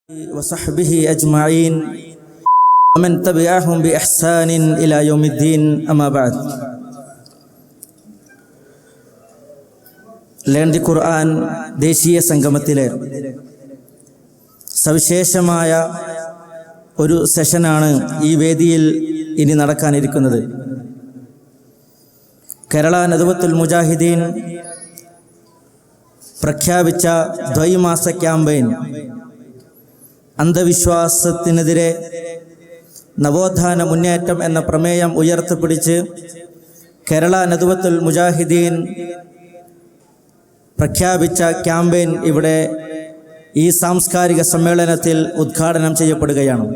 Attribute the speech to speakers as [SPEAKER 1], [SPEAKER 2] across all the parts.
[SPEAKER 1] وصحبه أجمعين ومن تبعهم بإحسان إلى يوم الدين أما بعد. Learn the ഖുർആൻ ദേശീയ സംഗമത്തിലെ സവിശേഷമായ ഒരു സെഷനാണ് ഈ വേദിയിൽ ഇനി നടക്കാനിരിക്കുന്നത്. കേരള നദ്വത്തുൽ മുജാഹിദീൻ പ്രഖ്യാപിച്ച ദ്വൈമാസ ക്യാമ്പയിൻ അന്ധവിശ്വാസത്തിനെതിരെ നവോത്ഥാന മുന്നേറ്റം എന്ന പ്രമേയം ഉയർത്തിപ്പിടിച്ച് കേരള നദ്വത്തുൽ മുജാഹിദീൻ പ്രഖ്യാപിച്ച ക്യാമ്പയിൻ ഇവിടെ ഈ സാംസ്കാരിക സമ്മേളനത്തിൽ ഉദ്ഘാടനം ചെയ്യപ്പെടുകയാണ്.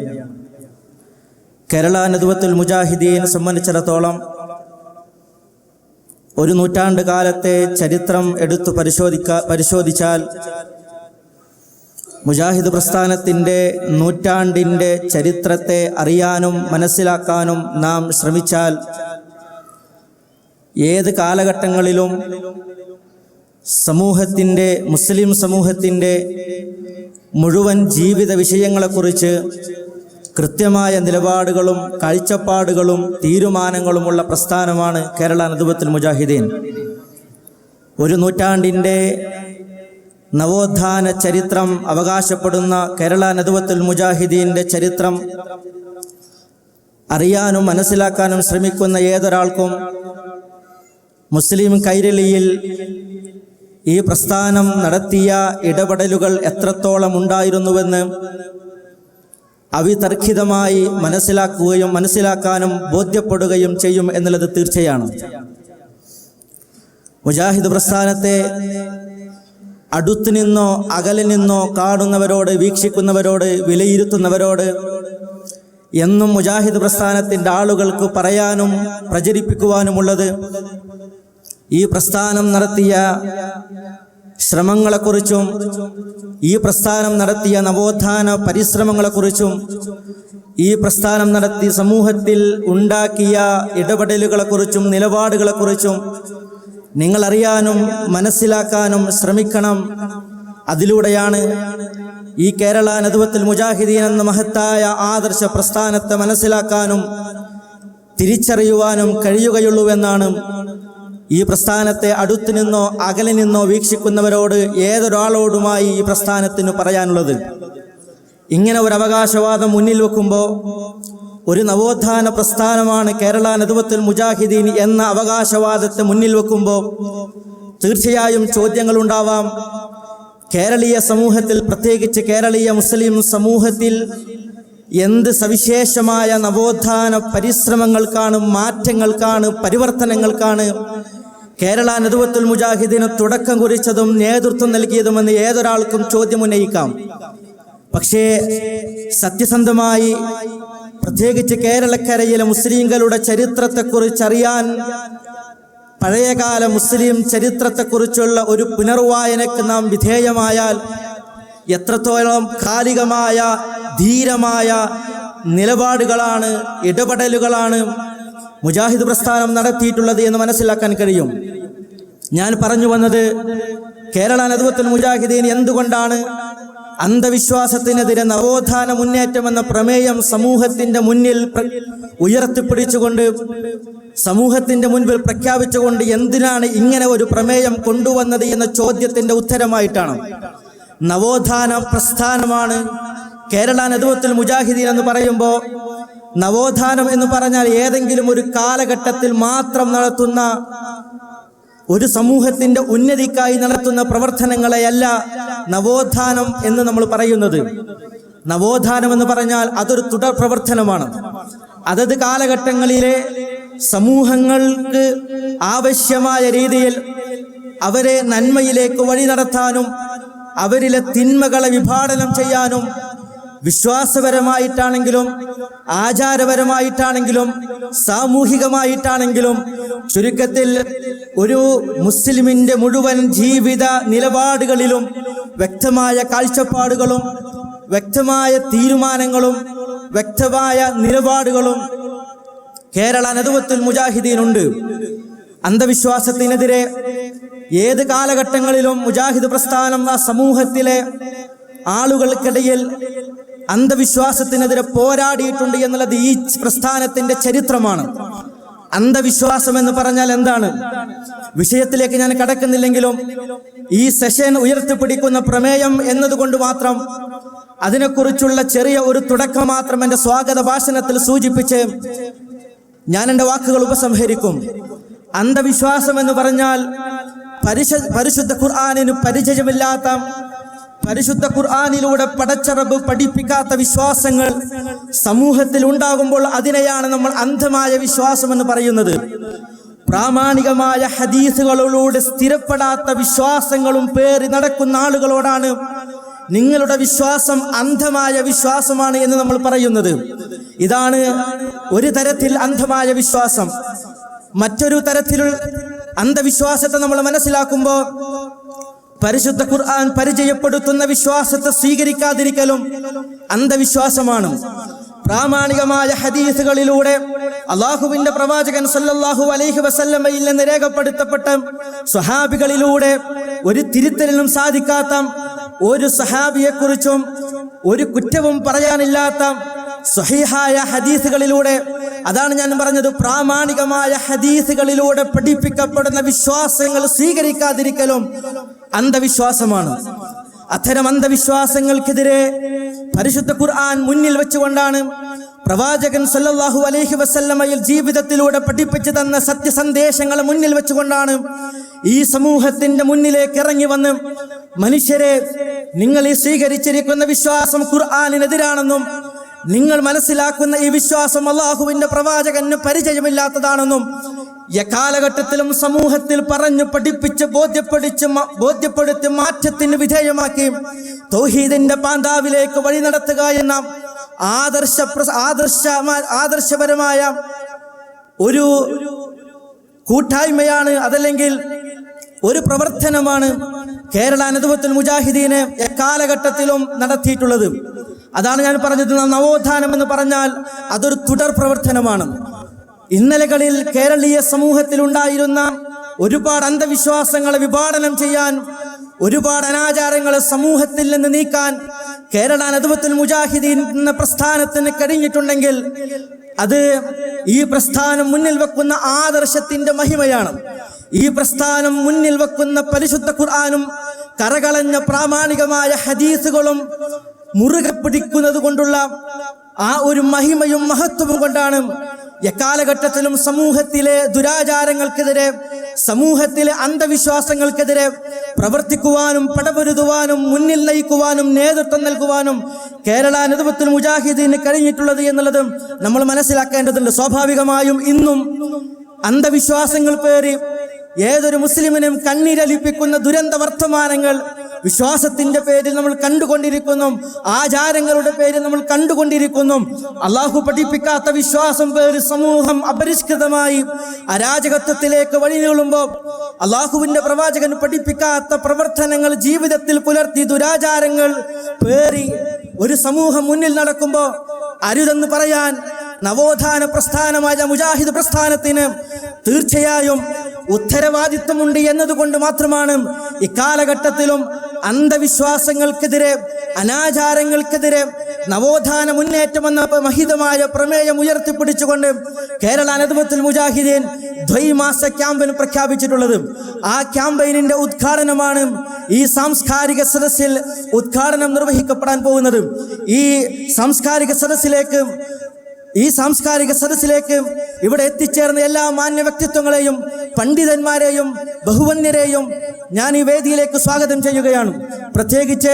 [SPEAKER 1] കേരള നദ്വത്തുൽ മുജാഹിദീൻ സംബന്ധിച്ചിടത്തോളം ഒരു നൂറ്റാണ്ട് കാലത്തെ ചരിത്രം എടുത്തു പരിശോധിച്ചാൽ മുജാഹിദ് പ്രസ്ഥാനത്തിൻ്റെ നൂറ്റാണ്ടിൻ്റെ ചരിത്രത്തെ അറിയാനും മനസ്സിലാക്കാനും നാം ശ്രമിച്ചാൽ ഏത് കാലഘട്ടങ്ങളിലും മുസ്ലിം സമൂഹത്തിൻ്റെ മുഴുവൻ ജീവിത വിഷയങ്ങളെക്കുറിച്ച് കൃത്യമായ നിലപാടുകളും കാഴ്ചപ്പാടുകളും തീരുമാനങ്ങളുമുള്ള പ്രസ്ഥാനമാണ് കേരള നദ്വത്തുൽ മുജാഹിദീൻ. ഒരു നൂറ്റാണ്ടിൻ്റെ നവോത്ഥാന ചരിത്രം അവകാശപ്പെടുന്ന കേരള നദ്വത്തുൽ മുജാഹിദീൻ്റെ ചരിത്രം അറിയാനും മനസ്സിലാക്കാനും ശ്രമിക്കുന്ന ഏതൊരാൾക്കും മുസ്ലിം കൈരളിയിൽ ഈ പ്രസ്ഥാനം നടത്തിയ ഇടപെടലുകൾ എത്രത്തോളം ഉണ്ടായിരുന്നുവെന്ന് അവിതർക്കിതമായി മനസ്സിലാക്കാനും ബോധ്യപ്പെടുകയും ചെയ്യും എന്നുള്ളത് തീർച്ചയാണ്. മുജാഹിദ് പ്രസ്ഥാനത്തെ അടുത്തു നിന്നോ അകലെ നിന്നോ കാണുന്നവരോട്, വീക്ഷിക്കുന്നവരോട്, വിലയിരുത്തുന്നവരോട് എന്നും മുജാഹിദ് പ്രസ്ഥാനത്തിൻ്റെ ആളുകൾക്ക് പറയാനും പ്രചരിപ്പിക്കുവാനുമുള്ളത് ഈ പ്രസ്ഥാനം നടത്തിയ ശ്രമങ്ങളെക്കുറിച്ചും ഈ പ്രസ്ഥാനം നടത്തിയ നവോത്ഥാന പരിശ്രമങ്ങളെക്കുറിച്ചും ഈ പ്രസ്ഥാനം നടത്തി സമൂഹത്തിൽ ഉണ്ടാക്കിയ ഇടപെടലുകളെക്കുറിച്ചും നിലപാടുകളെക്കുറിച്ചും നിങ്ങൾ അറിയാനും മനസ്സിലാക്കാനും ശ്രമിക്കണം. അതിലൂടെയാണ് ഈ കേരള നദ്വത്തുൽ മുജാഹിദീൻ എന്ന മഹത്തായ ആദർശ പ്രസ്ഥാനത്തെ മനസ്സിലാക്കാനും തിരിച്ചറിയുവാനും കഴിയുകയുള്ളൂവെന്നാണ് ഈ പ്രസ്ഥാനത്തെ അടുത്തു നിന്നോ അകലെ നിന്നോ വീക്ഷിക്കുന്നവരോട് ഏതൊരാളോടുമായി ഈ പ്രസ്ഥാനത്തിന് പറയാനുള്ളത്. ഇങ്ങനെ ഒരു അവകാശവാദം മുന്നിൽ വെക്കുമ്പോൾ ഒരു നവോത്ഥാന പ്രസ്ഥാനമാണ് കേരള നദ്വത്തുൽ മുജാഹിദീൻ എന്ന അവകാശവാദത്തെ മുന്നിൽ വെക്കുമ്പോൾ തീർച്ചയായും ചോദ്യങ്ങളുണ്ടാവാം. കേരളീയ സമൂഹത്തിൽ, പ്രത്യേകിച്ച് കേരളീയ മുസ്ലിം സമൂഹത്തിൽ എന്ത് സവിശേഷമായ നവോത്ഥാന പരിശ്രമങ്ങൾക്കാണ്, മാറ്റങ്ങൾക്കാണ്, പരിവർത്തനങ്ങൾക്കാണ് കേരള നദ്വത്തുൽ മുജാഹിദീന് തുടക്കം കുറിച്ചതും നേതൃത്വം നൽകിയതുമെന്ന് ഏതൊരാൾക്കും ചോദ്യമുന്നയിക്കാം. പക്ഷേ സത്യസന്ധമായി പ്രത്യേകിച്ച് കേരളക്കരയിലെ മുസ്ലിങ്ങളുടെ ചരിത്രത്തെക്കുറിച്ചറിയാൻ, പഴയകാല മുസ്ലിം ചരിത്രത്തെക്കുറിച്ചുള്ള ഒരു പുനർവായനയ്ക്ക് നാം വിധേയമായാൽ എത്രത്തോളം കാലികമായ ധീരമായ നിലപാടുകളാണ്, ഇടപെടലുകളാണ് മുജാഹിദ് പ്രസ്ഥാനം നടത്തിയിട്ടുള്ളത് എന്ന് മനസ്സിലാക്കാൻ കഴിയും. ഞാൻ പറഞ്ഞു വന്നത്, കേരള നദ്വത്തുൽ മുജാഹിദീൻ എന്തുകൊണ്ടാണ് അന്ധവിശ്വാസത്തിനെതിരെ നവോത്ഥാന മുന്നേറ്റം എന്ന പ്രമേയം സമൂഹത്തിൻ്റെ മുന്നിൽ ഉയർത്തിപ്പിടിച്ചുകൊണ്ട്, സമൂഹത്തിൻ്റെ മുൻപിൽ പ്രഖ്യാപിച്ചുകൊണ്ട് എന്തിനാണ് ഇങ്ങനെ ഒരു പ്രമേയം കൊണ്ടുവന്നത് എന്ന ചോദ്യത്തിൻ്റെ ഉത്തരമായിട്ടാണ്. നവോത്ഥാന പ്രസ്ഥാനമാണ് കേരള നദ്വത്തുൽ മുജാഹിദീൻ എന്ന് പറയുമ്പോൾ, നവോത്ഥാനം എന്ന് പറഞ്ഞാൽ ഏതെങ്കിലും ഒരു കാലഘട്ടത്തിൽ മാത്രം നടത്തുന്ന, ഒരു സമൂഹത്തിൻ്റെ ഉന്നതിക്കായി നടത്തുന്ന പ്രവർത്തനങ്ങളെയല്ല നവോത്ഥാനം എന്ന് നമ്മൾ പറയുന്നത്. നവോത്ഥാനം എന്ന് പറഞ്ഞാൽ അതൊരു തുടർ പ്രവർത്തനമാണ്. അതത് കാലഘട്ടങ്ങളിലെ സമൂഹങ്ങൾക്ക് ആവശ്യമായ രീതിയിൽ അവരെ നന്മയിലേക്ക് വഴി നടത്താനും അവരിലെ തിന്മകളെ വിഭാടനം ചെയ്യാനും, വിശ്വാസപരമായിട്ടാണെങ്കിലും ആചാരപരമായിട്ടാണെങ്കിലും സാമൂഹികമായിട്ടാണെങ്കിലും, ചുരുക്കത്തിൽ ഒരു മുസ്ലിമിൻ്റെ മുഴുവൻ ജീവിത നിലപാടുകളിലും വ്യക്തമായ കാഴ്ചപ്പാടുകളും വ്യക്തമായ തീരുമാനങ്ങളും വ്യക്തമായ നിലപാടുകളും കേരള നദ്വത്തുൽ മുജാഹിദീനുണ്ട്. അന്ധവിശ്വാസത്തിനെതിരെ ഏത് കാലഘട്ടങ്ങളിലും മുജാഹിദ് പ്രസ്ഥാനം ആ സമൂഹത്തിലെ ആളുകൾക്കിടയിൽ അന്ധവിശ്വാസത്തിനെതിരെ പോരാടിയിട്ടുണ്ട് എന്നുള്ളത് ഈ പ്രസ്ഥാനത്തിന്റെ ചരിത്രമാണ്. അന്ധവിശ്വാസം എന്ന് പറഞ്ഞാൽ എന്താണ്? വിഷയത്തിലേക്ക് ഞാൻ കടക്കുന്നില്ലെങ്കിലും ഈ സെഷൻ ഉയർത്തിപ്പിടിക്കുന്ന പ്രമേയം എന്നതുകൊണ്ട് മാത്രം അതിനെക്കുറിച്ചുള്ള ചെറിയ ഒരു തുടക്കം മാത്രം എൻ്റെ സ്വാഗത ഭാഷണത്തിൽ സൂചിപ്പിച്ച് ഞാൻ എൻ്റെ വാക്കുകൾ ഉപസംഹരിക്കും. അന്ധവിശ്വാസം എന്ന് പറഞ്ഞാൽ പരിശുദ്ധ ഖുർആനിന് പരിചയമില്ലാത്ത, പരിശുദ്ധ ഖുർആനിലൂടെ പടച്ച റബ്ബ് പഠിപ്പിക്കാത്ത വിശ്വാസങ്ങൾ സമൂഹത്തിൽ ഉണ്ടാകുമ്പോൾ അതിനെയാണ് നമ്മൾ അന്ധമായ വിശ്വാസം എന്ന് പറയുന്നത്. പ്രാമാണികമായ ഹദീസുകളിലൂടെ സ്ഥിരപ്പെടാത്ത വിശ്വാസങ്ങളും പേറി നടക്കുന്ന ആളുകളോടാണ് നിങ്ങളുടെ വിശ്വാസം അന്ധമായ വിശ്വാസമാണ് എന്ന് നമ്മൾ പറയുന്നത്. ഇതാണ് ഒരു തരത്തിൽ അന്ധമായ വിശ്വാസം. മറ്റൊരു തരത്തിലുള്ള അന്ധവിശ്വാസത്തെ നമ്മൾ മനസ്സിലാക്കുമ്പോൾ പരിശുദ്ധ ഖുർആൻ പരിചയപ്പെടുത്തുന്ന വിശ്വാസത്തെ സ്വീകരിക്കാതിരിക്കലും അന്ധവിശ്വാസമാണ്. പ്രാമാണികമായ ഹദീസുകളിലൂടെ അല്ലാഹുവിന്റെ പ്രവാചകൻ സല്ലല്ലാഹു അലൈഹി വസല്ലമയിൽ നിന്ന് രേഖപ്പെടുത്തപ്പെട്ട സ്വഹാബികളിലൂടെ ഒരു തിരുത്തലിനും സാധിക്കാത്ത, ഒരു സ്വഹാബിയെക്കുറിച്ചും ഒരു കുറ്റവും പറയാനില്ലാത്ത സ്വഹീഹായ ഹദീസുകളിലൂടെ, അതാണ് ഞാൻ പറഞ്ഞത്, പ്രാമാണികമായ ഹദീസുകളിലൂടെ പഠിപ്പിക്കപ്പെടുന്ന വിശ്വാസങ്ങൾ സ്വീകരിക്കാതിരിക്കലും അന്ധവിശ്വാസമാണ്. അത്തരം അന്ധവിശ്വാസങ്ങൾക്കെതിരെ പരിശുദ്ധ ഖുർആൻ മുന്നിൽ വെച്ചുകൊണ്ടാണ് പ്രവാചകൻ സല്ലല്ലാഹു അലൈഹി വസല്ലമയിൽ ജീവിതത്തിലൂടെ പഠിപ്പിച്ചു തന്ന സത്യസന്ദേശങ്ങളെ മുന്നിൽ വെച്ചുകൊണ്ടാണ് ഈ സമൂഹത്തിന്റെ മുന്നിലേക്ക് ഇറങ്ങി വന്ന് മനുഷ്യരെ, നിങ്ങൾ ഈ സ്വീകരിച്ചിരിക്കുന്ന വിശ്വാസം ഖുർആനിനെതിരാണെന്നും നിങ്ങൾ മനസ്സിലാക്കുന്ന ഈ വിശ്വാസം അല്ലാഹുവിന്റെ പ്രവാചകന് പരിചയമില്ലാത്തതാണെന്നും എക്കാലഘട്ടത്തിലും സമൂഹത്തിൽ പറഞ്ഞു പഠിപ്പിച്ച് ബോധ്യപ്പെടുത്തി മാറ്റത്തിന് വിധേയമാക്കി തൗഹീദിന്റെ പാന്താവിലേക്ക് വഴി നടത്തുക എന്ന ആദർശപരമായ ഒരു കൂട്ടായ്മയാണ്, അതല്ലെങ്കിൽ ഒരു പ്രവർത്തനമാണ് കേരള നദ്വത്തുൽ മുജാഹിദീനെ എക്കാലഘട്ടത്തിലും നടത്തിയിട്ടുള്ളത്. അതാണ് ഞാൻ പറഞ്ഞത്, നവോത്ഥാനം എന്ന് പറഞ്ഞാൽ അതൊരു തുടർ പ്രവർത്തനമാണ്. ഇന്നലകളിൽ കേരളീയ സമൂഹത്തിൽ ഉണ്ടായിരുന്ന ഒരുപാട് അന്ധവിശ്വാസങ്ങളെ വിഭാടനം ചെയ്യാൻ, ഒരുപാട് അനാചാരങ്ങളെ സമൂഹത്തിൽ നിന്ന് നീക്കാൻ കേരള നദ്വത്തുൽ മുജാഹിദീൻ എന്ന പ്രസ്ഥാനത്തിന് കഴിഞ്ഞിട്ടുണ്ടെങ്കിൽ അത് ഈ പ്രസ്ഥാനം മുന്നിൽ വെക്കുന്ന ആദർശത്തിന്റെ മഹിമയാണ്. ഈ പ്രസ്ഥാനം മുന്നിൽ വെക്കുന്ന പരിശുദ്ധ ഖുർആനും കറകളഞ്ഞ പ്രാമാണികമായ ഹദീസുകളും മുറുകെ പിടിക്കുന്നത് കൊണ്ടുള്ള ആ ഒരു മഹിമയും മഹത്വവും കൊണ്ടാണ് എക്കാലഘട്ടത്തിലും സമൂഹത്തിലെ ദുരാചാരങ്ങൾക്കെതിരെ, സമൂഹത്തിലെ അന്ധവിശ്വാസങ്ങൾക്കെതിരെ പ്രവർത്തിക്കുവാനും പടപൊരുതുവാനും മുന്നിൽ നയിക്കുവാനും നേതൃത്വം നൽകുവാനും കേരള നദ്വത്തുൽ മുജാഹിദീന് കഴിഞ്ഞിട്ടുള്ളത് എന്നുള്ളത് നമ്മൾ മനസ്സിലാക്കേണ്ടതുണ്ട്. സ്വാഭാവികമായും ഇന്നും അന്ധവിശ്വാസങ്ങൾ പേറി ഏതൊരു മുസ്ലിമിനും കണ്ണീരലിപ്പിക്കുന്ന ദുരന്ത വർത്തമാനങ്ങൾ വിശ്വാസത്തിന്റെ പേരിൽ നമ്മൾ കണ്ടുകൊണ്ടിരിക്കുന്നു, ആചാരങ്ങളുടെ പേരിൽ നമ്മൾ കണ്ടുകൊണ്ടിരിക്കുന്നു. അള്ളാഹു പഠിപ്പിക്കാത്ത വിശ്വാസം പേര് സമൂഹം അപരിഷ്കൃതമായി അരാജകത്വത്തിലേക്ക് വഴി നീളുമ്പോൾ അള്ളാഹുവിന്റെ പ്രവാചകൻ പഠിപ്പിക്കാത്ത പ്രവർത്തനങ്ങൾ ജീവിതത്തിൽ പുലർത്തി ദുരാചാരങ്ങൾ പേറി ഒരു സമൂഹം മുന്നിൽ നടക്കുമ്പോൾ അരുതെന്ന് പറയാൻ നവോത്ഥാന പ്രസ്ഥാനമായ മുജാഹിദ് പ്രസ്ഥാനത്തിന് തീർച്ചയായും ഉത്തരവാദിത്വമുണ്ട് എന്നതുകൊണ്ട് മാത്രമാണ് ഇക്കാലഘട്ടത്തിലും അന്ധവിശ്വാസങ്ങൾക്കെതിരെ, അനാചാരങ്ങൾക്കെതിരെ നവോത്ഥാന മുന്നേറ്റമെന്ന മഹിതമായ പ്രമേയം ഉയർത്തിപ്പിടിച്ചുകൊണ്ട് കേരള നദ്വത്തുൽ മുജാഹിദീൻ ദ്വൈമാസ ക്യാമ്പയിൻ പ്രഖ്യാപിച്ചിട്ടുള്ളത്. ആ ക്യാമ്പയിനിന്റെ ഉദ്ഘാടനമാണ് ഈ സാംസ്കാരിക സദസ്സിൽ ഉദ്ഘാടനം നിർവഹിക്കപ്പെടാൻ പോകുന്നത്. ഈ സാംസ്കാരിക സദസ്സിലേക്ക് ഇവിടെ എത്തിച്ചേർന്ന എല്ലാ മാന്യ വ്യക്തിത്വങ്ങളെയും, പണ്ഡിതന്മാരെയും ബഹുവന്യരെയും ഞാൻ ഈ വേദിയിലേക്ക് സ്വാഗതം ചെയ്യുകയാണ്. പ്രത്യേകിച്ച്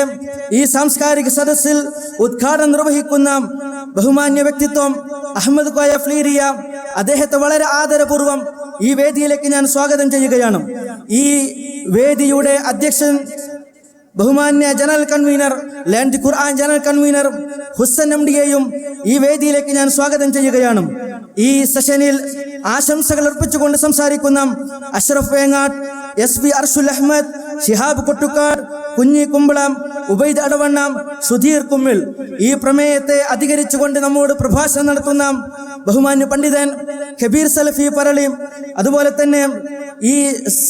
[SPEAKER 1] ഈ സാംസ്കാരിക സദസ്സിൽ ഉദ്ഘാടനം നിർവഹിക്കുന്ന ബഹുമാന്യ വ്യക്തിത്വം അഹമ്മദ് കോയ ഫ്ലീരിയ, അദ്ദേഹത്തെ വളരെ ആദരപൂർവ്വം ഈ വേദിയിലേക്ക് ഞാൻ സ്വാഗതം ചെയ്യുകയാണ്. ഈ വേദിയുടെ അധ്യക്ഷൻ ബഹുമാന്യ ജനറൽ കൺവീനർ, ലാൻഡ് ഖുർആൻ ജനറൽ കൺവീനർ ഹുസൈൻ എംഡിയെയും ഈ വേദിയിലേക്ക് ഞാൻ സ്വാഗതം ചെയ്യുകയാണ്. ഈ സെഷനിൽ ആശംസകൾ അർപ്പിച്ചുകൊണ്ട് സംസാരിക്കുന്ന അഷ്റഫ് വേങ്ങാട്, SP അർഷുൽ അഹമ്മദ്, ഷിഹാബ് കൊട്ടുക്കാട്, കുഞ്ഞി കുമ്പളം, ഉബൈദ് അടവണ്ണ, സുധീർ കുമ്മിൽ, ഈ പ്രമേയത്തെ അധികരിച്ചുകൊണ്ട് നമ്മോട് പ്രഭാഷണം നടത്തുന്ന ബഹുമാന്യ പണ്ഡിതൻ കബീർ സലഫി പറളി, അതുപോലെ തന്നെ ഈ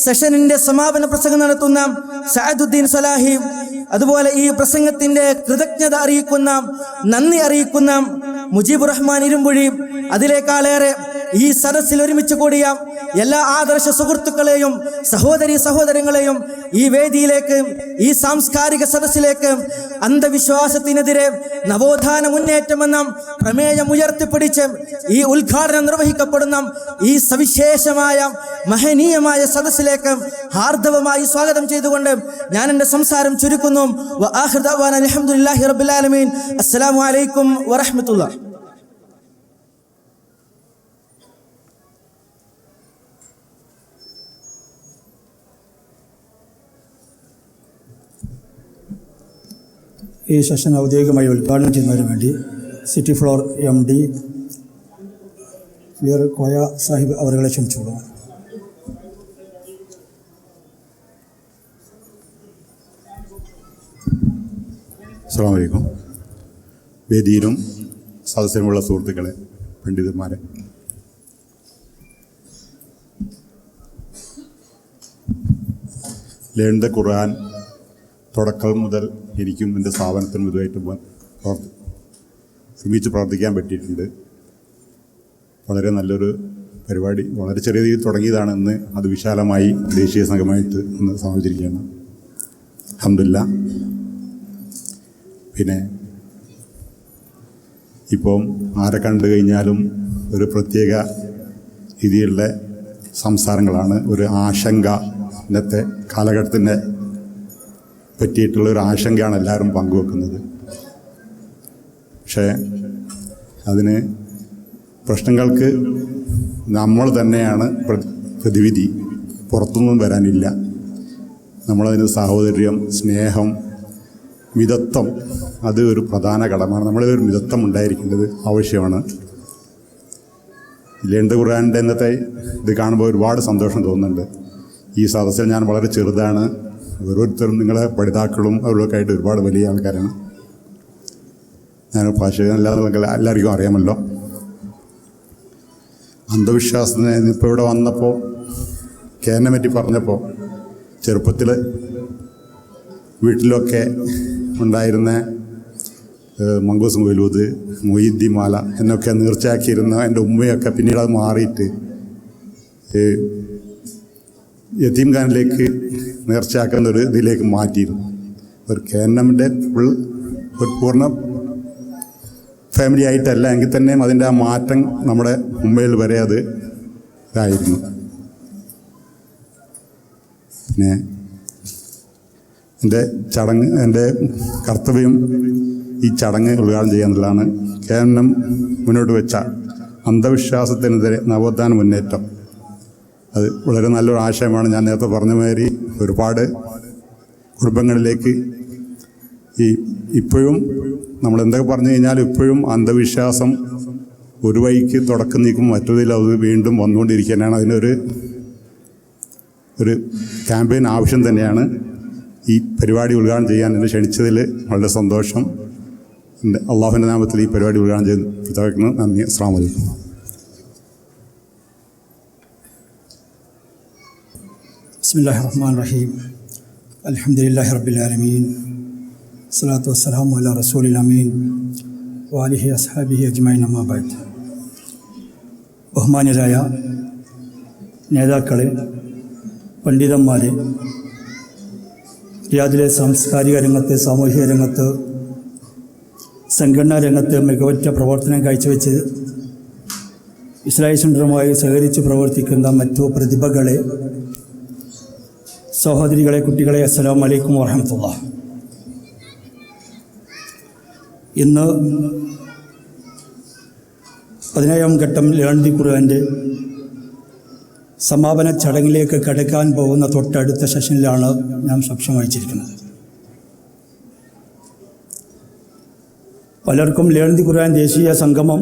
[SPEAKER 1] സെഷനിൻ്റെ സമാപന പ്രസംഗം നടത്തുന്ന സഅദുദ്ദീൻ സലാഹി, അതുപോലെ ഈ പ്രസംഗത്തിൻ്റെ കൃതജ്ഞത അറിയിക്കുന്ന, നന്ദി അറിയിക്കുന്ന മുജീബുർ റഹ്മാൻ ഇരുമ്പുഴി, അതിലേക്കാളേറെ ഈ സദസ്സിൽ ഒരുമിച്ച് കൂടിയ എല്ലാ ആദർശ സുഹൃത്തുക്കളെയും സഹോദരങ്ങളെയും ഈ വേദിയിലേക്ക്, ഈ സാംസ്കാരിക സദസ്സിലേക്ക് അന്ധവിശ്വാസത്തിനെതിരെ നവോത്ഥാന മുന്നേറ്റമെന്ന പ്രമേയം ഉയർത്തിപ്പിടിച്ച് ഈ ഉദ്ഘാടനം നിർവഹിക്കപ്പെടുന്ന ഈ സവിശേഷമായ മഹനീയമായ സദസ്സിലേക്ക് ഹാർദവമായി സ്വാഗതം ചെയ്തുകൊണ്ട് ഞാൻ എൻ്റെ സംസാരം ചുരുക്കുന്നു. വആഖിറു ദഅ്വാനാ അൽഹംദുലില്ലാഹി റബ്ബിൽ ആലമീൻ. അസ്സലാമു അലൈക്കും വറഹ്മത്തുള്ളാഹി.
[SPEAKER 2] ഈ സെഷൻ ഔദ്യോഗികമായി ഉദ്ഘാടനം ചെയ്യുന്നതിന് വേണ്ടി city floor MD fear Koya Sahib അവരെ ക്ഷണിച്ചോളൂ.
[SPEAKER 3] അസ്സലാമു അലൈക്കും. വേദിയിലും സദസ്സിലുമുള്ള സുഹൃത്തുക്കളെ, പണ്ഡിതന്മാരെ, ലേൺ ദ ഖുർആൻ തുടക്കം മുതൽ എനിക്കും എൻ്റെ സ്ഥാപനത്തിനും ഇതുമായിട്ട് ഒരുമിച്ച് പ്രവർത്തിക്കാൻ പറ്റിയിട്ടുണ്ട്. വളരെ നല്ലൊരു പരിപാടി, വളരെ ചെറിയ രീതിയിൽ തുടങ്ങിയതാണ്. ഇന്ന് അത് വിശാലമായി ദേശീയ സംഘമായിട്ട് ഇന്ന് സമാപിച്ചിരിക്കുകയാണ്. അൽഹംദുലില്ലാഹ്. പിന്നെ ഇപ്പം ആരെ കണ്ടു കഴിഞ്ഞാലും ഒരു പ്രത്യേക രീതിയിലുള്ള സംസാരങ്ങളാണ്. ഒരു ആശങ്ക, ഇന്നത്തെ കാലഘട്ടത്തിൻ്റെ പറ്റിയിട്ടുള്ള ഒരു ആശങ്കയാണ് എല്ലാവരും പങ്കുവെക്കുന്നത്. പക്ഷേ അതിന് പ്രശ്നങ്ങൾക്ക് നമ്മൾ തന്നെയാണ് പ്രതിവിധി, പുറത്തുനിന്നും വരാനില്ല. നമ്മളതിന് സാഹോദര്യം, സ്നേഹം, മിതത്വം, അത് ഒരു പ്രധാന ഘടകമാണ്. നമ്മളൊരു മിതത്വം ഉണ്ടായിരിക്കേണ്ടത് ആവശ്യമാണ്. ലേൺ ദ ഖുർആൻ്റെ ഇന്നത്തെ ഇത് കാണുമ്പോൾ ഒരുപാട് സന്തോഷം തോന്നുന്നുണ്ട്. ഈ സദസ്സിൽ ഞാൻ വളരെ ചെറുതാണ്. ഓരോരുത്തരും നിങ്ങളെ പഠിതാക്കളും അവരൊക്കെ ആയിട്ട് ഒരുപാട് വലിയ ആൾക്കാരാണ്. ഞാൻ ഭാഷകനല്ലാതെ നിങ്ങൾക്ക് എല്ലാവർക്കും അറിയാമല്ലോ. അന്ധവിശ്വാസത്തിന് ഇപ്പോൾ ഇവിടെ വന്നപ്പോൾ കേരളനെ പറ്റി പറഞ്ഞപ്പോൾ ചെറുപ്പത്തിൽ വീട്ടിലൊക്കെ ഉണ്ടായിരുന്ന മങ്കൂസ് മൗലൂദ്, മൊയ്യുദ്ദീൻ മാല എന്നൊക്കെ നേർച്ചയാക്കിയിരുന്ന എൻ്റെ ഉമ്മയൊക്കെ പിന്നീട് അത് മാറിയിട്ട് യതീംഖാനിലേക്ക് നേർച്ചയാക്കുന്ന ഒരു ഇതിലേക്ക് മാറ്റിയിരുന്നു. ഒരു കേരളത്തിൻ്റെ ഒരു പൂർണ്ണ ഫാമിലി ആയിട്ടല്ല എങ്കിൽ തന്നെയും അതിൻ്റെ ആ മാറ്റം നമ്മുടെ മുംബൈയിൽ വരെ അത് ഇതായിരുന്നു. പിന്നെ എൻ്റെ കർത്തവ്യം ഈ ചടങ്ങ് ഉദ്ഘാടനം ചെയ്യാന്നുള്ളതാണ്. കേരളം മുന്നോട്ട് വെച്ച അന്ധവിശ്വാസത്തിനെതിരെ നവോത്ഥാന മുന്നേറ്റം, അത് വളരെ നല്ലൊരു ആശയമാണ്. ഞാൻ നേരത്തെ പറഞ്ഞ മാതിരി ഒരുപാട് കുടുംബങ്ങളിലേക്ക് ഇപ്പോഴും നമ്മൾ എന്തൊക്കെ പറഞ്ഞു കഴിഞ്ഞാൽ ഇപ്പോഴും അന്ധവിശ്വാസം ഒരു വഴിക്ക് തുടക്കം നീക്കും, മറ്റൊരിൽ അത് വീണ്ടും വന്നുകൊണ്ടിരിക്കാനാണ്. അതിനൊരു ക്യാമ്പയിൻ ആവശ്യം തന്നെയാണ്. ഈ പരിപാടി ഉദ്ഘാടനം ചെയ്യാൻ എന്നെ ക്ഷണിച്ചതിൽ വളരെ സന്തോഷം. അള്ളാഹുവിൻ്റെ നാമത്തിൽ ഈ പരിപാടി ഉദ്ഘാടനം ചെയ്ത് പ്രത്യേകിക്കുന്നു. നന്ദി. അസ്സലാമു അലൈക്കും.
[SPEAKER 2] ബിസ്മില്ലാഹിർ റഹ്മാനിർ റഹീം. അൽഹംദുലില്ലാഹി റബ്ബിൽ ആലമീൻ. സ്വലാത്തു വസ്സലാമു അലാ റസൂലിൽ അമീൻ വഅലിഹി അസ്ഹാബിഹി അജ്മഈൻ. അമ്മാ ബഅദ്. ബഹുമാന്യരായ നേതാക്കളെ, പണ്ഡിതന്മാരെ, റിയാദിലെ സാംസ്കാരിക രംഗത്ത്, സാമൂഹിക രംഗത്ത്, സംഘടനാ രംഗത്ത് മികവുറ്റ പ്രവർത്തനം കാഴ്ചവെച്ച് ഇസ്ലാഹി സെൻ്ററുമായി സഹകരിച്ച് പ്രവർത്തിക്കുന്ന മറ്റു പ്രതിഭകളെ, സഹോദരികളെ, കുട്ടികളെ, അസ്സലാമു അലൈക്കും വറഹ്മത്തുള്ളാഹി. ഇന്ന് 17ാം ഘട്ടം ലേൺ ദി ഖുർആൻ്റെ സമാപന ചടങ്ങിലേക്ക് കടക്കാൻ പോകുന്ന തൊട്ടടുത്ത സെഷനിലാണ് ഞാൻ സാക്ഷ്യം വഹിച്ചിരിക്കുന്നത്. പലർക്കും ലേൺ ദി ഖുർആൻ ദേശീയ സംഗമം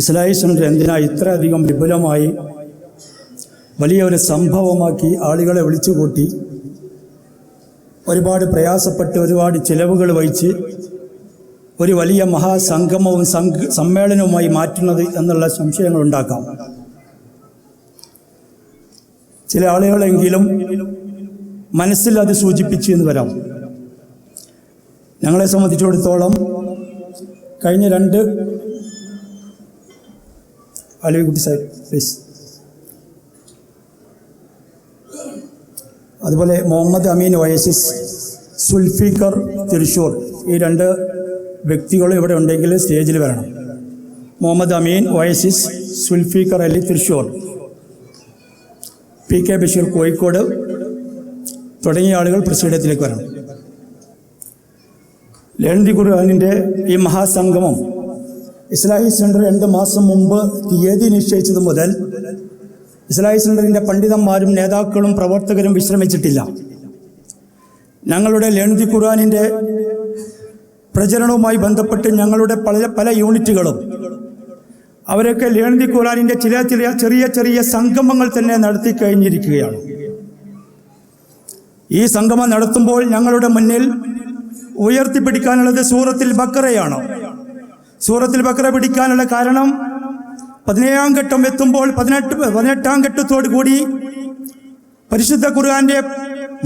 [SPEAKER 2] ഇസ്ലാഹി സെൻ്റർ എന്തിനാ ഇത്രയധികം വിപുലമായി വലിയ ഒരു സംഭവമാക്കി ആളുകളെ വിളിച്ചുകൂട്ടി ഒരുപാട് പ്രയാസപ്പെട്ട് ഒരുപാട് ചിലവുകൾ വഹിച്ച് ഒരു വലിയ മഹാസംഗമവും സമ്മേളനവുമായി മാറ്റുന്നത് എന്നുള്ള സംശയങ്ങളുണ്ടാക്കാം. ചില ആളുകളെങ്കിലും മനസ്സിൽ അത് സൂചിപ്പിച്ചു എന്ന് വരാം. ഞങ്ങളെ സംബന്ധിച്ചിടത്തോളം കഴിഞ്ഞ 2 അലിക്കുട്ടി സാഹിബ് പ്ലീസ്, അതുപോലെ മുഹമ്മദ് അമീൻ ഒയസിസ്, സുൽഫിക്കർ തൃശ്ശൂർ, ഈ 2 വ്യക്തികൾ ഇവിടെ ഉണ്ടെങ്കിൽ സ്റ്റേജിൽ വരണം. മുഹമ്മദ് അമീൻ ഒയസിസ്, സുൽഫിക്കർ അലി തൃശ്ശൂർ, PK ബഷീർ കോഴിക്കോട് തുടങ്ങിയ ആളുകൾ പ്രസിഡത്തിലേക്ക് വരണം. ലേണിംഗ് ഖുർആനിൻ്റെ ഈ മഹാസംഗമം ഇസ്ലാഹി സെൻറ്റർ 2 മാസം മുമ്പ് തീയതി നിശ്ചയിച്ചത് മുതൽ ഇസ്ലാഹി സെൻറ്ററിൻ്റെ പണ്ഡിതന്മാരും നേതാക്കളും പ്രവർത്തകരും വിശ്രമിച്ചിട്ടില്ല. ഞങ്ങളുടെ ലേണിംഗ് ഖുർആനിൻ്റെ പ്രചരണവുമായി ബന്ധപ്പെട്ട് ഞങ്ങളുടെ പല യൂണിറ്റുകളും അവരൊക്കെ ലേണിംഗ് ഖുർആനിൻ്റെ ചെറിയ ചെറിയ സംഗമങ്ങൾ തന്നെ നടത്തി കഴിഞ്ഞിരിക്കുകയാണ്. ഈ സംഗമം നടത്തുമ്പോൾ ഞങ്ങളുടെ മുന്നിൽ ഉയർത്തിപ്പിടിക്കാനുള്ളത് സൂറത്തുൽ ബഖറയാണ്. സൂറത്തുൽ ബഖറ പിടിക്കാനുള്ള കാരണം 17-ാം ഘട്ടം എത്തുമ്പോൾ 18-ാം ഘട്ടത്തോടു കൂടി പരിശുദ്ധ ഖുർആന്റെ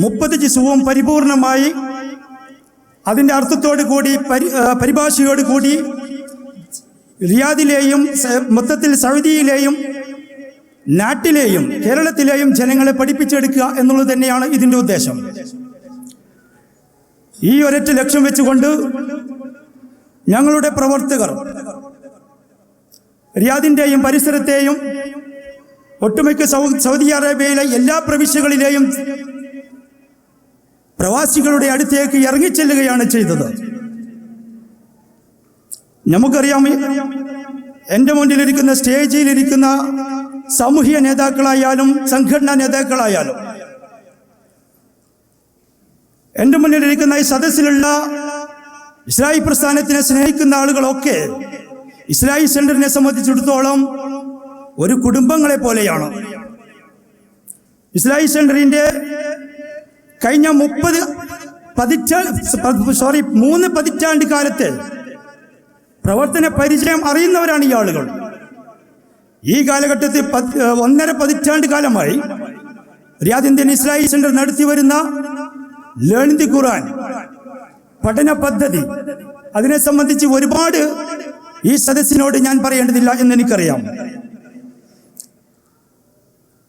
[SPEAKER 2] 30 ജിസുവും പരിപൂർണമായി അതിൻ്റെ അർത്ഥത്തോടു കൂടി പരിഭാഷയോട് കൂടി റിയാദിലെയും മൊത്തത്തിൽ സൗദിയിലെയും നാട്ടിലെയും കേരളത്തിലെയും ജനങ്ങളെ പഠിപ്പിച്ചെടുക്കുക എന്നുള്ളത് തന്നെയാണ് ഇതിൻ്റെ ഉദ്ദേശം. ഈ ഒരൊറ്റ ലക്ഷ്യം വെച്ചുകൊണ്ട് ഞങ്ങളുടെ പ്രവർത്തകർ റിയാദിൻ്റെയും പരിസരത്തെയും ഒട്ടുമിക്ക സൗദി അറേബ്യയിലെ എല്ലാ പ്രവിശ്യകളിലെയും പ്രവാസികളുടെ അടുത്തേക്ക് ഇറങ്ങിച്ചെല്ലുകയാണ് ചെയ്തത്. നമുക്കറിയാം, എൻ്റെ മുന്നിലിരിക്കുന്ന സ്റ്റേജിലിരിക്കുന്ന സാമൂഹിക നേതാക്കളായാലും സംഘടനാ നേതാക്കളായാലും എൻ്റെ മുന്നിലിരിക്കുന്ന ഈ സദസ്സിലുള്ള ഇസ്ലാഹി പ്രസ്ഥാനത്തിനെ സ്നേഹിക്കുന്ന ആളുകളൊക്കെ ഇസ്ലാഹി സെന്ററിനെ സംബന്ധിച്ചിടത്തോളം ഒരു കുടുംബങ്ങളെ പോലെയാണ്. ഇസ്ലാഹി സെന്ററിൻ്റെ കഴിഞ്ഞ 3 പതിറ്റാണ്ട് കാലത്തെ പ്രവർത്തന പരിചയം അറിയുന്നവരാണ് ഈ ആളുകൾ. ഈ കാലഘട്ടത്തിൽ 1.5 പതിറ്റാണ്ട് കാലമായി റിയാദ് ഇന്ത്യൻ ഇസ്ലാഹി സെന്റർ നടത്തി വരുന്ന ലേണിംഗ് ഖുർആൻ പഠന പദ്ധതി, അതിനെ സംബന്ധിച്ച് ഒരുപാട് ഈ സദസ്സിനോട് ഞാൻ പറയേണ്ടതില്ല എന്നെനിക്കറിയാം.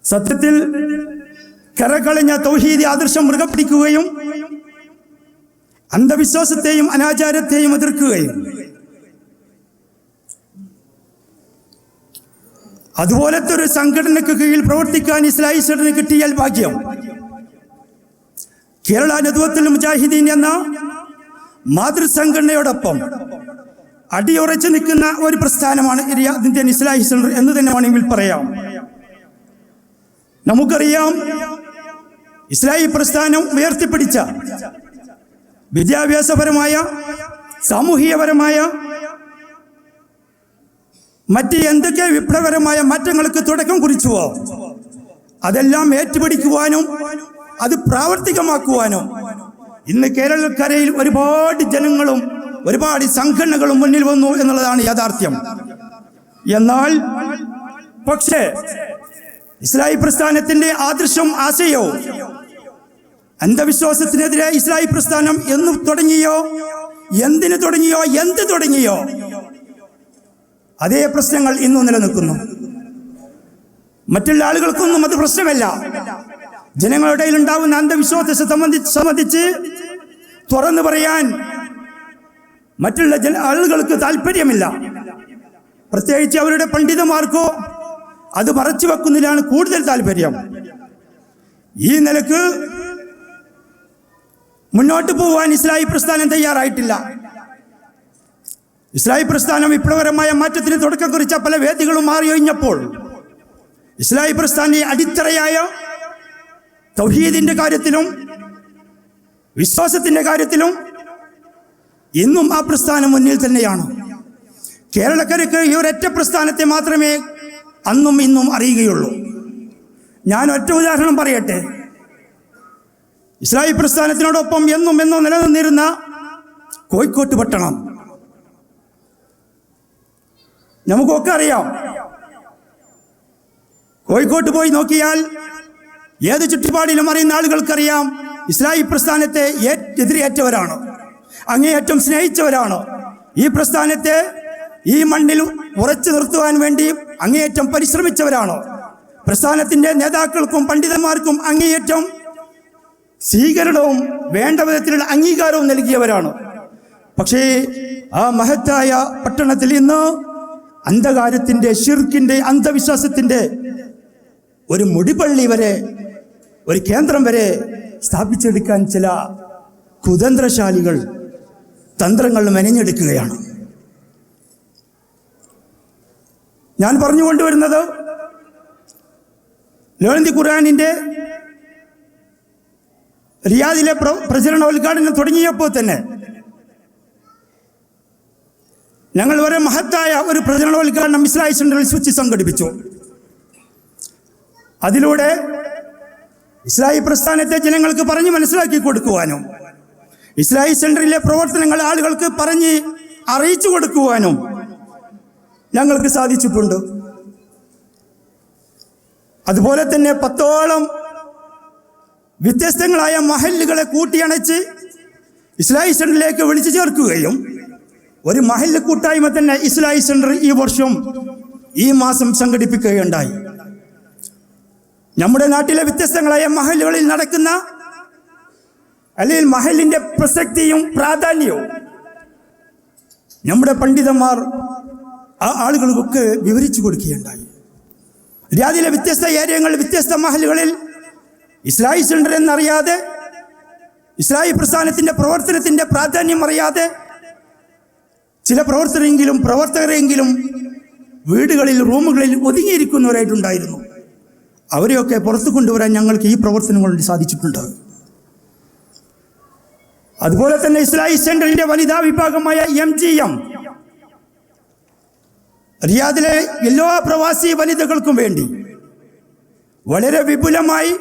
[SPEAKER 2] സത്യത്തിൽ കരകളഞ്ഞ തൗഹീദി ആദർശം മുറുകെ പിടിക്കുകയും അന്ധവിശ്വാസത്തെയും അനാചാരത്തെയും എതിർക്കുകയും അതുപോലത്തെ ഒരു സംഘടനയ്ക്ക് കീഴിൽ പ്രവർത്തിക്കാൻ ഇസ്ലാഹി സെന്ററിന് കിട്ടിയാൽ ഭാഗ്യം. കേരള നദ്വത്തുൽ മുജാഹിദീൻ എന്ന മാതൃസംഘടനയോടൊപ്പം അടിയുറച്ചു നിൽക്കുന്ന ഒരു പ്രസ്ഥാനമാണ് റിയാദ് ഇന്ത്യൻ ഇസ്ലാഹി സെന്റർ എന്ന് തന്നെ വേണമെങ്കിൽ പറയാം. നമുക്കറിയാം, ഇസ്ലാഹി പ്രസ്ഥാനം ഉയർത്തിപ്പിടിച്ച വിദ്യാഭ്യാസപരമായ സാമൂഹികപരമായ മറ്റ് എന്തൊക്കെ വിപ്ലവകരമായ മാറ്റങ്ങൾക്ക് തുടക്കം കുറിച്ചുവോ അതെല്ലാം ഏറ്റുപിടിക്കുവാനും അത് പ്രാവർത്തികമാക്കുവാനും ഇന്ന് കേരളക്കരയിൽ ഒരുപാട് ജനങ്ങളും ഒരുപാട് സംഘടനകളും മുന്നിൽ വന്നു എന്നുള്ളതാണ് യാഥാർത്ഥ്യം. എന്നാൽ പക്ഷേ ഇസ്ലാഹി പ്രസ്ഥാനത്തിന്റെ ആദർശം ആശയവും അന്ധവിശ്വാസത്തിനെതിരെ ഇസ്ലാഹി പ്രസ്ഥാനം എന്ന് തുടങ്ങിയോ, എന്തിനു തുടങ്ങിയോ, എന്ത് തുടങ്ങിയോ അതേ പ്രശ്നങ്ങൾ ഇന്നും നിലനിൽക്കുന്നു. മറ്റുള്ള ആളുകൾക്കൊന്നും അത് പ്രശ്നമല്ല. ജനങ്ങളുടെ ഇടയിൽ ഉണ്ടാവുന്ന അന്ധവിശ്വാസത്തെ സംബന്ധിച്ച് തുറന്നു പറയാൻ മറ്റുള്ള ആളുകൾക്ക് താല്പര്യമില്ല. പ്രത്യേകിച്ച് അവരുടെ പണ്ഡിതന്മാർക്കോ അത് മറച്ചു വെക്കുന്നതിലാണ് കൂടുതൽ താല്പര്യം. ഈ നിലക്ക് മുന്നോട്ട് പോകാൻ ഇസ്ലാഹി പ്രസ്ഥാനം തയ്യാറായിട്ടില്ല. ഇസ്ലാഹി പ്രസ്ഥാനം വിപ്ലവകരമായ മാറ്റത്തിന് തുടക്കം കുറിച്ച പല വേദികളും മാറിയൊഴിഞ്ഞപ്പോൾ ഇസ്ലാഹി പ്രസ്ഥാന അടിത്തറയായ തൗഹീദിന്റെ കാര്യത്തിലും വിശ്വാസത്തിന്റെ കാര്യത്തിലും ഇന്നും ആ പ്രസ്ഥാനം മുന്നിൽ തന്നെയാണ്. കേരളക്കരയ്ക്ക് ഈ ഒരൊറ്റ പ്രസ്ഥാനത്തെ മാത്രമേ അന്നും ഇന്നും അറിയുകയുള്ളൂ. ഞാൻ ഒറ്റ ഉദാഹരണം പറയട്ടെ. ഇസ്ലാഹി പ്രസ്ഥാനത്തിനോടൊപ്പം എന്നും നിലനിന്നിരുന്ന കോഴിക്കോട്ട് പട്ടണം നമുക്കൊക്കെ അറിയാം. കോഴിക്കോട്ട് പോയി നോക്കിയാൽ ഏത് ചുറ്റുപാടിലും അറിയുന്ന ആളുകൾക്കറിയാം ഇസ്ലാഹി പ്രസ്ഥാനത്തെ എതിരേറ്റവരാണ്, അങ്ങേയറ്റം സ്നേഹിച്ചവരാണ്. ഈ പ്രസ്ഥാനത്തെ ഈ മണ്ണിൽ ഉറച്ചു നിർത്തുവാൻ വേണ്ടി അങ്ങേയറ്റം പരിശ്രമിച്ചവരാണ്. പ്രസ്ഥാനത്തിൻ്റെ നേതാക്കൾക്കും പണ്ഡിതന്മാർക്കും അങ്ങേയറ്റം സ്വീകരണവും വേണ്ട വിധത്തിലുള്ള അംഗീകാരവും നൽകിയവരാണ്. പക്ഷേ ആ മഹത്തായ പട്ടണത്തിൽ ഇന്ന് അന്ധകാരത്തിൻ്റെ, ശിർക്കിൻ്റെ, അന്ധവിശ്വാസത്തിൻ്റെ ഒരു മുടിപള്ളി വരെ, ഒരു കേന്ദ്രം വരെ സ്ഥാപിച്ചെടുക്കാൻ ചില കുതന്ത്രശാലികൾ തന്ത്രങ്ങൾ മെനഞ്ഞെടുക്കുകയാണ്. ഞാൻ പറഞ്ഞുകൊണ്ടുവരുന്നത് ലോലന്തി ഖുർആനിൻ്റെ റിയാദിലെ പ്രചരണോദ്ഘാടനം തുടങ്ങിയപ്പോൾ തന്നെ ഞങ്ങൾ വളരെ മഹത്തായ ഒരു പ്രചരണോദ്ഘാടനം ഇസ്ലാഹി സെന്ററിൽ വെച്ച് സംഘടിപ്പിച്ചു. അതിലൂടെ ഇസ്ലാഹി പ്രസ്ഥാനത്തെ ജനങ്ങൾക്ക് പറഞ്ഞ് മനസ്സിലാക്കി കൊടുക്കുവാനും ഇസ്ലാഹി സെന്ററിലെ പ്രവർത്തനങ്ങൾ ആളുകൾക്ക് പറഞ്ഞ് അറിയിച്ചു കൊടുക്കുവാനും ഞങ്ങൾക്ക് സാധിച്ചിട്ടുണ്ട്. അതുപോലെ തന്നെ 10ഓളം വ്യത്യസ്തങ്ങളായ മഹല്ലുകളെ കൂട്ടിയണച്ച് ഇസ്ലാഹി സെന്ററിലേക്ക് വിളിച്ചു ചേർക്കുകയും ഒരു മഹല്ല് കൂട്ടായ്മ തന്നെ ഇസ്ലാഹി സെന്റർ ഈ മാസം സംഘടിപ്പിക്കുകയുണ്ടായി. നമ്മുടെ നാട്ടിലെ വ്യത്യസ്തങ്ങളായ മഹല്ലുകളിൽ നടക്കുന്ന അല്ലെങ്കിൽ മഹലിൻ്റെ പ്രസക്തിയും പ്രാധാന്യവും നമ്മുടെ പണ്ഡിതന്മാർ ആ ആളുകൾക്കൊക്കെ വിവരിച്ചു കൊടുക്കുകയുണ്ടായി. റിയാദിലെ വ്യത്യസ്ത ഏരിയകളിൽ, വ്യത്യസ്ത മഹലുകളിൽ ഇസ്ലാഹി സെന്റർ എന്നറിയാതെ, ഇസ്ലാഹി പ്രസ്ഥാനത്തിൻ്റെ പ്രവർത്തനത്തിൻ്റെ പ്രാധാന്യം അറിയാതെ ചില പ്രവർത്തകരെങ്കിലും വീടുകളിൽ, റൂമുകളിൽ ഒതുങ്ങിയിരിക്കുന്നവരായിട്ടുണ്ടായിരുന്നു. അവരെയൊക്കെ പുറത്തു കൊണ്ടുവരാൻ ഞങ്ങൾക്ക് ഈ പ്രവർത്തനം കൊണ്ട് സാധിച്ചിട്ടുണ്ട്. അതുപോലെ തന്നെ ഇസ്ലാഹി സെന്ററിന്റെ വനിതാ വിഭാഗമായ MGM റിയാദിലെ എല്ലാ പ്രവാസി വനിതകൾക്കും വേണ്ടി വളരെ വിപുലമായി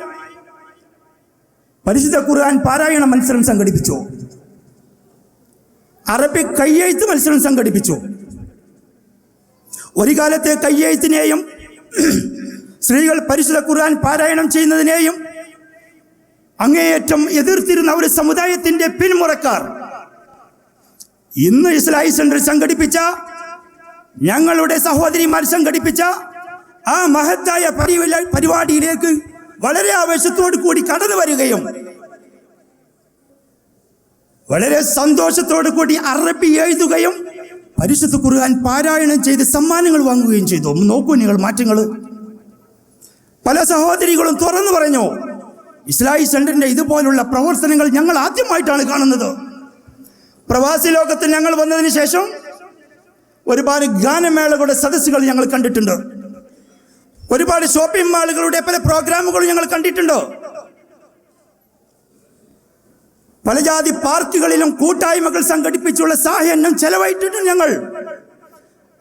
[SPEAKER 2] പരിശുദ്ധ ഖുർആൻ പാരായണ മത്സരം സംഘടിപ്പിച്ചു. അറബിക് കയ്യെഴുത്ത് മത്സരം സംഘടിപ്പിച്ചു. ഒരു കാലത്തെ കയ്യെഴുത്തിനെയും സ്ത്രീകൾ പരിശുദ്ധ ഖുർആൻ പാരായണം ചെയ്യുന്നതിനെയും അങ്ങേയറ്റം എതിർത്തിരുന്ന ഒരു സമുദായത്തിന്റെ പിന്മുറക്കാർ ഇന്ന് ഇസ്ലാഹി സെന്റർ സംഘടിപ്പിച്ച, ഞങ്ങളുടെ സഹോദരിമാർ സംഘടിപ്പിച്ച ആ മഹത്തായ പരിപാടിയിലേക്ക് വളരെ ആവേശത്തോടു കൂടി കടന്നു വരികയും വളരെ സന്തോഷത്തോടു കൂടി അറബി എഴുതുകയും പരിശുദ്ധ ഖുർആൻ പാരായണം ചെയ്ത് സമ്മാനങ്ങൾ വാങ്ങുകയും ചെയ്തു. നോക്കൂ നിങ്ങൾ മാറ്റങ്ങൾ. പല സഹോദരികളും തുറന്നു പറഞ്ഞു, ഇസ്ലാഹി സെന്ററിന്റെ ഇതുപോലുള്ള പ്രവർത്തനങ്ങൾ ഞങ്ങൾ ആദ്യമായിട്ടാണ് കാണുന്നത്. പ്രവാസി ലോകത്ത് ഞങ്ങൾ വന്നതിന് ശേഷം ഒരുപാട് ഗാനമേളകളുടെ സദസ്സുകൾ ഞങ്ങൾ കണ്ടിട്ടുണ്ട്. ഒരുപാട് ഷോപ്പിംഗ് മാളുകളുടെ പല പ്രോഗ്രാമുകളും ഞങ്ങൾ കണ്ടിട്ടുണ്ട്. പല ജാതി പാർക്കുകളിലും കൂട്ടായ്മകൾ സംഘടിപ്പിച്ചുള്ള സായാഹ്നം ചെലവഴിച്ചിട്ടുണ്ട് ഞങ്ങൾ.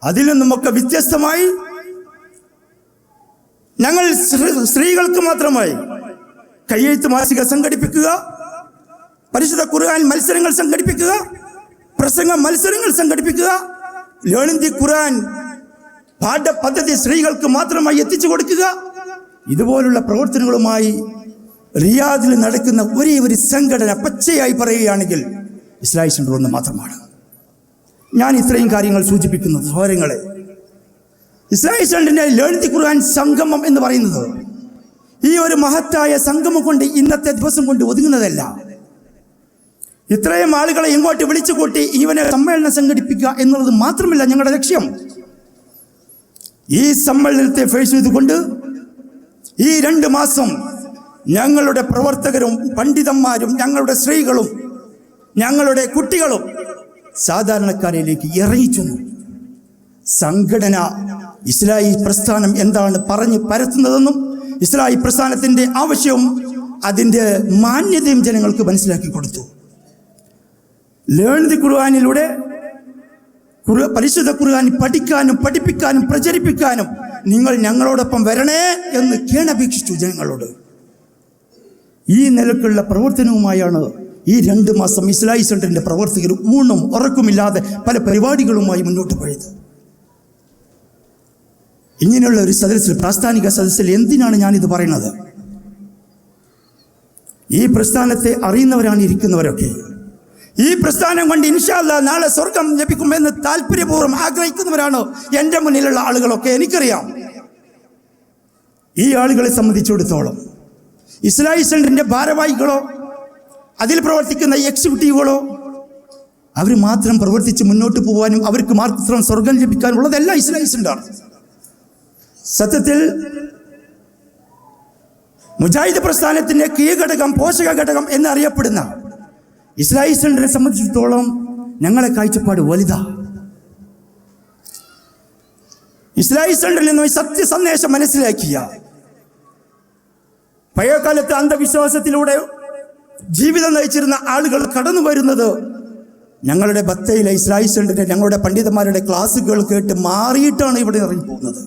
[SPEAKER 2] അതിൽ നിന്നുമൊക്കെ വ്യത്യസ്തമായി ഞങ്ങൾ സ്ത്രീകൾക്ക് മാത്രമായി കയ്യെഴുത്ത് മാസിക സംഘടിപ്പിക്കുക, പരിശുദ്ധ ഖുർആൻ മത്സരങ്ങൾ സംഘടിപ്പിക്കുക, പ്രസംഗ മത്സരങ്ങൾ സംഘടിപ്പിക്കുക, ലോലന്തി ഖുർആൻ പാഠപദ്ധതി സ്ത്രീകൾക്ക് മാത്രമായി എത്തിച്ചു കൊടുക്കുക, ഇതുപോലുള്ള പ്രവർത്തനങ്ങളുമായി റിയാദിൽ നടക്കുന്ന ഒരേ ഒരു സംഘടന പച്ചയായി പറയുകയാണെങ്കിൽ ഇസ്ലാഹി സെന്റർ ഒന്ന് മാത്രമാണ്. ഞാൻ ഇത്രയും കാര്യങ്ങൾ സൂചിപ്പിക്കുന്നത് സഹോദരങ്ങളെ, ഇസ്ലാഹി സെന്ററിന്റെ ലോലന്തി ഖുർആൻ സംഗമം എന്ന് പറയുന്നത് ഈ ഒരു മഹത്തായ സംഗമം കൊണ്ട് ഇന്നത്തെ ദിവസം കൊണ്ട് ഒതുങ്ങുന്നതല്ല. ഇത്രയും ആളുകളെ ഇങ്ങോട്ട് വിളിച്ചു കൂട്ടി ഇവനെ സമ്മേളനം സംഘടിപ്പിക്കുക എന്നുള്ളത് മാത്രമല്ല ഞങ്ങളുടെ ലക്ഷ്യം. ഈ സമ്മേളനത്തെ ഫേസ് ചെയ്തുകൊണ്ട് ഈ 2 മാസം ഞങ്ങളുടെ പ്രവർത്തകരും പണ്ഡിതന്മാരും ഞങ്ങളുടെ സ്ത്രീകളും ഞങ്ങളുടെ കുട്ടികളും സാധാരണക്കാരിലേക്ക് ഇറങ്ങിച്ചെന്നു. സംഘടന ഇസ്ലാഹി പ്രസ്ഥാനം എന്താണ് പറഞ്ഞ് പരത്തുന്നതെന്നും ഇസ്ലാഹി പ്രസ്ഥാനത്തിൻ്റെ ആവശ്യവും അതിൻ്റെ മാന്യതയും ജനങ്ങൾക്ക് മനസ്സിലാക്കി കൊടുത്തു. ലേൺ ദി ഖുർആനിലൂടെ പരിശുദ്ധ ഖുർആൻ പഠിക്കാനും പഠിപ്പിക്കാനും പ്രചരിപ്പിക്കാനും നിങ്ങൾ ഞങ്ങളോടൊപ്പം വരണേ എന്ന് കേണപേക്ഷിച്ചു ജനങ്ങളോട്. ഈ നിലക്കുള്ള പ്രവർത്തനവുമായാണ് ഈ 2 മാസം ഇസ്ലാഹി സെന്ററിന്റെ പ്രവർത്തകർ ഊണും ഉറക്കുമില്ലാതെ പല പരിപാടികളുമായി മുന്നോട്ട് പോയത്. ഇങ്ങനെയുള്ള ഒരു സദസ്സിൽ, പ്രാസ്ഥാനിക സദസ്സിൽ എന്തിനാണ് ഞാനിത് പറയുന്നത്? ഈ പ്രസ്ഥാനത്തെ അറിയുന്നവരാണ് ഇരിക്കുന്നവരൊക്കെ. ഈ പ്രസ്ഥാനം കൊണ്ട് ഇൻഷാ അല്ലാഹ് നാളെ സ്വർഗം ലഭിക്കുമെന്ന് താല്പര്യപൂർവ്വം ആഗ്രഹിക്കുന്നവരാണ് എൻ്റെ മുന്നിലുള്ള ആളുകളൊക്കെ. എനിക്കറിയാം ഈ ആളുകളെ സംബന്ധിച്ചിടത്തോളം ഇസ്ലാഹി സെന്ററിൻ്റെ ഭാരവാഹികളോ അതിൽ പ്രവർത്തിക്കുന്ന എക്സിക്യൂട്ടീവുകളോ അവർ മാത്രം പ്രവർത്തിച്ച് മുന്നോട്ട് പോകാനും അവർക്ക് മാത്രം സ്വർഗം ലഭിക്കാനുള്ളതല്ല ഇസ്ലാഹി സെന്റർ. സത്യത്തിൽ മുജാഹിദ് പ്രസ്ഥാനത്തിൻ്റെ കീഴ്ഘടകം, പോഷക ഘടകം എന്നറിയപ്പെടുന്ന ഇസ്ലാഹി സെന്ററിനെ സംബന്ധിച്ചിടത്തോളം ഞങ്ങളെ കാഴ്ചപ്പാട് വലുതാ. ഇസ്ലാഹി സെന്ററിൽ നിന്നും സത്യസന്ദേശം മനസ്സിലാക്കിയ, പഴയകാലത്ത് അന്ധവിശ്വാസത്തിലൂടെ ജീവിതം നയിച്ചിരുന്ന ആളുകൾ കടന്നു വരുന്നത് ഞങ്ങളുടെ ബത്തയിലെ ഇസ്ലാഹി സെന്ററിന്റെ ഞങ്ങളുടെ പണ്ഡിതന്മാരുടെ ക്ലാസ്സുകൾ കേട്ട് മാറിയിട്ടാണ് ഇവിടെ ഇറങ്ങിപ്പോകുന്നത്.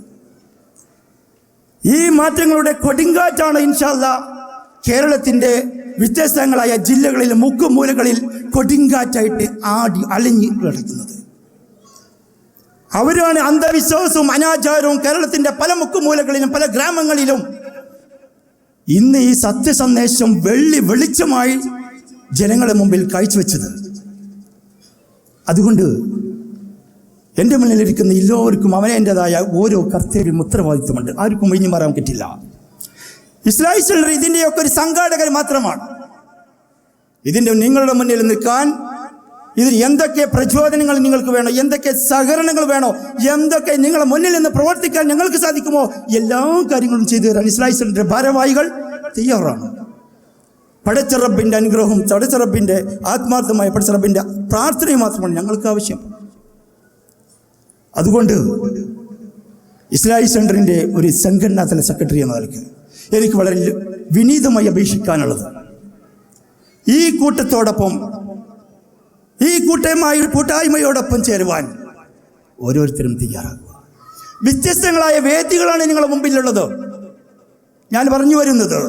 [SPEAKER 2] ഈ മാറ്റങ്ങളുടെ കൊടുങ്കാറ്റാണ് ഇൻഷാ അല്ലാഹ് കേരളത്തിൻ്റെ വ്യത്യസ്തങ്ങളായ ജില്ലകളിൽ മുക്കുമൂലകളിൽ കൊടുങ്കാറ്റായിട്ട് ആടി അലഞ്ഞു കിടക്കുന്നത്. അവരാണ് അന്ധവിശ്വാസവും അനാചാരവും കേരളത്തിൻ്റെ പല മുക്കുമൂലകളിലും പല ഗ്രാമങ്ങളിലും ഇന്ന് ഈ സത്യസന്ദേശം വെളിച്ചമായി ജനങ്ങളുടെ മുമ്പിൽ കാഴ്ചവെച്ചത്. അതുകൊണ്ട് എൻ്റെ മുന്നിലിരിക്കുന്ന എല്ലാവർക്കും അവനേൻ്റെതായ ഓരോ കർത്തവ്യം, ഉത്തരവാദിത്വമുണ്ട്. ആർക്കും ഒഴിഞ്ഞു മാറാൻ പറ്റില്ല. ഇസ്ലാഹി സെന്റർ ഇതിൻ്റെയൊക്കെ ഒരു സംഘാടകർ മാത്രമാണ്. ഇതിൻ്റെ നിങ്ങളുടെ മുന്നിൽ നിൽക്കാൻ ഇതിന് എന്തൊക്കെ പ്രചോദനങ്ങൾ നിങ്ങൾക്ക് വേണോ, എന്തൊക്കെ സഹകരണങ്ങൾ വേണോ, എന്തൊക്കെ നിങ്ങളുടെ മുന്നിൽ നിന്ന് പ്രവർത്തിക്കാൻ ഞങ്ങൾക്ക് സാധിക്കുമോ എല്ലാ കാര്യങ്ങളും ചെയ്തു തരാൻ ഇസ്ലാഹി സെന്ററിന്റെ ഭാരവാഹികൾ തയ്യാറാണ്. പടച്ച റബ്ബിൻ്റെ അനുഗ്രഹവും പടച്ച റബ്ബിൻ്റെ ആത്മാർത്ഥമായ പടച്ച റബ്ബിൻ്റെ പ്രാർത്ഥനയും മാത്രമാണ് ഞങ്ങൾക്ക് ആവശ്യം. അതുകൊണ്ട് ഇസ്ലാഹി സെന്ററിൻ്റെ ഒരു സംഘടനാ തല സെക്രട്ടറി എന്ന നിലയ്ക്ക് എനിക്ക് വളരെ വിനീതമായി അപേക്ഷിക്കാനുള്ളത്, ഈ കൂട്ടത്തോടൊപ്പം ഈ കൂട്ടായ്മയോടൊപ്പം ചേരുവാൻ ഓരോരുത്തരും തയ്യാറാകുക. വ്യത്യസ്തങ്ങളായ വേദികളാണ് നിങ്ങളുടെ മുമ്പിലുള്ളത്. ഞാൻ പറഞ്ഞു വരുന്നത്,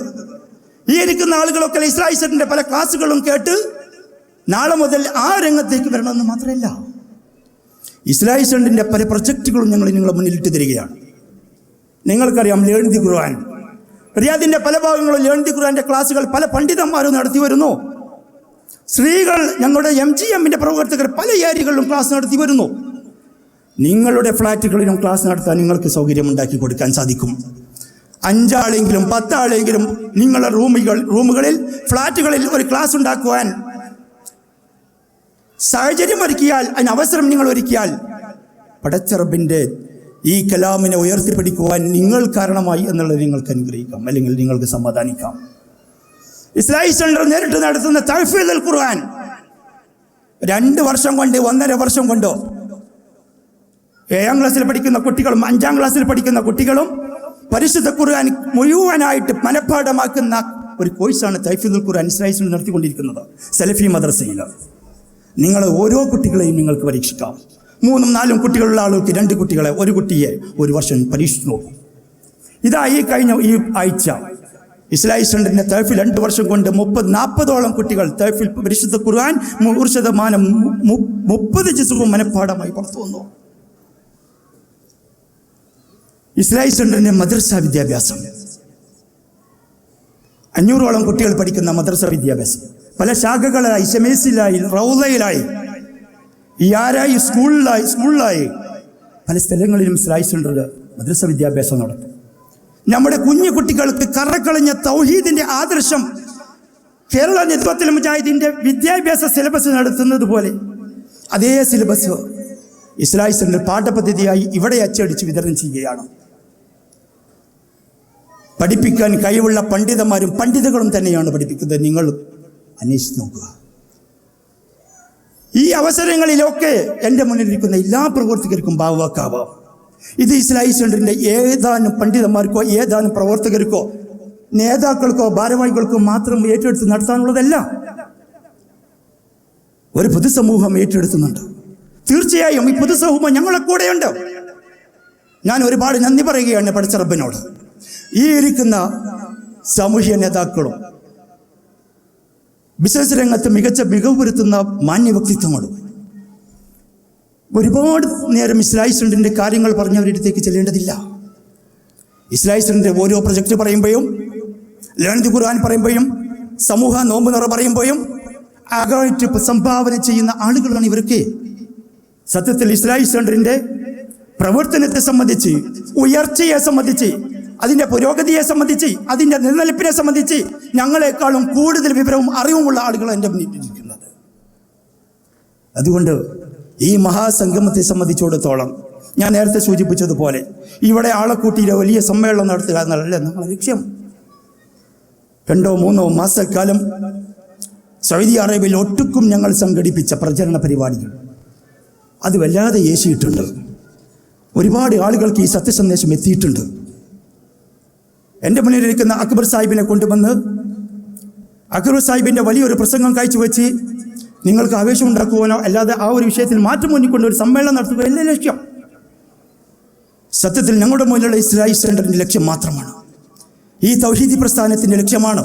[SPEAKER 2] ഈ ഇരിക്കുന്ന ആളുകളൊക്കെ ഇസ്ലാഹി സെന്ററിന്റെ പല ക്ലാസ്സുകളും കേട്ട് നാളെ മുതൽ ആ രംഗത്തേക്ക് വരണമെന്ന് മാത്രമല്ല, ഇസ്ലാഹി സെന്ററിന്റെ പല പ്രൊജക്റ്റുകളും ഞങ്ങൾ നിങ്ങളുടെ മുന്നിലിട്ട് തരികയാണ്. നിങ്ങൾക്കറിയാം, ലേൺ ദി ഖുർആൻ, റിയാദിന്റെ പല ഭാഗങ്ങളും ലേൺ ദി ഖുർആന്റെ ക്ലാസ്സുകൾ പല പണ്ഡിതന്മാരും നടത്തി വരുന്നു. സ്ത്രീകൾ, ഞങ്ങളുടെ MGMന്റെ പ്രവർത്തകർ പല ഏരിയകളിലും ക്ലാസ് നടത്തി വരുന്നു. നിങ്ങളുടെ ഫ്ലാറ്റുകളിലും ക്ലാസ് നടത്താൻ നിങ്ങൾക്ക് സൗകര്യം ഉണ്ടാക്കി കൊടുക്കാൻ സാധിക്കും. 5 ആളെങ്കിലും 10 ആളെങ്കിലും നിങ്ങളുടെ റൂമുകളിൽ ഫ്ലാറ്റുകളിൽ ഒരു ക്ലാസ് ഉണ്ടാക്കുവാൻ സാഹചര്യം ഒരുക്കിയാൽ, അതിന് അവസരം നിങ്ങൾ ഒരുക്കിയാൽ, പടച്ച റബ്ബിൻ്റെ ഈ കലാമിനെ ഉയർത്തിപ്പിടിക്കുവാൻ നിങ്ങൾ കാരണമായി എന്നുള്ളത് നിങ്ങൾക്ക് അനുഗ്രഹിക്കാം, അല്ലെങ്കിൽ നിങ്ങൾക്ക് സമാധാനിക്കാം. ഇസ്ലാഹി സെന്റർ നേരിട്ട് നടത്തുന്ന തഹ്ഫീദുൽ ഖുർആൻ 2 വർഷം കൊണ്ട് 1.5 വർഷം കൊണ്ടോ 7ാം ക്ലാസ്സിൽ പഠിക്കുന്ന കുട്ടികളും 5ാം ക്ലാസ്സിൽ പഠിക്കുന്ന കുട്ടികളും പരിശുദ്ധ ഖുർആൻ മുഴുവനായിട്ട് മനഃപ്പാഠമാക്കുന്ന ഒരു കോഴ്സാണ് തഹ്ഫീദുൽ ഖുർആൻ ഇസ്ലാഹി സെന്റർ നടത്തിക്കൊണ്ടിരിക്കുന്നത് സലഫി മദ്രസയിൽ. നിങ്ങൾ ഓരോ കുട്ടികളെയും നിങ്ങൾക്ക് പരീക്ഷിക്കാം. 3ഉം 4ഉം കുട്ടികളുള്ള ആളുകൾക്ക് 2 കുട്ടികളെ, ഒരു കുട്ടിയെ ഒരു വർഷം പരീക്ഷിച്ചു നോക്കും. ഇതാ ഈ കഴിഞ്ഞ ഈ ആഴ്ച ഇസ്ലാഹി സെന്ററിന്റെ തഹ്ഫീൽ 2 വർഷം കൊണ്ട് 30-40ഓളം കുട്ടികൾ തഹ്ഫീൽ പരിശുദ്ധ ഖുർആൻ 100% 30 ജിസുകളും മനഃപ്പാഠമായി പുറത്തു വന്നു. ഇസ്ലാഹി സെന്ററിന്റെ മദ്രസ വിദ്യാഭ്യാസം, 500ഓളം കുട്ടികൾ പഠിക്കുന്ന മദ്രസ വിദ്യാഭ്യാസം പല ശാഖകളായി, ഷമീസിലായി, റൗളയിലായി, യാരായി, സ്കൂളിലായി പല സ്ഥലങ്ങളിലും ഇസ്ലാഹി സെന്റർ മദ്രസ വിദ്യാഭ്യാസം നടത്തും. നമ്മുടെ കുഞ്ഞു കുട്ടികൾക്ക് കറക്കളഞ്ഞ തൗഹീദിന്റെ ആദർശം കേരള നേതൃത്വത്തിൽ മുജാഹിദിന്റെ വിദ്യാഭ്യാസ സിലബസ് നടത്തുന്നത് പോലെ അതേ സിലബസ് ഇസ്ലാഹി സെന്റർ പാഠപദ്ധതിയായി ഇവിടെ അച്ചടിച്ച് വിതരണം ചെയ്യുകയാണ്. പഠിപ്പിക്കാൻ കഴിവുള്ള പണ്ഡിതന്മാരും പണ്ഡിതകളും തന്നെയാണ് പഠിപ്പിക്കുന്നത്. നിങ്ങൾ അന്വേഷിച്ച് നോക്കുക. ഈ അവസരങ്ങളിലൊക്കെ എൻ്റെ മുന്നിലിരിക്കുന്ന എല്ലാ പ്രവർത്തകർക്കും ഭാഗവാക്കാവാം. ഇത് ഇസ്ലാഹി സെന്ററിൻ്റെ ഏതാനും പണ്ഡിതന്മാർക്കോ ഏതാനും പ്രവർത്തകർക്കോ നേതാക്കൾക്കോ ഭാരവാഹികൾക്കോ മാത്രം ഏറ്റെടുത്ത് നടത്താനുള്ളതല്ല. ഒരു പൊതുസമൂഹം ഏറ്റെടുക്കുന്നുണ്ട്. തീർച്ചയായും ഈ പൊതുസമൂഹം ഞങ്ങളെ കൂടെയുണ്ട്. ഞാൻ ഒരുപാട് നന്ദി പറയുകയാണ് പടച്ച റബ്ബിനോട്. ഈ ഇരിക്കുന്ന സാമൂഹ്യ നേതാക്കളും ബിസിനസ് രംഗത്ത് മികവ് പുലർത്തുന്ന മാന്യ വ്യക്തിത്വങ്ങളും ഒരുപാട് നേരം ഇസ്ലാഹി സെന്ററിന്റെ കാര്യങ്ങൾ പറഞ്ഞവരുടെ അടുത്തേക്ക് ചെല്ലേണ്ടതില്ല. ഇസ്ലാഹി സെന്ററിന്റെ ഓരോ പ്രൊജക്റ്റ് പറയുമ്പോഴും ലേൺ ദി ഖുർആൻ പറയുമ്പോഴും സമൂഹ നോമ്പ് നിറ പറയുമ്പോഴും ആകായിട്ട് സംഭാവന ചെയ്യുന്ന ആളുകളാണ് ഇവർക്ക്. സത്യത്തിൽ ഇസ്ലാഹി സെന്ററിന്റെ പ്രവർത്തനത്തെ സംബന്ധിച്ച്, ഉയർച്ചയെ സംബന്ധിച്ച്, അതിൻ്റെ പുരോഗതിയെ സംബന്ധിച്ച്, അതിൻ്റെ നിലനിൽപ്പിനെ സംബന്ധിച്ച് ഞങ്ങളെക്കാളും കൂടുതൽ വിവരവും അറിവുമുള്ള ആളുകൾ എൻ്റെ മുന്നിട്ടിരിക്കുന്നത്. അതുകൊണ്ട് ഈ മഹാസംഗമത്തെ സംബന്ധിച്ചിടത്തോളം ഞാൻ നേരത്തെ സൂചിപ്പിച്ചതുപോലെ ഇവിടെ ആളെ കൂട്ടിയിട്ട് വലിയ സമ്മേളനം നടത്തുക എന്നല്ല നമ്മളെ ലക്ഷ്യം. 2-3 മാസക്കാലം സൗദി അറേബ്യയിൽ ഒട്ടുക്കും ഞങ്ങൾ സംഘടിപ്പിച്ച പ്രചരണ പരിപാടികൾ അത് വല്ലാതെ ഏശിയിട്ടുണ്ട്. ഒരുപാട് ആളുകൾക്ക് ഈ സത്യസന്ദേശം എത്തിയിട്ടുണ്ട്. എൻ്റെ മുന്നിലിരിക്കുന്ന അക്ബർ സാഹിബിനെ കൊണ്ടുവന്ന് അക്ബർ സാഹിബിൻ്റെ വലിയൊരു പ്രസംഗം കാഴ്ചവെച്ച് നിങ്ങൾക്ക് ആവേശം ഉണ്ടാക്കുവാനോ അല്ലാതെ ആ ഒരു വിഷയത്തിൽ മാറ്റം മുന്നിക്കൊണ്ട് ഒരു സമ്മേളനം നടത്തുക അല്ലേ ലക്ഷ്യം. സത്യത്തിൽ ഞങ്ങളുടെ മുന്നിലുള്ള ഇസ്ലാഹി സെന്ററിൻ്റെ ലക്ഷ്യം മാത്രമാണ്, ഈ തൗഹീദി പ്രസ്ഥാനത്തിൻ്റെ ലക്ഷ്യമാണ്,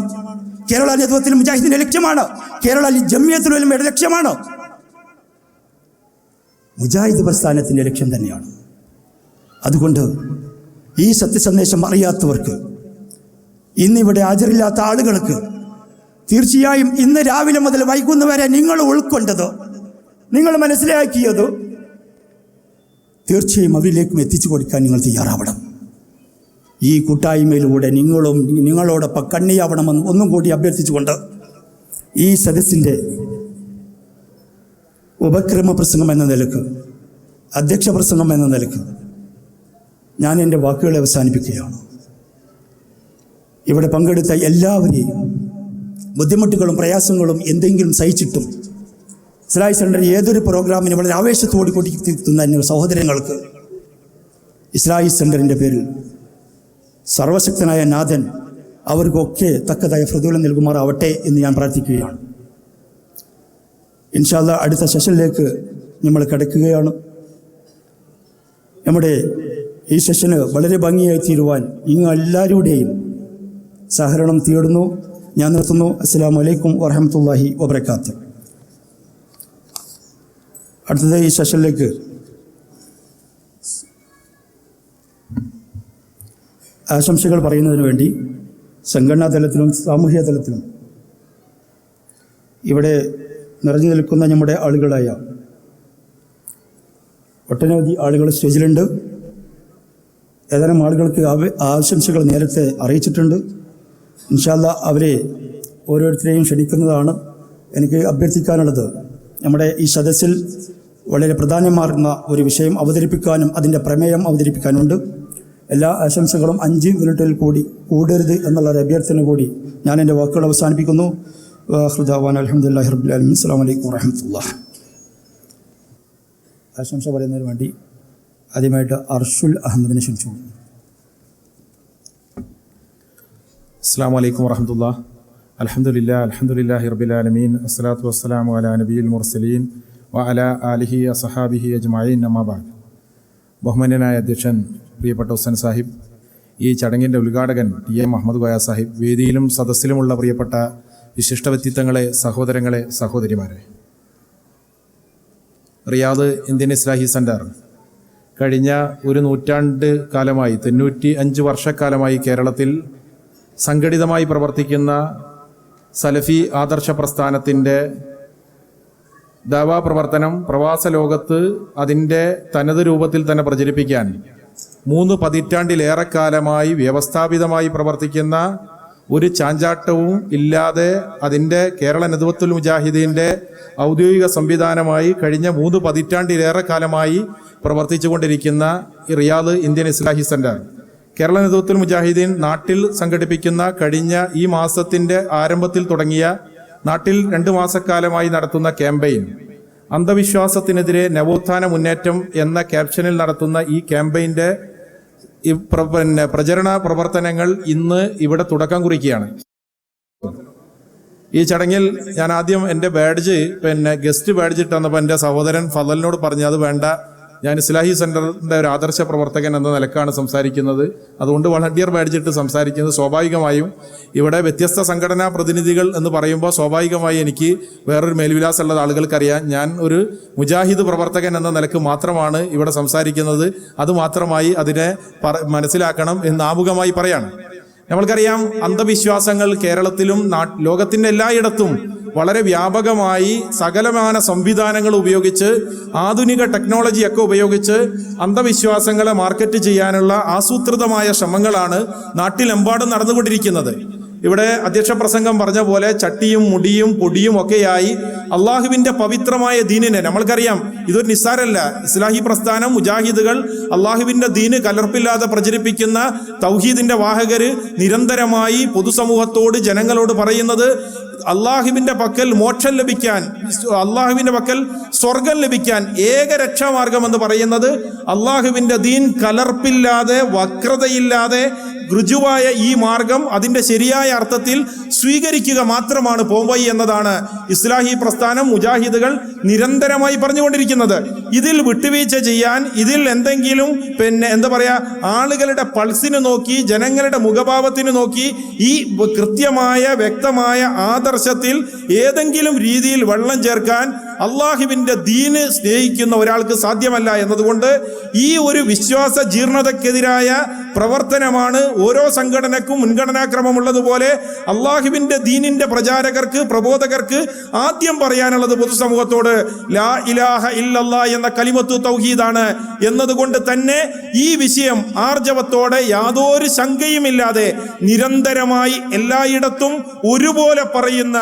[SPEAKER 2] കേരള നേതൃത്വത്തിൽ മുജാഹിദിന്റെ ലക്ഷ്യമാണ്, കേരള ജമിയത്തുൽ ഉലമയുടെ ലക്ഷ്യമാണ്, മുജാഹിദ് പ്രസ്ഥാനത്തിൻ്റെ ലക്ഷ്യം തന്നെയാണ്. അതുകൊണ്ട് ഈ സത്യസന്ദേശം അറിയാത്തവർക്ക്, ഇന്നിവിടെ ഹാജരില്ലാത്ത ആളുകൾക്ക് തീർച്ചയായും ഇന്ന് രാവിലെ മുതൽ വൈകുന്നവരെ നിങ്ങൾ ഉൾക്കൊണ്ടത്, നിങ്ങൾ മനസ്സിലാക്കിയത് തീർച്ചയായും അവരിലേക്കും എത്തിച്ചു കൊടുക്കാൻ നിങ്ങൾ തയ്യാറാവണം. ഈ കൂട്ടായ്മയിലൂടെ നിങ്ങളോടൊപ്പം കണ്ണിയാവണമെന്ന് ഒന്നും കൂടി അഭ്യർത്ഥിച്ചുകൊണ്ട് ഈ സദസ്സിൻ്റെ ഉപക്രമ പ്രസംഗം എന്ന നിലക്ക്, അധ്യക്ഷ പ്രസംഗം എന്ന നിലക്ക് ഞാൻ എൻ്റെ വാക്കുകളെ അവസാനിപ്പിക്കുകയാണ്. ഇവിടെ പങ്കെടുത്ത എല്ലാവരെയും ബുദ്ധിമുട്ടുകളും പ്രയാസങ്ങളും എന്തെങ്കിലും സഹിച്ചിട്ടും ഇസ്ലാഹി സെന്റർ ഏതൊരു പ്രോഗ്രാമിന് വളരെ ആവേശത്തോട് കൊണ്ടിരിക്കുന്ന സഹോദരങ്ങൾക്ക് ഇസ്ലാഹി സെന്ററിൻ്റെ പേരിൽ സർവശക്തനായ നാഥൻ അവർക്കൊക്കെ തക്കതായ പ്രതിഫലം നൽകുമാറാവട്ടെ എന്ന് ഞാൻ പ്രാർത്ഥിക്കുകയാണ്. ഇൻഷാ അല്ലാഹ് അടുത്ത സെഷനിലേക്ക് നമ്മൾ കടക്കുകയാണ്. നമ്മുടെ ഈ സെഷന് വളരെ ഭംഗിയായി തീരുവാൻ നിങ്ങൾ എല്ലാവരുടെയും സഹകരണം തേടുന്നു. ഞാൻ നിർത്തുന്നു. അസ്സലാമു അലൈക്കും വറഹ്മത്തുള്ളാഹി വബറകാതുഹു. അടുത്തത് ഈ സെഷനിലേക്ക് ആശംസകൾ പറയുന്നതിന് വേണ്ടി സംഘടനാ തലത്തിലും സാമൂഹിക തലത്തിലും ഇവിടെ നിറഞ്ഞു നിൽക്കുന്ന നമ്മുടെ ആളുകളായ ഒട്ടനവധി ആളുകൾ സ്റ്റേജിലുണ്ട്. ഏതാനും ആളുകൾക്ക് ആശംസകൾ നേരത്തെ അറിയിച്ചിട്ടുണ്ട്. ഇൻഷാ അല്ലാഹ് അവരെ ഓരോരുത്തരെയും ക്ഷണിക്കുന്നതാണ്. എനിക്ക് അഭ്യർത്ഥിക്കാനുള്ളത്, നമ്മുടെ ഈ സദസ്സിൽ വളരെ പ്രധാനമാർന്ന ഒരു വിഷയം അവതരിപ്പിക്കാനും അതിൻ്റെ പ്രമേയം അവതരിപ്പിക്കാനുണ്ട്. എല്ലാ ആശംസകളും 5 മിനിറ്റിൽ കൂടി കൂടരുത് എന്നുള്ള ഒരു അഭ്യർത്ഥന കൂടി ഞാൻ എൻ്റെ വാക്കുകൾ അവസാനിപ്പിക്കുന്നു. അൽഹംദുലില്ലാഹി റബ്ബിൽ ആലമീൻ. അസ്സലാമു അലൈക്കും വറഹ്മത്തുള്ളാഹി. ആശംസ പറയുന്നതിന് വേണ്ടി ആദ്യമായിട്ട് അർഷുൽ അഹമ്മദിനെ ക്ഷണിച്ചു.
[SPEAKER 4] അസ്സലാമു അലൈക്കും വറഹ്മത്തുള്ളാഹി. അൽഹംദുലില്ലാഹി റബ്ബിൽ ആലമീൻ. അസ്സലാത്തു വസ്സലാമു അലാ നബിയിൽ മുർസലീൻ വ അലാ ആലിഹി അസ്ഹാബിഹി അജ്മഈൻ. അമ്മാ ബഅദ്. ബഹുമാന്യനായ അധ്യക്ഷൻ പ്രിയപ്പെട്ട ഹുസൈൻ സാഹിബ്, ഈ ചടങ്ങിൻ്റെ ഉദ്ഘാടകൻ ടി എ മുഹമ്മദ് കോയ സാഹിബ്, വേദിയിലും സദസ്സിലുമുള്ള പ്രിയപ്പെട്ട വിശിഷ്ട വ്യക്തിത്വങ്ങളെ, സഹോദരങ്ങളെ, സഹോദരിമാരെ, റിയാദ് ഇന്ത്യൻ ഇസ്ലാഹി സെൻറ്റർ കഴിഞ്ഞ ഒരു നൂറ്റാണ്ട് കാലമായി, 95 വർഷക്കാലമായി കേരളത്തിൽ സംഘടിതമായി പ്രവർത്തിക്കുന്ന സലഫി ആദർശ പ്രസ്ഥാനത്തിൻ്റെ ദഅവാ പ്രവർത്തനം പ്രവാസ ലോകത്ത് അതിൻ്റെ തനത് രൂപത്തിൽ തന്നെ പ്രചരിപ്പിക്കാൻ 3 പതിറ്റാണ്ടിലേറെക്കാലമായി വ്യവസ്ഥാപിതമായി പ്രവർത്തിക്കുന്ന ഒരു ചാഞ്ചാട്ടവും ഇല്ലാതെ അതിൻ്റെ കേരള നദ്വത്തുൽ മുജാഹിദീൻ്റെ ഔദ്യോഗിക സംവിധാനമായി കഴിഞ്ഞ 3 പതിറ്റാണ്ടിലേറെ കാലമായി പ്രവർത്തിച്ചു കൊണ്ടിരിക്കുന്ന റിയാദ് ഇന്ത്യൻ ഇസ്ലാഹി സെൻറ്റർ, കേരള നദ്വത്തുൽ മുജാഹിദീൻ നാട്ടിൽ സംഘടിപ്പിക്കുന്ന കഴിഞ്ഞ ഈ മാസത്തിൻ്റെ ആരംഭത്തിൽ തുടങ്ങിയ നാട്ടിൽ 2 മാസക്കാലമായി നടത്തുന്ന ക്യാമ്പയിൻ അന്ധവിശ്വാസത്തിനെതിരെ നവോത്ഥാന മുന്നേറ്റം എന്ന ക്യാപ്ഷനിൽ നടത്തുന്ന ഈ ക്യാമ്പയിൻ്റെ പ്രചരണ പ്രവർത്തനങ്ങൾ ഇന്ന് ഇവിടെ തുടക്കം കുറിക്കുകയാണ്. ഈ ചടങ്ങിൽ ഞാൻ ആദ്യം എൻ്റെ ബാഡ്ജ് ഗസ്റ്റ് ബാഡ്ജ് ഇട്ടന്നപ്പോൾ എൻ്റെ സഹോദരൻ ഫضലിനോട് പറഞ്ഞു, അത് വേണ്ട, ഞാൻ ഇസ്ലാഹി സെൻ്ററിൻ്റെ ഒരു ആദർശ പ്രവർത്തകൻ എന്ന നിലക്കാണ് സംസാരിക്കുന്നത്, അതുകൊണ്ട് വളണ്ടിയർ ബാഡ്ജ് ഇട്ട് സംസാരിക്കുന്നത്. സ്വാഭാവികമായും ഇവിടെ വ്യത്യസ്ത സംഘടനാ പ്രതിനിധികൾ എന്ന് പറയുമ്പോൾ സ്വാഭാവികമായി എനിക്ക് വേറൊരു മേൽവിലാസമുള്ള ആളുകൾക്കറിയാം, ഞാൻ ഒരു മുജാഹിദ് പ്രവർത്തകൻ എന്ന നിലക്ക് മാത്രമാണ് ഇവിടെ സംസാരിക്കുന്നത്. അതുമാത്രമായി അതിനെ മനസ്സിലാക്കണം എന്ന് ആമുഖമായി പറയാണ്. നമ്മൾക്കറിയാം, അന്ധവിശ്വാസങ്ങൾ കേരളത്തിലും ലോകത്തിൻ്റെ എല്ലായിടത്തും വളരെ വ്യാപകമായി സകലമാന സംവിധാനങ്ങൾ ഉപയോഗിച്ച്, ആധുനിക ടെക്നോളജിയൊക്കെ ഉപയോഗിച്ച് അന്ധവിശ്വാസങ്ങളെ മാർക്കറ്റ് ചെയ്യാനുള്ള ആസൂത്രിതമായ ശ്രമങ്ങളാണ് നാട്ടിലെമ്പാടും നടന്നുകൊണ്ടിരിക്കുന്നത്. ഇവിടെ അധ്യക്ഷ പ്രസംഗം പറഞ്ഞ പോലെ ചട്ടിയും മുടിയും പൊടിയും ഒക്കെയായി അള്ളാഹുവിൻ്റെ പവിത്രമായ ദീനിനെ, നമ്മൾക്കറിയാം ഇതൊരു നിസ്സാരമല്ല. ഇസ്ലാഹി പ്രസ്ഥാനം, മുജാഹിദുകൾ, അള്ളാഹുവിൻ്റെ ദീന് കലർപ്പില്ലാതെ പ്രചരിപ്പിക്കുന്ന തൗഹീദിൻ്റെ വാഹകര് നിരന്തരമായി പൊതുസമൂഹത്തോട്, ജനങ്ങളോട് പറയുന്നത് അള്ളാഹുവിൻ്റെ പക്കൽ മോക്ഷം ലഭിക്കാൻ, അള്ളാഹുവിൻ്റെ പക്കൽ സ്വർഗം ലഭിക്കാൻ ഏക രക്ഷാമാർഗം എന്ന് പറയുന്നത് അള്ളാഹുവിൻ്റെ ദീൻ കലർപ്പില്ലാതെ, വക്രതയില്ലാതെ ഋജുവായ ഈ മാർഗം അതിൻ്റെ ശരിയായ അർത്ഥത്തിൽ സ്വീകരിക്കുക മാത്രമാണ് പോംവഴി എന്നതാണ് ഇസ്ലാഹി പ്രസ്ഥാനം, മുജാഹിദുകൾ നിരന്തരമായി പറഞ്ഞുകൊണ്ടിരിക്കുന്നത്. ഇതിൽ വിട്ടുവീഴ്ച ചെയ്യാൻ, ഇതിൽ എന്തെങ്കിലും എന്താ പറയുക, ആളുകളുടെ പൾസിന് നോക്കി, ജനങ്ങളുടെ മുഖഭാവത്തിന് നോക്കി ഈ കൃത്യമായ വ്യക്തമായ ആദർശത്തിൽ ഏതെങ്കിലും രീതിയിൽ വെള്ളം ചേർക്കാൻ അള്ളാഹുവിൻ്റെ ദീന് സ്നേഹിക്കുന്ന ഒരാൾക്ക് സാധ്യമല്ല എന്നതുകൊണ്ട് ഈ ഒരു വിശ്വാസ ജീർണതയ്ക്കെതിരായ പ്രവർത്തനമാണ് ഓരോ സംഘടനക്കും മുൻഗണനാക്രമമുള്ളതുപോലെ അള്ളാഹുവിൻ്റെ ദീനിൻ്റെ പ്രചാരകർക്ക്, പ്രബോധകർക്ക് ആദ്യം പറയാനുള്ളത് പൊതുസമൂഹത്തോട് ലാ ഇലാഹ ഇല്ലല്ലാ എന്ന കലിമത്തു തൗഹീദാണ് എന്നതുകൊണ്ട് തന്നെ ഈ വിഷയം ആർജവത്തോടെ, യാതൊരു ശങ്കയുമില്ലാതെ നിരന്തരമായി എല്ലായിടത്തും ഒരുപോലെ പറയുന്ന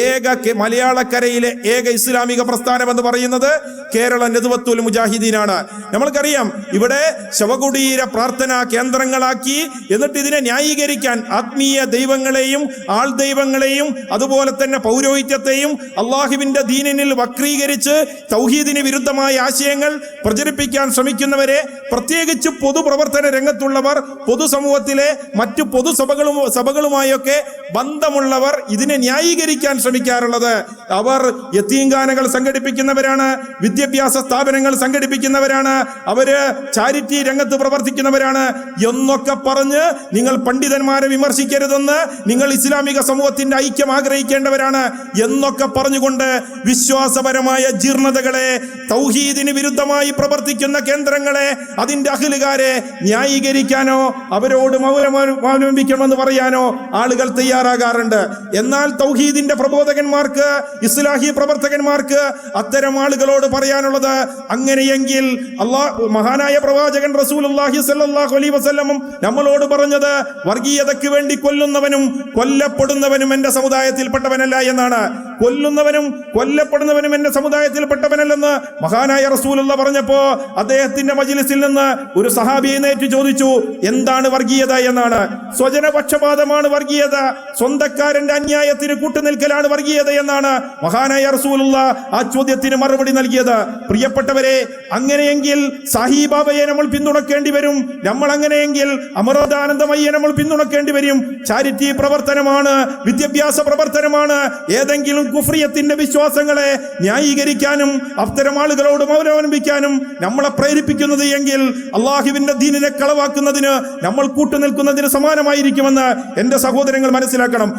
[SPEAKER 4] ഏക മലയാളക്കരയിലെ ഏക ഇസ്ലാമിക പ്രസ്ഥാനം എന്ന് പറയുന്നത് കേരള നദ്വത്തുൽ മുജാഹിദീനാണ്. നമ്മൾക്കറിയാം, ഇവിടെ ശവകുടീര പ്രാർത്ഥനാ കേന്ദ്രങ്ങളാക്കി എന്നിട്ട് ഇതിനെ ന്യായീകരിക്കാൻ ആത്മീയ ദൈവങ്ങളെയും ആൾ ദൈവങ്ങളെയും അതുപോലെ തന്നെ പൗരോഹിത്യത്തെയും അള്ളാഹുവിൻ്റെ ദീനിൽ വക്രീകരിച്ച് തൗഹീദിന് വിരുദ്ധമായ ആശയങ്ങൾ പ്രചരിപ്പിക്കാൻ ശ്രമിക്കുന്നവരെ, പ്രത്യേകിച്ച് പൊതുപ്രവർത്തന രംഗത്തുള്ളവർ, പൊതുസമൂഹത്തിലെ മറ്റു സഭകളുമായൊക്കെ ബന്ധമുള്ളവർ ഇതിനെ ന്യായീകരിക്കാൻ ശ്രമിക്കാറുള്ളത് അവർ യതീംഖാനകൾ സംഘടിപ്പിക്കുന്നവരാണ്, വിദ്യാഭ്യാസ സ്ഥാപനങ്ങൾ സംഘടിപ്പിക്കുന്നവരാണ്, അവര് ചാരിറ്റി രംഗത്ത് പ്രവർത്തിക്കുന്നവരാണ് എന്നൊക്കെ പറഞ്ഞ് നിങ്ങൾ പണ്ഡിതന്മാരെ വിമർശിക്കരുതെന്ന്, നിങ്ങൾ ഇസ്ലാമിക സമൂഹത്തിന്റെ ഐക്യം ആഗ്രഹിക്കേണ്ടവരാണ് എന്നൊക്കെ പറഞ്ഞുകൊണ്ട് വിശ്വാസപരമായ ജീർണതകളെ, തൗഹീദിന് വിരുദ്ധമായി പ്രവർത്തിക്കുന്ന കേന്ദ്രങ്ങളെ, അതിന്റെ അഖിലുകാരെ ന്യായീകരിക്കാനോ അവരോട് മൗനമിക്കണമെന്ന് പറയാനോ ആളുകൾ തയ്യാറാകാറുണ്ട്. എന്നാൽ തൗഹീദിന്റെ പ്രബോധകന്മാർക്ക്, ഇസ്ലാഹി പ്രവർത്തകന്മാർക്ക് അത്തരം ആളുകളോട് പറയാനുള്ളത്, അങ്ങനെയെങ്കിൽ മഹാനായ പ്രവാചകൻ റസൂലുള്ളാഹി സ്വല്ലല്ലാഹു അലൈഹി വസല്ലം നമ്മളോട് പറഞ്ഞത് വർഗീയതയ്ക്ക് വേണ്ടി കൊല്ലുന്നവനും കൊല്ലപ്പെടുന്നവനും എൻ്റെ സമുദായത്തിൽപ്പെട്ടവനല്ല എന്നാണ്. കൊല്ലുന്നവനും കൊല്ലപ്പെടുന്നവനും എൻ്റെ സമുദായത്തിൽപ്പെട്ടവനല്ലെന്ന് മഹാനായ റസൂലുള്ള പറഞ്ഞപ്പോ അദ്ദേഹത്തിന്റെ മജ്ലിസിൽ നിന്ന് ഒരു സഹാബി എഴുന്നേറ്റ് ചോദിച്ചു, എന്താണ് വർഗീയത എന്നാണ്. സ്വജനപക്ഷപാതമാണ് വർഗീയത, സ്വന്തക്കാരന്റെ അന്യായത്തിന് കൂട്ടുനിൽക്കലാണ് വർഗീയത എന്നാണ് മഹാനായ റസൂലുള്ള ആ ചോദ്യത്തിന് മറുപടി നൽകിയത്. പ്രിയപ്പെട്ടവരെ, അങ്ങനെയെങ്കിൽ സാഹിബാബയെ നമ്മൾ പിന്തുണക്കേണ്ടി വരും. നമ്മൾ അങ്ങനെയെങ്കിൽ അമൃതാനന്ദമയ്യെ നമ്മൾ പിന്തുണക്കേണ്ടി വരും. ചാരിറ്റി പ്രവർത്തനമാണ്, വിദ്യാഭ്യാസ പ്രവർത്തനമാണ് ഏതെങ്കിലും കുഫ്രിയത്തിന്റെ വിശ്വാസങ്ങളെ ന്യായീകരിക്കാനും അത്തരം ആളുകളോട് മൗനവലംബിക്കാനും നമ്മളെ പ്രേരിപ്പിക്കുന്നത് എങ്കിൽ അള്ളാഹുവിന്റെ ദീനിനെ കളവാക്കുന്നതിന് നമ്മൾ കൂട്ടുനിൽക്കുന്നതിന് സമാനമായിരിക്കുമെന്ന് എൻ്റെ സഹോദരങ്ങൾ മനസ്സിലാക്കണം.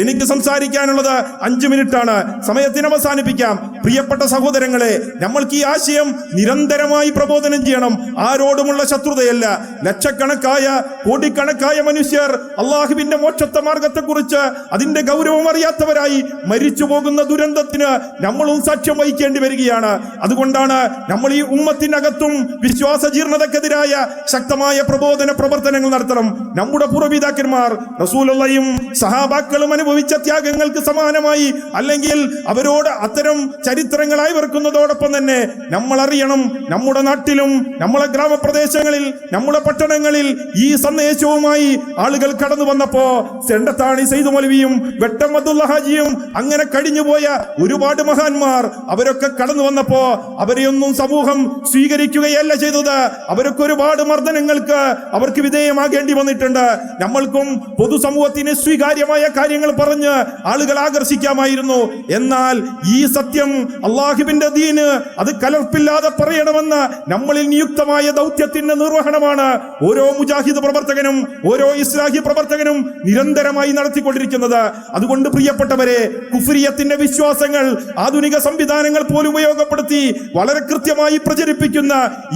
[SPEAKER 4] എനിക്ക് സംസാരിക്കാനുള്ളത് 5 മിനിറ്റാണ്. സമയത്തിന് അവസാനിപ്പിക്കാം. പ്രിയപ്പെട്ട സഹോദരങ്ങളെ, നമ്മൾക്ക് ഈ ആശയം നിരന്തരമായി പ്രബോധനം ചെയ്യണം. ആരോടുമുള്ള ശത്രുതയല്ല. ലക്ഷക്കണക്കായ കോടിക്കണക്കായ മനുഷ്യർ അള്ളാഹുവിന്റെ മോക്ഷത്തെ മാർഗത്തെക്കുറിച്ച് അതിന്റെ ഗൗരവം അറിയാത്തവരായി മരിച്ചു പോകുന്ന ദുരന്തത്തിന് നമ്മളും സാക്ഷ്യം വഹിക്കേണ്ടി വരികയാണ്. അതുകൊണ്ടാണ് നമ്മൾ ഈ ഉമ്മത്തിനകത്തും വിശ്വാസ ജീർണതക്കെതിരായ ശക്തമായ പ്രബോധന പ്രവർത്തനങ്ങൾ നടത്തണം. നമ്മുടെ പൂർവ്വപിതാക്കന്മാർ റസൂലുള്ളയും സഹാബാക്കളും അനുഭവിച്ച ത്യാഗങ്ങൾക്ക് സമാനമായി, അല്ലെങ്കിൽ അവരോട് അത്തരം ചരിത്രങ്ങളായി വെറുക്കുന്നതോടൊപ്പം തന്നെ നമ്മൾ അറിയണം, നമ്മുടെ നാട്ടിലും നമ്മളെ ഗ്രാമപ്രദേശങ്ങളിൽ നമ്മുടെ പട്ടണങ്ങളിൽ ഈ സന്ദേശവുമായി ആളുകൾ കടന്നു വന്നപ്പോ സെണ്ടത്താണി സെയ്ദ് മൗലവിയും വെട്ടം അബ്ദുള്ള ഹാജിയും അങ്ങനെ കഴിഞ്ഞുപോയ ഒരുപാട് മഹാന്മാർ അവരൊക്കെ കടന്നു വന്നപ്പോ അവരെയൊന്നും സമൂഹം സ്വീകരിക്കുകയല്ല ചെയ്തത്. അവരൊക്കെ ഒരുപാട് മർദ്ദനങ്ങൾക്ക് അവർക്ക് വിധേയമാകേണ്ടി വന്നിട്ടുണ്ട്. നമ്മൾക്കും പൊതുസമൂഹത്തിന് സ്വീകാര്യമായ കാര്യങ്ങൾ പറഞ്ഞ് ആളുകൾ ആകർഷിക്കാമായിരുന്നു. എന്നാൽ ഈ സത്യം, അള്ളാഹുവിന്റെ ദീന്, അത് കലർപ്പില്ലാതെ പറയണമെന്ന് നമ്മളിൽ നിയുക്തമായ ദൗത്യത്തിന്റെ നിർവഹണമാണ് ഓരോ മുജാഹിദ് പ്രവർത്തകനും ഓരോ ഇസ്ലാഹി പ്രവർത്തകനും നിരന്തരമായി നടത്തിക്കൊണ്ടിരിക്കുന്നത്. അതുകൊണ്ട് പ്രിയപ്പെട്ടവരെ, കുഫ്രിയത്തിന്റെ വിശ്വാസങ്ങൾ ആധുനിക സംവിധാനങ്ങൾ പോലും ഉപയോഗപ്പെടുത്തി വളരെ കൃത്യമായി പ്രചരിപ്പിക്കുന്ന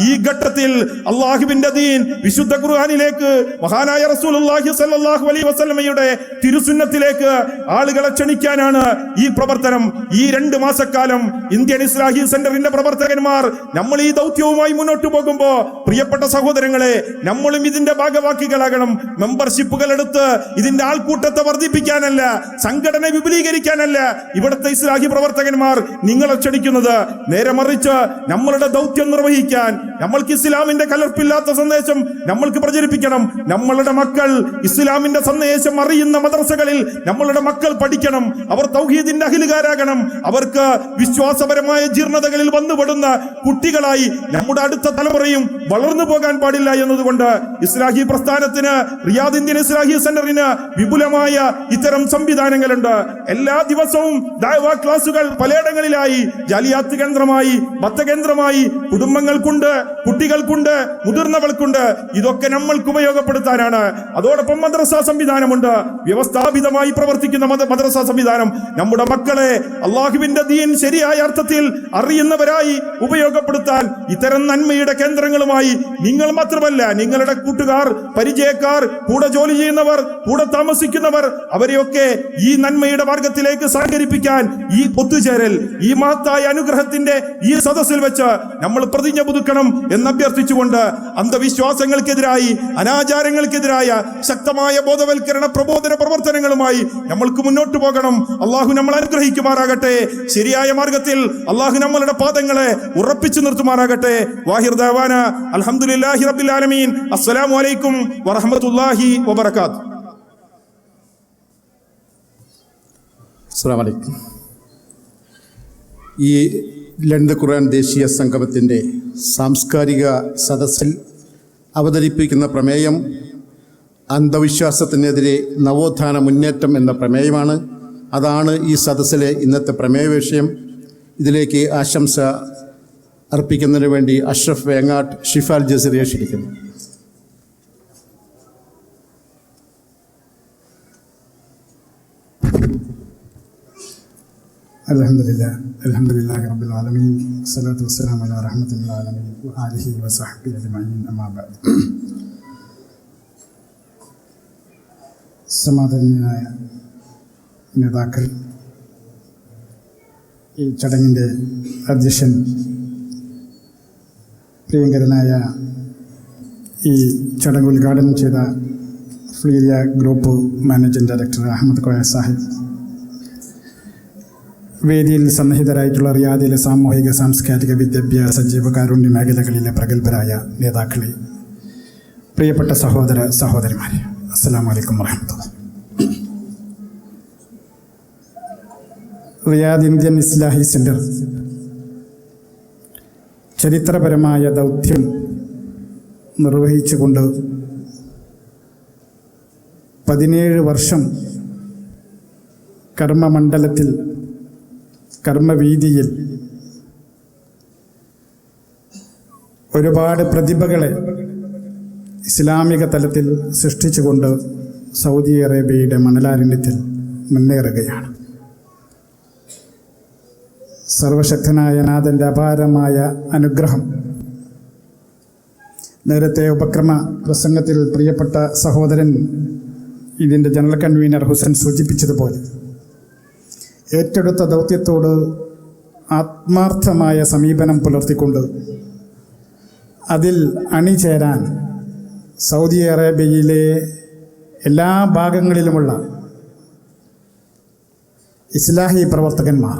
[SPEAKER 4] ഈ ഘട്ടത്തിൽ അള്ളാഹുവിന്റെ ദീൻ വിശുദ്ധ ഖുർആനിലേക്ക്, മഹാനായ റസൂലുള്ളാഹി സ്വല്ലല്ലാഹു അലൈഹി വസല്ലമയുടെ തിരുസുന്നത്തിലേക്ക് ആളുകളെ ക്ഷണിക്കാനാണ് ഈ പ്രവർത്തനം. ഈ 2 മാസക്കാലം ഇന്ത്യൻ ഇസ്ലാഹി സെന്ററിന്റെ പ്രവർത്തകന്മാർ നമ്മൾ ഈ ദൗത്യവുമായി മുന്നോട്ട് പോകുമ്പോ, പ്രിയപ്പെട്ട സഹോദരങ്ങളെ, നമ്മളും ഇതിന്റെ ഭാഗവാക്കികളാകണം. മെമ്പർഷിപ്പുകൾ എടുത്ത് ഇതിന്റെ ആൾക്കൂട്ടത്തെ വർദ്ധിപ്പിക്കാനല്ല, സംഘടന വിപുലീകരിക്കാനല്ല ഇവിടുത്തെ ഇസ്ലാഹി പ്രവർത്തകന്മാർ നിങ്ങളെ ക്ഷണിക്കുന്നത്. നേരെ മറിച്ച് നമ്മളുടെ ദൗത്യം നിർവഹിക്കാൻ, നമ്മൾക്ക് ഇസ്ലാമിന്റെ കലർപ്പില്ലാത്ത സന്ദേശം നമ്മൾക്ക് പ്രചരിപ്പിക്കണം. നമ്മളുടെ മക്കൾ ഇസ്ലാമിന്റെ സന്ദേശം അറിയുന്ന മദ്രസകളിൽ നമ്മളുടെ മക്കൾ പഠിക്കണം. അവർ തൗഹീദിന്റെ അഹിലുകാരാകണം. അവർക്ക് വിശ്വാസപരമായ ജീർണതകളിൽ വന്നുപെടുന്ന കുട്ടികളായി നമ്മുടെ അടുത്ത തലമുറയും വളർന്നു പോകാൻ പാടില്ല എന്നതുകൊണ്ട് ഇസ്ലാഹി പ്രസ്ഥാനത്തിന്, റിയാദ് ഇന്ത്യൻ ഇസ്ലാഹി സെന്ററിന് വിപുലമായ ഇത്തരം സംവിധാനങ്ങളുണ്ട്. എല്ലാ ദിവസവും ദഅവ ക്ലാസുകൾ പലയിടങ്ങളിലായി, ജാലിയാത്ത് കേന്ദ്രമായി, മതകേന്ദ്രമായി, കുടുംബങ്ങൾക്കുണ്ട്, കുട്ടികൾക്കുണ്ട്, മുതിർന്നവർക്കുണ്ട്. ഇതൊക്കെ നമ്മൾക്ക് ഉപയോഗപ്പെടുത്താനാണ്. അതോടൊപ്പം മദ്രസ സംവിധാനമുണ്ട്, വ്യവസ്ഥാപിതമായി പ്രവർത്തിക്കുന്ന മദ്രസ സംവിധാനം. നമ്മുടെ മക്കളെ അള്ളാഹുവിന്റെ ദീൻ ശരിയായ അർത്ഥത്തിൽ അറിയുന്നവരായി ഉപയോഗപ്പെടുത്താൻ ഇത്തരം നന്മയുടെ കേന്ദ്രങ്ങളുമായി നിങ്ങൾ മാത്രമല്ല, നിങ്ങളുടെ കൂട്ടുകാർ, പരിചയക്കാർ, കൂടെ ജോലി ചെയ്യുന്നവർ, കൂടെ താമസിക്കുന്നവർ, അവരെയൊക്കെ ഈ നന്മയുടെ മാർഗത്തിലേക്ക് സഹകരിപ്പിക്കാൻ ഈ ഒത്തുചേരൽ, ഈ മഹത്തായ അനുഗ്രഹത്തിന്റെ ഈ സദസ്സിൽ വെച്ച് നമ്മൾ പ്രതിജ്ഞ പുതുക്കണം എന്ന് അഭ്യർത്ഥിച്ചുകൊണ്ട്, അന്ധവിശ്വാസങ്ങൾക്കെതിരായി, അനാചാരങ്ങൾക്കെതിരായ ശക്തമായ ബോധവൽക്കരണ പ്രബോധന പ്രവർത്തനങ്ങളുമായി നമ്മൾക്ക് മുന്നോട്ട് പോകണം. അള്ളാഹു നമ്മൾ അനുഗ്രഹിക്കുമാറാകട്ടെ. ശരിയായ മാർഗത്തിൽ അള്ളാഹു നമ്മളുടെ പാദങ്ങളെ ഉറപ്പിച്ചു നിർത്തുമാറാകട്ടെ. വാഹിർ ദഅവാന അൽഹംദുലില്ലാഹി റബ്ബിൽ ആലമീൻ. അസ്സലാമു അലൈക്കും വറഹ്മത്തുള്ളാഹി വബറകാതുഹു.
[SPEAKER 5] അസ്സലാമു അലൈക്കും. ഈ ലണ്ടൻ ഖുർആൻ ദേശീയ സംഗമത്തിൻ്റെ സാംസ്കാരിക സദസ്സിൽ അവതരിപ്പിക്കുന്ന പ്രമേയം അന്ധവിശ്വാസത്തിനെതിരെ നവോത്ഥാന മുന്നേറ്റം എന്ന പ്രമേയമാണ്. അതാണ് ഈ സദസ്സിലെ ഇന്നത്തെ പ്രമേയ വിഷയം. ഇതിലേക്ക് ആശംസ അർപ്പിക്കുന്നതിന് വേണ്ടി അഷ്റഫ് വേങ്ങാട്ട്, ഷിഫാൽ ജസീറിയെ ക്ഷണിക്കുന്നു.
[SPEAKER 6] അൽഹംദുലില്ലാഹി റബ്ബിൽ ആലമീൻ, സ്വലാത്തു വസ്സലാമു അലാ റഹ്മത്തിൽ ആലമീൻ വആലിഹി വസഹ്ബിഹി അജ്മഈൻ. അമ്മാ ബഅദ്. സമാദരണീയനായ നേതാക്കൾ, ഈ ചടങ്ങിൻ്റെ അധ്യക്ഷൻ, പ്രിയങ്കരനായ ഈ ചടങ്ങ് ഉദ്ഘാടനം ചെയ്ത ഫ്ലീരിയ group managing director Ahmed Koya Sahib, വേദിയിൽ സന്നിഹിതരായിട്ടുള്ള റിയാദിലെ സാമൂഹിക സാംസ്കാരിക വിദ്യാഭ്യാസ ജീവകാരുണ്യ മേഖലകളിലെ പ്രഗത്ഭരായ നേതാക്കളെ, പ്രിയപ്പെട്ട സഹോദര സഹോദരിമാരെ, അസ്സലാമു അലൈക്കും വറഹ്മത്തുള്ളാഹി. റിയാദ് ഇന്ത്യൻ ഇസ്ലാഹി സെന്റർ ചരിത്രപരമായ ദൗത്യം നിർവഹിച്ചുകൊണ്ട് 17 വർഷം കർമ്മമണ്ഡലത്തിൽ, കർമ്മവീതിയിൽ ഒരുപാട് പ്രതിഭകളെ ഇസ്ലാമിക തലത്തിൽ സൃഷ്ടിച്ചുകൊണ്ട് സൗദി അറേബ്യയുടെ മണലാരണ്യത്തിൽ മുന്നേറുകയാണ്. സർവശക്തനായ നാഥൻ്റെ അപാരമായ അനുഗ്രഹം, നേരത്തെ ഉപക്രമ പ്രസംഗത്തിൽ പ്രിയപ്പെട്ട സഹോദരൻ ഇതിൻ്റെ ജനറൽ കൺവീനർ ഹുസൈൻ സൂചിപ്പിച്ചതുപോലെ, ഏറ്റെടുത്ത ദൗത്യത്തോട് ആത്മാർത്ഥമായ സമീപനം പുലർത്തിക്കൊണ്ട് അതിൽ അണിചേരാൻ സൗദി അറേബ്യയിലെ എല്ലാ ഭാഗങ്ങളിലുമുള്ള ഇസ്ലാഹി പ്രവർത്തകന്മാർ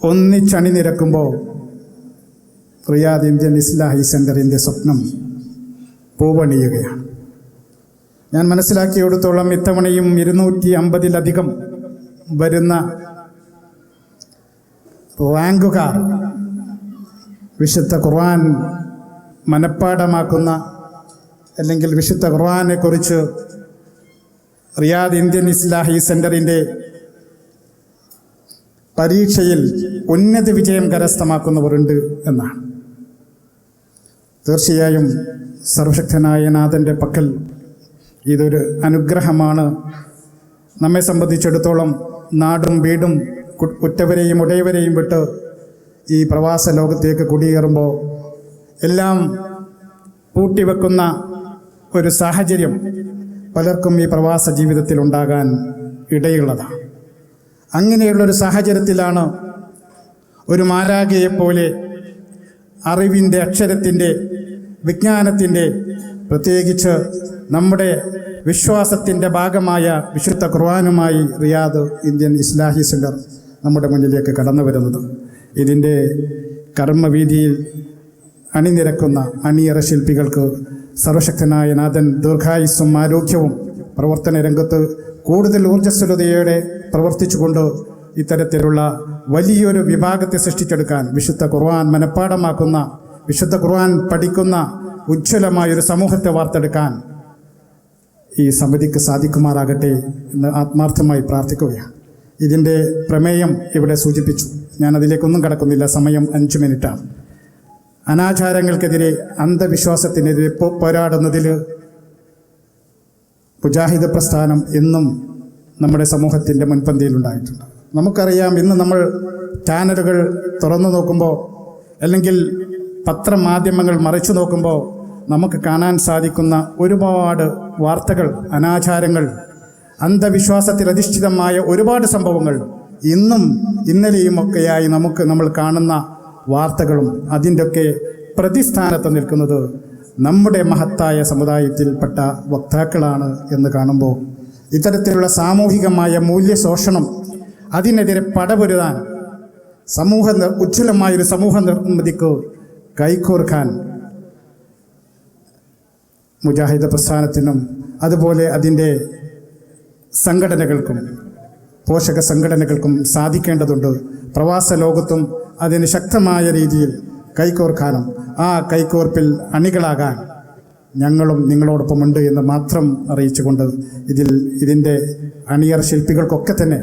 [SPEAKER 6] ഒന്നിച്ചണിനിരക്കുമ്പോൾ റിയാദ് ഇന്ത്യൻ ഇസ്ലാഹി സെൻ്ററിൻ്റെ സ്വപ്നം പൂവണിയുകയാണ്. ഞാൻ മനസ്സിലാക്കിയെടുത്തോളം ഇത്തവണയും 250-ലധികം വരുന്ന റാങ്കുകാർ വിശുദ്ധ ഖുർആൻ മനഃപ്പാഠമാക്കുന്ന, അല്ലെങ്കിൽ വിശുദ്ധ ഖുർആനെക്കുറിച്ച് റിയാദ് ഇന്ത്യൻ ഇസ്ലാഹി സെൻ്ററിൻ്റെ പരീക്ഷയിൽ ഉന്നത വിജയം കരസ്ഥമാക്കുന്നവരുണ്ട് എന്നാണ്. തീർച്ചയായും സർവശക്തനായ നാഥൻ്റെ പക്കൽ ഇതൊരു അനുഗ്രഹമാണ്. നമ്മെ സംബന്ധിച്ചിടത്തോളം നാടും വീടും ഉറ്റവരെയും ഉടയവരെയും വിട്ട് ഈ പ്രവാസ ലോകത്തേക്ക് കുടിയേറുമ്പോൾ എല്ലാം പൂട്ടിവെക്കുന്ന ഒരു സാഹചര്യം പലർക്കും ഈ പ്രവാസ ജീവിതത്തിൽ ഉണ്ടാകാൻ ഇടയുള്ളതാണ്. അങ്ങനെയുള്ളൊരു സാഹചര്യത്തിലാണ് ഒരു മാലാഖയെപ്പോലെ അറിവിൻ്റെ, അക്ഷരത്തിൻ്റെ, വിജ്ഞാനത്തിൻ്റെ, പ്രത്യേകിച്ച് നമ്മുടെ വിശ്വാസത്തിൻ്റെ ഭാഗമായ വിശുദ്ധ ഖുർആനുമായി റിയാദ് ഇന്ത്യൻ ഇസ്ലാഹി സെൻ്റർ നമ്മുടെ മുന്നിലേക്ക് കടന്നു വരുന്നത്. ഇതിൻ്റെ കർമ്മവീതിയിൽ അണിനിരക്കുന്ന അണിയറ ശില്പികൾക്ക് സർവശക്തനായ നാഥൻ ദീർഘായുസ്സും ആരോഗ്യവും പ്രവർത്തന രംഗത്ത് കൂടുതൽ ഊർജ്ജസ്വലതയോടെ പ്രവർത്തിച്ചുകൊണ്ട് ഇത്തരത്തിലുള്ള വലിയൊരു വിഭാഗത്തെ സൃഷ്ടിച്ചെടുക്കാൻ, വിശുദ്ധ ഖുർആൻ മനഃപ്പാഠമാക്കുന്ന, വിശുദ്ധ ഖുർആൻ പഠിക്കുന്ന ഉജ്ജ്വലമായൊരു സമൂഹത്തെ വാർത്തെടുക്കാൻ ഈ സമിതിക്ക് സാധിക്കുമാറാകട്ടെ എന്ന് ആത്മാർത്ഥമായി പ്രാർത്ഥിക്കുകയാണ്. ഇതിൻ്റെ പ്രമേയം ഇവിടെ സൂചിപ്പിച്ചു, ഞാനതിലേക്കൊന്നും കടക്കുന്നില്ല, സമയം 5 മിനിറ്റാണ്. അനാചാരങ്ങൾക്കെതിരെ, അന്ധവിശ്വാസത്തിനെതിരെ പോരാടുന്നതിൽ മുജാഹിദ് പ്രസ്ഥാനം എന്നും നമ്മുടെ സമൂഹത്തിൻ്റെ മുൻപന്തിയിലുണ്ടായിട്ടുണ്ട്. നമുക്കറിയാം, ഇന്ന് നമ്മൾ ചാനലുകൾ തുറന്നു നോക്കുമ്പോൾ അല്ലെങ്കിൽ പത്രമാധ്യമങ്ങൾ മറിച്ചു നോക്കുമ്പോൾ നമുക്ക് കാണാൻ സാധിക്കുന്ന ഒരുപാട് വാർത്തകൾ, അനാചാരങ്ങൾ, അന്ധവിശ്വാസത്തിൽ അധിഷ്ഠിതമായ ഒരുപാട് സംഭവങ്ങൾ ഇന്നും ഇന്നലെയുമൊക്കെയായി നമ്മൾ കാണുന്ന വാർത്തകളും അതിൻ്റെയൊക്കെ പ്രതിസ്ഥാനത്ത് നിൽക്കുന്നത് നമ്മുടെ മഹത്തായ സമുദായത്തിൽപ്പെട്ട വക്താക്കളാണ് എന്ന് കാണുമ്പോൾ ഇത്തരത്തിലുള്ള സാമൂഹികമായ മൂല്യശോഷണം, അതിനെതിരെ പടപൊരുതാൻ, ഉജ്ജ്വലമായൊരു സമൂഹ നിർമ്മിതിക്ക് കൈകോർക്കാൻ മുജാഹിദ് പ്രസ്ഥാനത്തിനും അതുപോലെ അതിൻ്റെ സംഘടനകൾക്കും, പോഷക സംഘടനകൾക്കും സാധിക്കേണ്ടതുണ്ട്. പ്രവാസ ലോകത്തും അതിന് ശക്തമായ രീതിയിൽ കൈകോർക്കാനും ആ കൈകോർപ്പിൽ അണികളാകാൻ ഞങ്ങളും നിങ്ങളോടൊപ്പമുണ്ട് എന്ന് മാത്രം അറിയിച്ചുകൊണ്ട് ഇതിൻ്റെ അണിയർ ശില്പികൾക്കൊക്കെ തന്നെ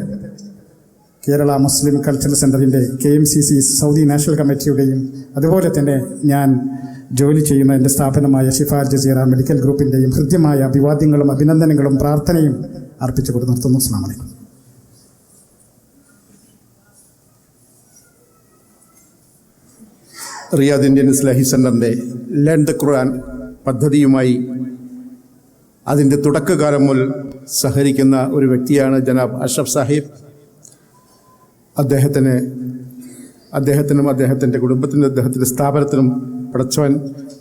[SPEAKER 6] കേരള മുസ്ലിം കൾച്ചറൽ സെൻ്ററിൻ്റെ KMCC സൗദി നാഷണൽ കമ്മിറ്റിയുടെയും അതുപോലെ തന്നെ ഞാൻ ജോലി ചെയ്യുന്ന എൻ്റെ സ്ഥാപനമായ ഷിഫ അൽ ജസീറ മെഡിക്കൽ ഗ്രൂപ്പിൻ്റെയും ഹൃദ്യമായ അഭിവാദ്യങ്ങളും അഭിനന്ദനങ്ങളും പ്രാർത്ഥനയും അർപ്പിച്ചുകൊണ്ട് നിർത്തുന്നു. അസ്സലാമു അലൈക്കും.
[SPEAKER 5] റിയാദ് ഇന്ത്യൻ ഇസ്ലാഹി സെൻ്ററിൻ്റെ ലേൺ ദ ഖുർആൻ പദ്ധതിയുമായി അതിൻ്റെ തുടക്കകാലം മുതൽ സഹകരിക്കുന്ന ഒരു വ്യക്തിയാണ് ജനാബ് അഷ്റഫ് സാഹിബ്. അദ്ദേഹത്തിനും അദ്ദേഹത്തിൻ്റെ കുടുംബത്തിനും അദ്ദേഹത്തിൻ്റെ സ്ഥാപനത്തിനും പടച്ചവൻ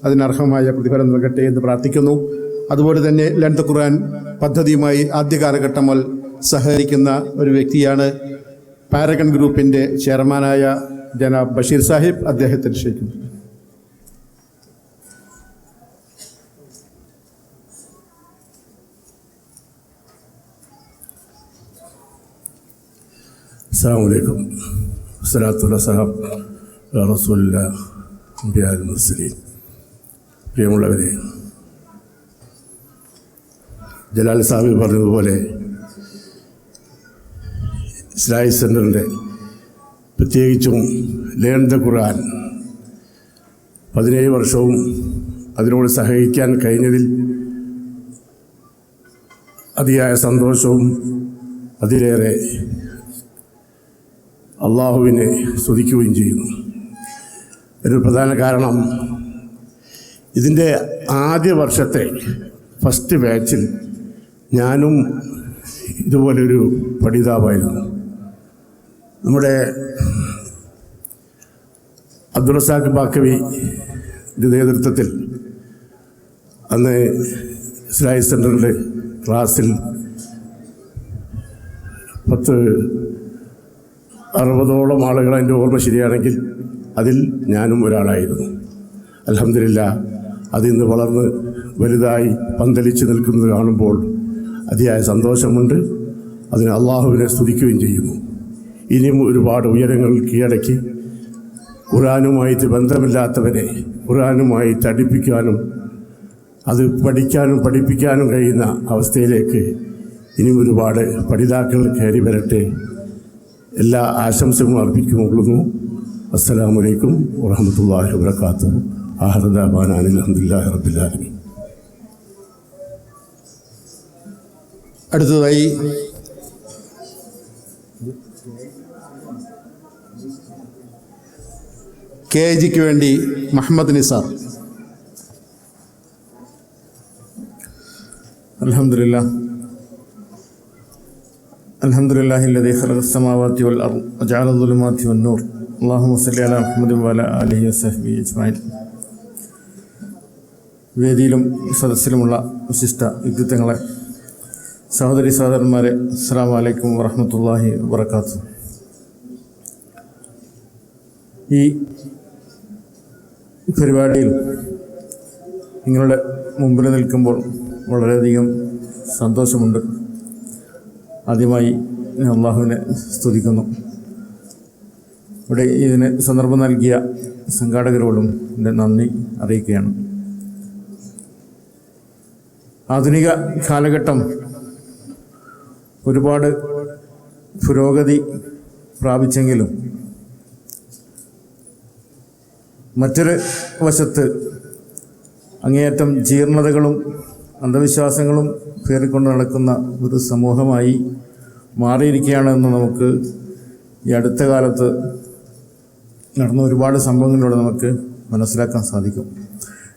[SPEAKER 5] അതിനർഹമായ പ്രതിഫലം നൽകട്ടെ എന്ന് പ്രാർത്ഥിക്കുന്നു. അതുപോലെ തന്നെ ലേൺ ദ ഖുർആൻ പദ്ധതിയുമായി ആദ്യ കാലഘട്ടം മുതൽ സഹകരിക്കുന്ന ഒരു വ്യക്തിയാണ് പാരഗൺ ഗ്രൂപ്പിൻ്റെ ചെയർമാനായ ജനാബ് ബഷീർ സാഹിബ്. അദ്ദേഹത്തിന് ക്ഷണിക്കുന്നു.
[SPEAKER 7] അസ്സലാമു അലൈക്കും. വസ്സലാത്തു വസ്സലാം അലാ റസൂലില്ലാഹി അംബിയാൽ മുർസലീൻ. പ്രിയമുള്ളവരെ, ജലാൽ സാഹിബ് പറഞ്ഞതുപോലെ ഇസ്ലാഹി സെൻ്ററിൻ്റെ പ്രത്യേകിച്ചും ലേൺ ദ ഖുർആൻ 17 വർഷവും അതിനോട് സഹകരിക്കാൻ കഴിഞ്ഞതിൽ അതിയായ സന്തോഷവും അതിലേറെ അള്ളാഹുവിനെ സ്തുതിക്കുകയും ചെയ്യുന്നു. ഒരു പ്രധാന കാരണം, ഇതിൻ്റെ ആദ്യ വർഷത്തെ ഫസ്റ്റ് ബാച്ചിൽ ഞാനും ഇതുപോലൊരു പഠിതാവായിരുന്നു. നമ്മുടെ അബ്ദുൾ റസാഖ് ബാക്കവിയുടെ നേതൃത്വത്തിൽ അന്ന് ഇസ്ലാഹി സെൻ്ററിൻ്റെ ക്ലാസ്സിൽ 60ഓളം ആളുകൾ, എൻ്റെ ഓർമ്മ ശരിയാണെങ്കിൽ അതിൽ ഞാനും ഒരാളായിരുന്നു. അൽഹംദുലില്ലാഹ്, അതിന്ന് വളർന്ന് വലുതായി പന്തലിച്ച് നിൽക്കുന്നത് കാണുമ്പോൾ അതിയായ സന്തോഷമുണ്ട്. അതിന് അള്ളാഹുവിനെ സ്തുതിക്കുകയും ചെയ്യുന്നു. ഇനിയും ഒരുപാട് ഉയരങ്ങൾ കീഴടക്കി ഖുർആനുമായിട്ട് ബന്ധമില്ലാത്തവരെ ഖുർആനുമായിട്ട് അടുപ്പിക്കാനും അത് പഠിക്കാനും പഠിപ്പിക്കാനും കഴിയുന്ന അവസ്ഥയിലേക്ക് ഇനിയും ഒരുപാട് പഠിതാക്കൾ കയറി വരട്ടെ. എല്ലാ ആശംസകളും അർപ്പിക്കുകൊള്ളുന്നു. അസ്സലാമു അലൈക്കും വറഹ്മത്തുള്ളാഹി വബറകാതുഹു. ആഖിറു ദഅ്വാനാ അൽഹംദുലില്ലാഹി റബ്ബിൽ ആലമീൻ.
[SPEAKER 5] അടുത്തതായി KIGക്ക് വേണ്ടി മുഹമ്മദ് നിസാർ.
[SPEAKER 8] അൽഹംദുലില്ലാഹില്ലദീ ഖലഖസ്-സമാവാതി വൽ അർദ് വജഅല അദ്-ദുലുമാതി വൻ-നൂർ. അല്ലാഹുമ്മ സ്വല്ലി അലാ മുഹമ്മദിൻ വഅലാ ആലിഹി വസഹ്ബിഹി അജ്മഈൻ. വേദിയിലും സദസ്സിലുമുള്ള വിശിഷ്ട വ്യക്തിത്വങ്ങളെ, സഹോദരി സഹോദരന്മാരെ, അസ്സലാമു അലൈക്കും വറഹ്മത്തുള്ളാഹി വബറകാതുഹു. ഈ പരിപാടിയിൽ നിങ്ങളുടെ മുമ്പിൽ നിൽക്കുമ്പോൾ വളരെയധികം സന്തോഷമുണ്ട്. ആദ്യമായി ഞാൻ അള്ളാഹുവിനെ സ്തുതിക്കുന്നു. ഇവിടെ ഇതിന് സന്ദർഭം നൽകിയ സംഘാടകരോടും എൻ്റെ നന്ദി അറിയിക്കുകയാണ്. ആധുനിക കാലഘട്ടം ഒരുപാട് പുരോഗതി പ്രാപിച്ചെങ്കിലും മറ്റൊരു വശത്ത് അങ്ങേയറ്റം ജീർണതകളും അന്ധവിശ്വാസങ്ങളും പേറിക്കൊണ്ട് നടക്കുന്ന ഒരു സമൂഹമായി മാറിയിരിക്കുകയാണെന്ന് നമുക്ക് ഈ അടുത്ത കാലത്ത് നടന്ന ഒരുപാട് സംഭവങ്ങളിലൂടെ നമുക്ക് മനസ്സിലാക്കാൻ സാധിക്കും.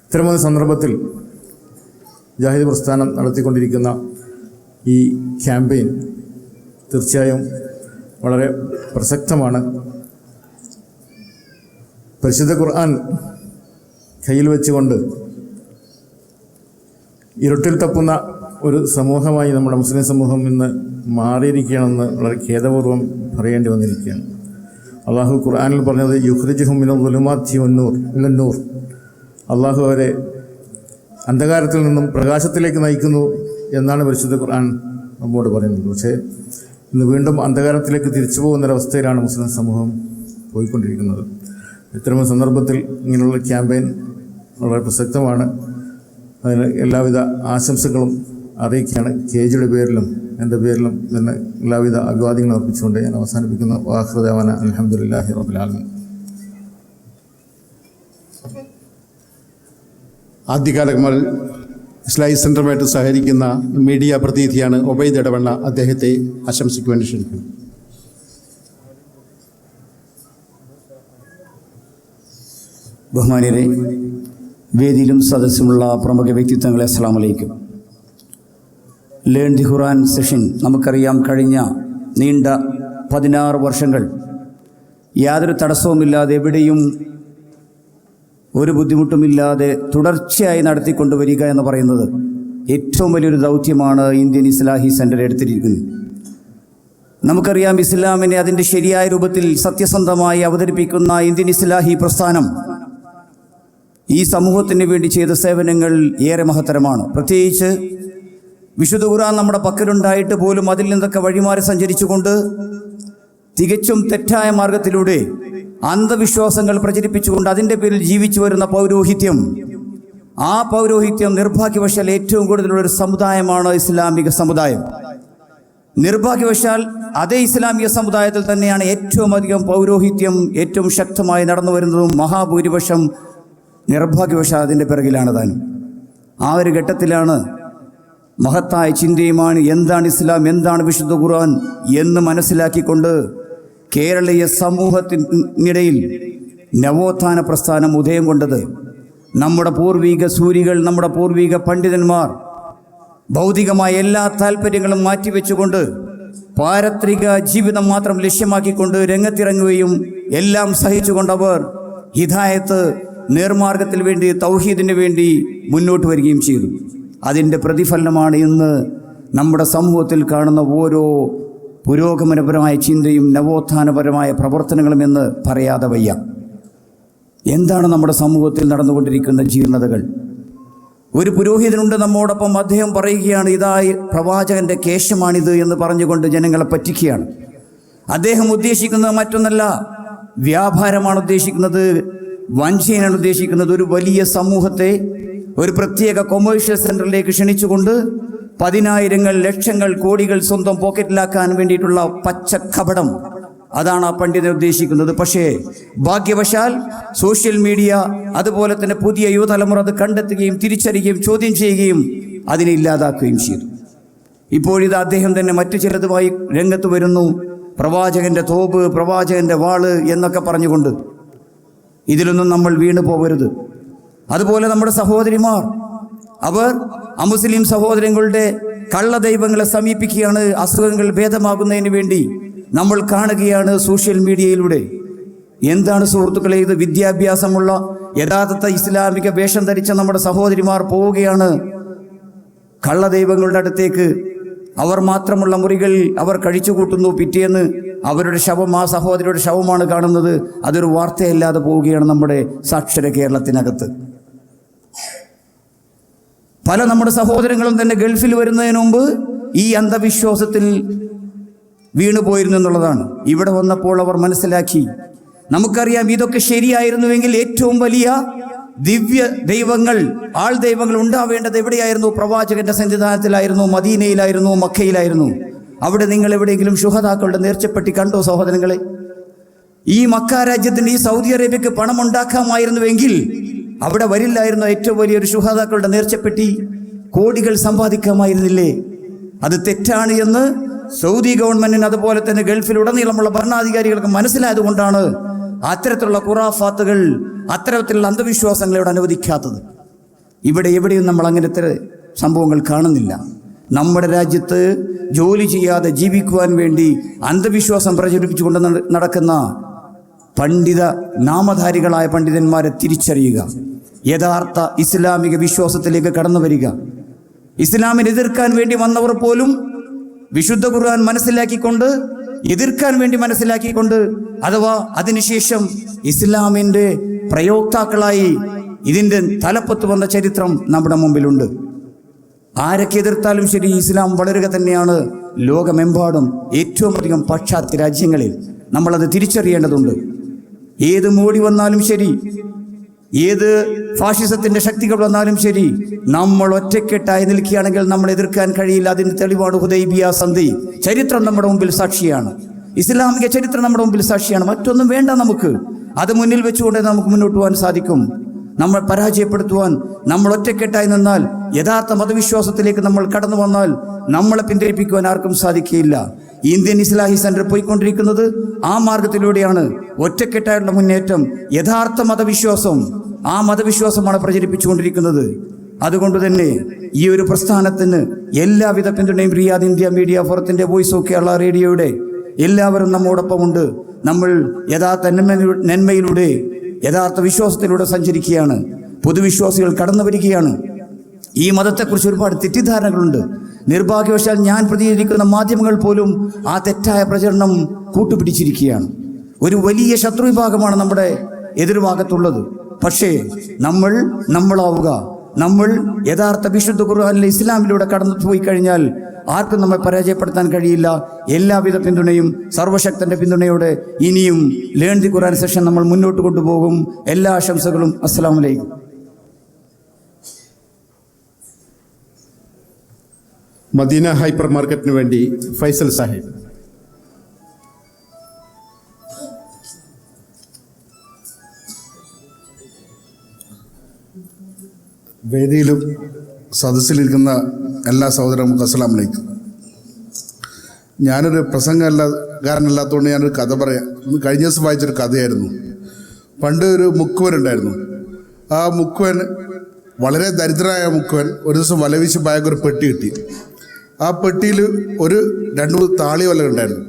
[SPEAKER 8] ഇത്തരമൊരു സന്ദർഭത്തിൽ മുജാഹിദ് പ്രസ്ഥാനം നടത്തിക്കൊണ്ടിരിക്കുന്ന ഈ ക്യാമ്പയിൻ തീർച്ചയായും വളരെ പ്രസക്തമാണ്. പരിശുദ്ധ ഖുർആൻ കയ്യിൽ വെച്ചുകൊണ്ട് ഇരുട്ടിൽ തപ്പുന്ന ഒരു സമൂഹമായി നമ്മുടെ മുസ്ലിം സമൂഹം ഇന്ന് മാറിയിരിക്കുകയാണെന്ന് വളരെ ഖേദപൂർവ്വം പറയേണ്ടി വന്നിരിക്കുകയാണ്. അള്ളാഹു ഖുർആനിൽ പറഞ്ഞത് യുഖ്രിജുഹും മിനൽ-ളുലുമാത്തി വൻ-നൂർ. അള്ളാഹു അവരെ അന്ധകാരത്തിൽ നിന്നും പ്രകാശത്തിലേക്ക് നയിക്കുന്നു എന്നാണ് പരിശുദ്ധ ഖുർആൻ നമ്മോട് പറയുന്നത്. പക്ഷേ ഇന്ന് വീണ്ടും അന്ധകാരത്തിലേക്ക് തിരിച്ചു പോകുന്നൊരവസ്ഥയിലാണ് മുസ്ലിം സമൂഹം പോയിക്കൊണ്ടിരിക്കുന്നത്. ഇത്തരം സന്ദർഭത്തിൽ ഇങ്ങനെയുള്ള ക്യാമ്പയിൻ വളരെ പ്രസക്തമാണ്. അതിന് എല്ലാവിധ ആശംസകളും അറിയിക്കുകയാണ്. KIGയുടെ പേരിലും എൻ്റെ പേരിലും തന്നെ എല്ലാവിധ അഭിവാദ്യങ്ങളും അർപ്പിച്ചുകൊണ്ട് ഞാൻ അവസാനിപ്പിക്കുന്നു. വആഖിറു ദഅവാനാ അൽഹംദുലില്ലാഹി റബ്ബിൽ ആലമീൻ.
[SPEAKER 5] ആദ്യകാലങ്ങളിൽ ഇസ്ലാഹി സെൻ്ററുമായിട്ട് സഹകരിക്കുന്ന മീഡിയ പ്രതിനിധിയാണ് ഒബൈദ് ഇടവണ്ണ. അദ്ദേഹത്തെ ആശംസയ്ക്ക് വേണ്ടി ക്ഷണിക്കുന്നു.
[SPEAKER 9] ബഹുമാന്യരെ, വേദിയിലും സദസ്സുമുള്ള പ്രമുഖ വ്യക്തിത്വങ്ങളെ അസ്സലാമു അലൈക്കും. ലേൺ ദി ഖുർആൻ സെഷൻ നമുക്കറിയാം, കഴിഞ്ഞ നീണ്ട 16 വർഷങ്ങൾ യാതൊരു തടസ്സവുമില്ലാതെ എവിടെയും ഒരു ബുദ്ധിമുട്ടുമില്ലാതെ തുടർച്ചയായി നടത്തിക്കൊണ്ടുവരിക എന്ന് പറയുന്നത് ഏറ്റവും വലിയൊരു ദൗത്യമാണ് ഇന്ത്യൻ ഇസ്ലാഹി സെൻ്റർ എടുത്തിരിക്കുന്നത്. നമുക്കറിയാം, ഇസ്ലാമിനെ അതിൻ്റെ ശരിയായ രൂപത്തിൽ സത്യസന്ധമായി അവതരിപ്പിക്കുന്ന ഇന്ത്യൻ ഇസ്ലാഹി പ്രസ്ഥാനം ഈ സമൂഹത്തിന് വേണ്ടി ചെയ്ത സേവനങ്ങൾ ഏറെ മഹത്തരമാണ്. പ്രത്യേകിച്ച് വിശുദ്ധ ഖുർആൻ നമ്മുടെ പക്കലുണ്ടായിട്ട് പോലും അതിൽ നിന്നൊക്കെ വഴിമാറി സഞ്ചരിച്ചുകൊണ്ട് തികച്ചും തെറ്റായ മാർഗത്തിലൂടെ അന്ധവിശ്വാസങ്ങൾ പ്രചരിപ്പിച്ചുകൊണ്ട് അതിൻ്റെ പേരിൽ ജീവിച്ചു വരുന്ന പൗരോഹിത്യം, ആ പൗരോഹിത്യം നിർഭാഗ്യവശാൽ ഏറ്റവും കൂടുതലുള്ളൊരു സമുദായമാണ് ഇസ്ലാമിക സമുദായം. നിർഭാഗ്യവശാൽ അതേ ഇസ്ലാമിക സമുദായത്തിൽ തന്നെയാണ് ഏറ്റവും അധികം പൗരോഹിത്യം ഏറ്റവും ശക്തമായി നടന്നു വരുന്നതും. മഹാഭൂരിപക്ഷം നിർഭാഗ്യവശാൽ അതിൻ്റെ പിറകിലാണ് താൻ. ആ ഒരു ഘട്ടത്തിലാണ് മഹത്തായ ചിന്തയുമാണ് എന്താണ് ഇസ്ലാം, എന്താണ് വിശുദ്ധ ഖുർആൻ എന്ന് മനസ്സിലാക്കിക്കൊണ്ട് കേരളീയ സമൂഹത്തിനിടയിൽ നവോത്ഥാന പ്രസ്ഥാനം ഉദയം കൊണ്ടത്. നമ്മുടെ പൂർവിക സൂരികൾ, നമ്മുടെ പൂർവിക പണ്ഡിതന്മാർ ഭൗതികമായ എല്ലാ താല്പര്യങ്ങളും മാറ്റിവെച്ചുകൊണ്ട് പാരത്രിക ജീവിതം മാത്രം ലക്ഷ്യമാക്കിക്കൊണ്ട് രംഗത്തിറങ്ങുകയും എല്ലാം സഹിച്ചുകൊണ്ടവർ ഹിദായത്ത്, നേർമാർഗത്തിൽ വേണ്ടി, തൗഹീദിന് വേണ്ടി മുന്നോട്ട് വരികയും ചെയ്തു. അതിൻ്റെ പ്രതിഫലനമാണ് ഇന്ന് നമ്മുടെ സമൂഹത്തിൽ കാണുന്ന ഓരോ പുരോഗമനപരമായ ചിന്തയും നവോത്ഥാനപരമായ പ്രവർത്തനങ്ങളും എന്ന് പറയാതെ വയ്യ. എന്താണ് നമ്മുടെ സമൂഹത്തിൽ നടന്നുകൊണ്ടിരിക്കുന്ന ജീർണതകൾ? ഒരു പുരോഹിതനുണ്ട് നമ്മോടൊപ്പം, അദ്ദേഹം പറയുകയാണ്, ഇതായി പ്രവാചകൻ്റെ കേശമാണിത് എന്ന് പറഞ്ഞുകൊണ്ട് ജനങ്ങളെ പറ്റിക്കുകയാണ്. അദ്ദേഹം ഉദ്ദേശിക്കുന്നത് മറ്റൊന്നല്ല, വ്യാപാരമാണ് ഉദ്ദേശിക്കുന്നത്, വഞ്ചനയാണ് ഉദ്ദേശിക്കുന്നത്. ഒരു വലിയ സമൂഹത്തെ ഒരു പ്രത്യേക കൊമേഴ്ഷ്യൽ സെൻ്ററിലേക്ക് ക്ഷണിച്ചുകൊണ്ട് 10,000 ലക്ഷങ്ങൾ കോടികൾ സ്വന്തം പോക്കറ്റിലാക്കാൻ വേണ്ടിയിട്ടുള്ള പച്ചക്കപടം, അതാണ് ആ പണ്ഡിതൻ ഉദ്ദേശിക്കുന്നത്. പക്ഷേ ഭാഗ്യവശാൽ സോഷ്യൽ മീഡിയ അതുപോലെ തന്നെ പുതിയ യുവതലമുറ അത് കണ്ടെത്തുകയും തിരിച്ചറിയുകയും ചോദ്യം ചെയ്യുകയും അതിനെ ഇല്ലാതാക്കുകയും ചെയ്തു. ഇപ്പോഴിത് അദ്ദേഹം തന്നെ മറ്റു ചിലതുമായി രംഗത്ത് വരുന്നു. പ്രവാചകൻ്റെ തോപ്, പ്രവാചകൻ്റെ വാള് എന്നൊക്കെ പറഞ്ഞുകൊണ്ട് ഇതിലൊന്നും നമ്മൾ വീണു പോകരുത്. അതുപോലെ നമ്മുടെ സഹോദരിമാർ, അവർ അമുസ്ലിം സഹോദരങ്ങളുടെ കള്ളദൈവങ്ങളെ സമീപിക്കുകയാണ്. അസുഖങ്ങൾ ഭേദമാകുന്നതിന് വേണ്ടി നമ്മൾ കാണുകയാണ് സോഷ്യൽ മീഡിയയിലൂടെ. എന്താണ് സുഹൃത്തുക്കളെ ഇത്? വിദ്യാഭ്യാസമുള്ള യഥാർത്ഥ ഇസ്ലാമിക വേഷം ധരിച്ച നമ്മുടെ സഹോദരിമാർ പോവുകയാണ് കള്ളദൈവങ്ങളുടെ അടുത്തേക്ക്. അവർ മാത്രമുള്ള മുറികൾ അവർ കഴിച്ചു കൂട്ടുന്നു. പിറ്റേന്ന് അവരുടെ ശവം, ആ സഹോദരിയുടെ ശവമാണ് കാണുന്നത്. അതൊരു വാർത്തയല്ലാതെ പോവുകയാണ് നമ്മുടെ സാക്ഷര കേരളത്തിനകത്ത്. പല നമ്മുടെ സഹോദരങ്ങളും തന്നെ ഗൾഫിൽ വരുന്നതിന് മുമ്പ് ഈ അന്ധവിശ്വാസത്തിൽ വീണുപോയിരുന്നു എന്നുള്ളതാണ്. ഇവിടെ വന്നപ്പോൾ അവർ മനസ്സിലാക്കി. നമുക്കറിയാം ഇതൊക്കെ ശരിയായിരുന്നുവെങ്കിൽ ഏറ്റവും വലിയ ദിവ്യ ദൈവങ്ങൾ, ആൾ ദൈവങ്ങൾ ഉണ്ടാവേണ്ടത് എവിടെയായിരുന്നു? പ്രവാചകന്റെ സന്നിധാനത്തിലായിരുന്നു, മദീനയിലായിരുന്നു, മക്കയിലായിരുന്നു. അവിടെ നിങ്ങൾ എവിടെയെങ്കിലും ശുഹദാക്കളുടെ നേർച്ചപ്പെട്ടി കണ്ടോ സഹോദരങ്ങളെ? ഈ മക്ക രാജ്യത്തിന്, ഈ സൗദി അറേബ്യക്ക് പണം ഉണ്ടാക്കാമായിരുന്നുവെങ്കിൽ അവിടെ വരില്ലായിരുന്നു ഏറ്റവും വലിയൊരു ശുഹദാക്കളുടെ നേർച്ചപ്പെട്ടി? കോടികൾ സമ്പാദിക്കാമായിരുന്നില്ലേ? അത് തെറ്റാണ് എന്ന് സൗദി ഗവൺമെന്റിന് അതുപോലെ തന്നെ ഗൾഫിലുടനീളമുള്ള ഭരണാധികാരികൾക്ക് മനസ്സിലായതുകൊണ്ടാണ് അത്തരത്തിലുള്ള ഖുറാഫാത്തുകൾ, അത്തരത്തിലുള്ള അന്ധവിശ്വാസങ്ങൾ ഇവിടെ അനുവദിക്കാത്തത്. ഇവിടെ എവിടെയും നമ്മൾ അങ്ങനത്തെ സംഭവങ്ങൾ കാണുന്നില്ല. നമ്മുടെ രാജ്യത്ത് ജോലി ചെയ്യാതെ ജീവിക്കുവാൻ വേണ്ടി അന്ധവിശ്വാസം പ്രചരിപ്പിച്ചുകൊണ്ട് നടക്കുന്ന പണ്ഡിത നാമധാരികളായ പണ്ഡിതന്മാരെ തിരിച്ചറിയുക, യഥാർത്ഥ ഇസ്ലാമിക വിശ്വാസത്തിലേക്ക് കടന്നു വരിക. ഇസ്ലാമിനെ എതിർക്കാൻ വേണ്ടി വന്നവർ പോലും വിശുദ്ധ ഖുർആൻ മനസ്സിലാക്കിക്കൊണ്ട്, എതിർക്കാൻ വേണ്ടി മനസ്സിലാക്കിക്കൊണ്ട്, അഥവാ അതിനുശേഷം ഇസ്ലാമിൻ്റെ പ്രയോക്താക്കളായി ഇതിൻ്റെ തലപ്പത്ത് വന്ന ചരിത്രം നമ്മുടെ മുമ്പിലുണ്ട്. ആരൊക്കെ എതിർത്താലും ശരി, ഇസ്ലാം വളരുക തന്നെയാണ് ലോകമെമ്പാടും, ഏറ്റവും അധികം പാശ്ചാത്യ രാജ്യങ്ങളിൽ. നമ്മളത് തിരിച്ചറിയേണ്ടതുണ്ട്. ഏത് മോഡി വന്നാലും ശരി, ഏത് ഫാഷിസത്തിൻ്റെ ശക്തികൾ വന്നാലും ശരി, നമ്മൾ ഒറ്റക്കെട്ടായി നിൽക്കുകയാണെങ്കിൽ നമ്മൾ എതിർക്കാൻ കഴിയില്ല. അതിന് തെളിവാണ് ഹുദൈബിയ സന്ധി. ചരിത്രം നമ്മുടെ മുമ്പിൽ സാക്ഷിയാണ്. ഇസ്ലാമിക ചരിത്രം നമ്മുടെ മുമ്പിൽ സാക്ഷിയാണ്. മറ്റൊന്നും വേണ്ട നമുക്ക്. അത് മുന്നിൽ വെച്ചുകൊണ്ട് നമുക്ക് മുന്നോട്ട് പോകാൻ സാധിക്കും. നമ്മൾ പരാജയപ്പെടുത്തുവാൻ നമ്മൾ ഒറ്റക്കെട്ടായി നിന്നാൽ, യഥാർത്ഥ മതവിശ്വാസത്തിലേക്ക് നമ്മൾ കടന്നു വന്നാൽ നമ്മളെ പിന്തിരിപ്പിക്കുവാൻ ആർക്കും സാധിക്കുകയില്ല. ഇന്ത്യൻ ഇസ്ലാഹി സെന്റർ പോയിക്കൊണ്ടിരിക്കുന്നത് ആ മാർഗത്തിലൂടെയാണ്. ഒറ്റക്കെട്ടായുള്ള മുന്നേറ്റം, യഥാർത്ഥ മതവിശ്വാസം, ആ മതവിശ്വാസമാണ് പ്രചരിപ്പിച്ചുകൊണ്ടിരിക്കുന്നത്. അതുകൊണ്ട് തന്നെ ഈ ഒരു പ്രസ്ഥാനത്തിന് എല്ലാവിധ പിന്തുണയും റിയാദ് ഇന്ത്യ മീഡിയ ഫോറത്തിൻ്റെ വോയിസ് ഓഫ് കേരള റേഡിയോയുടെ എല്ലാവരും നമ്മോടൊപ്പമുണ്ട്. നമ്മൾ യഥാർത്ഥ നന്മയിലൂടെ, യഥാർത്ഥ വിശ്വാസത്തിലൂടെ സഞ്ചരിക്കുകയാണ്. പൊതുവിശ്വാസികൾ കടന്നു വരികയാണ്. ഈ മതത്തെക്കുറിച്ച് ഒരുപാട് തെറ്റിദ്ധാരണകളുണ്ട്. നിർഭാഗ്യവശാൽ ഞാൻ പ്രതികരിക്കുന്ന മാധ്യമങ്ങൾ പോലും ആ തെറ്റായ പ്രചരണം കൂട്ടുപിടിച്ചിരിക്കുകയാണ്. ഒരു വലിയ ശത്രുവിഭാഗമാണ് നമ്മുടെ എതിർഭാഗത്തുള്ളത്. പക്ഷേ നമ്മളാവുക, നമ്മൾ യഥാർത്ഥ വിശുദ്ധ ഖുർആനിലെ ഇസ്ലാമിലൂടെ കടന്നു പോയി കഴിഞ്ഞാൽ ആർക്കും നമ്മെ പരാജയപ്പെടുത്താൻ കഴിയില്ല. എല്ലാവിധ പിന്തുണയും, സർവശക്തന്റെ പിന്തുണയോടെ ഇനിയും ലേൺ ദി ഖുർആൻ സെഷൻ നമ്മൾ മുന്നോട്ട് കൊണ്ടുപോകും. എല്ലാ ആശംസകളും. അസ്സലാമു അലൈക്കും.
[SPEAKER 5] മദീന ഹൈപ്പർ മാർക്കറ്റിന് വേണ്ടി ഫൈസൽ സാഹിബ്.
[SPEAKER 10] വേദിയിലും സദസ്സിലിരിക്കുന്ന എല്ലാ സഹോദരന്മാർക്കും അസ്സലാമു അലൈക്കും. ഞാനൊരു പ്രസംഗക്കാരനല്ലാത്തതുകൊണ്ട് ഞാനൊരു കഥ പറയാം. കഴിഞ്ഞ ദിവസം വായിച്ചൊരു കഥയായിരുന്നു. പണ്ട് ഒരു മുക്കുവൻ ഉണ്ടായിരുന്നു. ആ മുക്കുവൻ, വളരെ ദരിദ്രനായ മുക്കുവൻ, ഒരു ദിവസം വലവീശി ബാഗൊരു പെട്ടി കിട്ടി. ആ പെട്ടിയിൽ ഒരു 2 താളിയോല ഉണ്ടായിരുന്നു.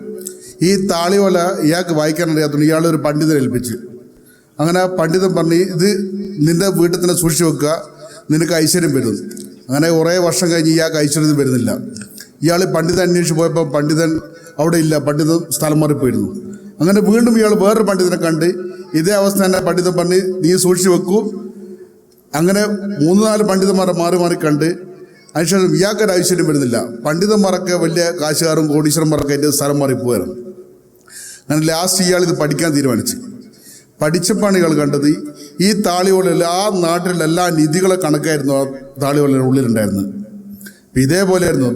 [SPEAKER 10] ഈ താളിയോല ഇയാൾക്ക് വായിക്കാൻ അറിയാത്തതുകൊണ്ട് ഇയാളൊരു പണ്ഡിതനെ ഏൽപ്പിച്ച്. അങ്ങനെ ആ പണ്ഡിതൻ പറഞ്ഞ്, ഇത് നിൻ്റെ വീട്ടിൽ തന്നെ സൂക്ഷിച്ച് വെക്കുക, നിനക്ക് ഐശ്വര്യം വരും. അങ്ങനെ കുറേ വർഷം കഴിഞ്ഞ് ഇയാൾക്ക് ഐശ്വര്യം വരുന്നില്ല. ഇയാൾ പണ്ഡിതൻ അന്വേഷിച്ച് പോയപ്പോൾ പണ്ഡിതൻ അവിടെ ഇല്ല, പണ്ഡിതൻ സ്ഥലം മാറിപ്പോയിരുന്നു. അങ്ങനെ വീണ്ടും ഇയാൾ വേറൊരു പണ്ഡിതനെ കണ്ട് ഇതേ അവസ്ഥ തന്നെ പണ്ഡിതൻ പറഞ്ഞ് നീ സൂക്ഷിച്ച് വെക്കൂ. അങ്ങനെ 3-4 പണ്ഡിതന്മാരെ മാറി മാറി കണ്ട് അതിനുശേഷം ഇയാൾക്കൊരു ഐശ്വര്യം വരുന്നില്ല. പണ്ഡിതന്മാരൊക്കെ വലിയ കാശുകാരും കോടീശ്വരന്മാരൊക്കെ എൻ്റെ സ്ഥലം മാറിപ്പോയായിരുന്നു. അങ്ങനെ ലാസ്റ്റ് ഇയാൾ ഇത് പഠിക്കാൻ തീരുമാനിച്ചു. പഠിച്ചപ്പോഴാണ് ഇയാൾ കണ്ടത് ഈ താളിയോലയിൽ ആ നാട്ടിലുള്ള എല്ലാ നിധികളെ കണക്കായിരുന്നു ആ താളിയോലയുടെ ഉള്ളിലുണ്ടായിരുന്നത്. അപ്പം ഇതേപോലെയായിരുന്നു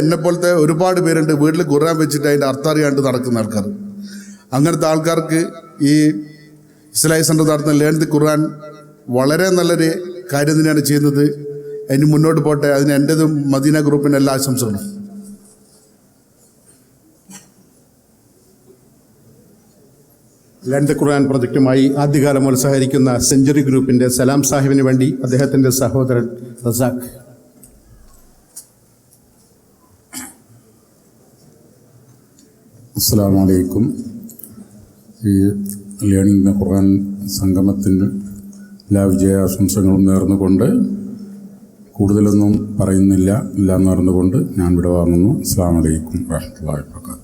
[SPEAKER 10] എന്നെപ്പോലത്തെ ഒരുപാട് പേരുണ്ട് വീട്ടിൽ ഖുർആൻ വെച്ചിട്ട് അതിൻ്റെ അർത്ഥം അറിയാണ്ട് നടക്കുന്ന ആൾക്കാർ. അങ്ങനത്തെ ആൾക്കാർക്ക് ഈ ഇസ്ലാഹി സെൻ്റർ നടത്തുന്ന ലേൺ ദി ഖുർആൻ വളരെ നല്ലൊരു കാര്യം തന്നെയാണ് ചെയ്യുന്നത്. അതിന് മുന്നോട്ട് പോട്ടെ. അതിന് എൻ്റെതും മദീന ഗ്രൂപ്പിൻ്റെ എല്ലാ ആശംസകളും.
[SPEAKER 5] ലേൺ ദ ഖുർആൻ പ്രൊജക്റ്റുമായി ആദ്യകാലം മുതൽ സഹകരിക്കുന്ന സെഞ്ചുറി ഗ്രൂപ്പിൻ്റെ സലാം സാഹിബിന് വേണ്ടി അദ്ദേഹത്തിൻ്റെ സഹോദരൻ റസാഖ്.
[SPEAKER 3] അസ്സലാമു അലൈക്കും. ഈ ലേണിംഗ് ദ ഖുർആൻ സംഗമത്തിൻ്റെ എല്ലാ വിജയാശംസകളും നേർന്നുകൊണ്ട് കൂടുതലൊന്നും പറയുന്നില്ല, എല്ലാം നേർന്നുകൊണ്ട് ഞാൻ ഇവിടെ വാങ്ങുന്നു. അസ്സലാമു അലൈക്കും വറഹ്മത്തുള്ളാഹി വബറകാതുഹു.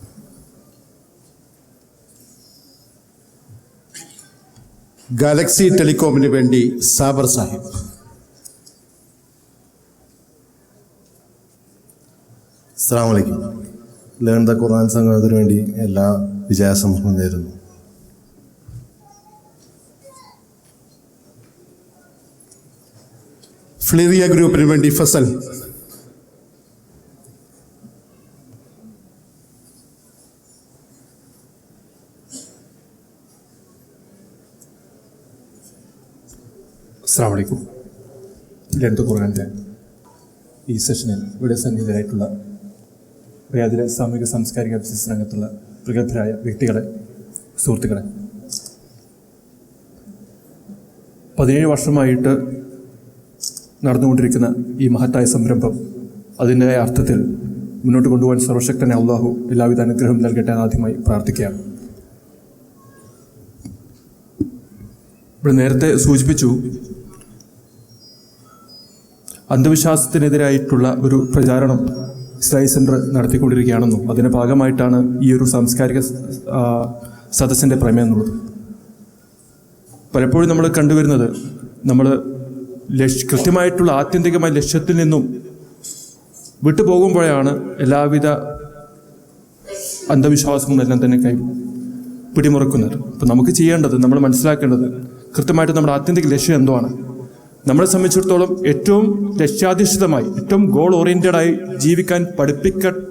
[SPEAKER 5] ഗാലക്സി ടെലികോമിന് വേണ്ടി സാബർ സാഹിബ്.
[SPEAKER 11] അസ്സലാമു അലൈക്കും. ലേൺ ദ ഖുർആൻ സംഘത്തിന് വേണ്ടി എല്ലാ വിജയാശംസകളും നേരുന്നു.
[SPEAKER 5] ഫ്ലിറിയ ഗ്രൂപ്പിന് വേണ്ടി ഫസൽ.
[SPEAKER 12] അസ്സലാമു അലൈക്കും. ലേൺ ദ ഖുർആൻ്റെ ഈ സെഷനിൽ ഇവിടെ സന്നിഹിതരായിട്ടുള്ള റിയാദിലെ സാമൂഹിക സാംസ്കാരിക ബിസിനസ് രംഗത്തുള്ള പ്രഗത്ഭരായ വ്യക്തികളെ, സുഹൃത്തുക്കളെ, 17 വർഷമായിട്ട് നടന്നുകൊണ്ടിരിക്കുന്ന ഈ മഹത്തായ സംരംഭം അതിൻ്റെ അർത്ഥത്തിൽ മുന്നോട്ട് കൊണ്ടുപോകാൻ സർവശക്തനെ അള്ളാഹു എല്ലാവിധ അനുഗ്രഹം നൽകട്ടെ എന്ന് ആദ്യമായി പ്രാർത്ഥിക്കുകയാണ്. ഇവിടെ നേരത്തെ സൂചിപ്പിച്ചു, അന്ധവിശ്വാസത്തിനെതിരായിട്ടുള്ള ഒരു പ്രചാരണം ഇസ്രായേൽ സെൻറ്റർ നടത്തിക്കൊണ്ടിരിക്കുകയാണെന്നും അതിൻ്റെ ഭാഗമായിട്ടാണ് ഈ ഒരു സാംസ്കാരിക സദസ്സിൻ്റെ പ്രമേയം എന്നുള്ളത്. പലപ്പോഴും നമ്മൾ കണ്ടുവരുന്നത്, നമ്മൾ കൃത്യമായിട്ടുള്ള ആത്യന്തികമായ ലക്ഷ്യത്തിൽ നിന്നും വിട്ടുപോകുമ്പോഴാണ് എല്ലാവിധ അന്ധവിശ്വാസങ്ങളെല്ലാം തന്നെ പിടിമുറുക്കുന്നത്. അപ്പം നമുക്ക് ചെയ്യേണ്ടത്, നമ്മൾ മനസ്സിലാക്കേണ്ടത്, കൃത്യമായിട്ട് നമ്മുടെ ആത്യന്തിക ലക്ഷ്യം എന്തുവാണ്. നമ്മളെ സംബന്ധിച്ചിടത്തോളം ഏറ്റവും ലക്ഷ്യാധിഷ്ഠിതമായി, ഏറ്റവും ഗോൾ ഓറിയൻറ്റഡായി ജീവിക്കാൻ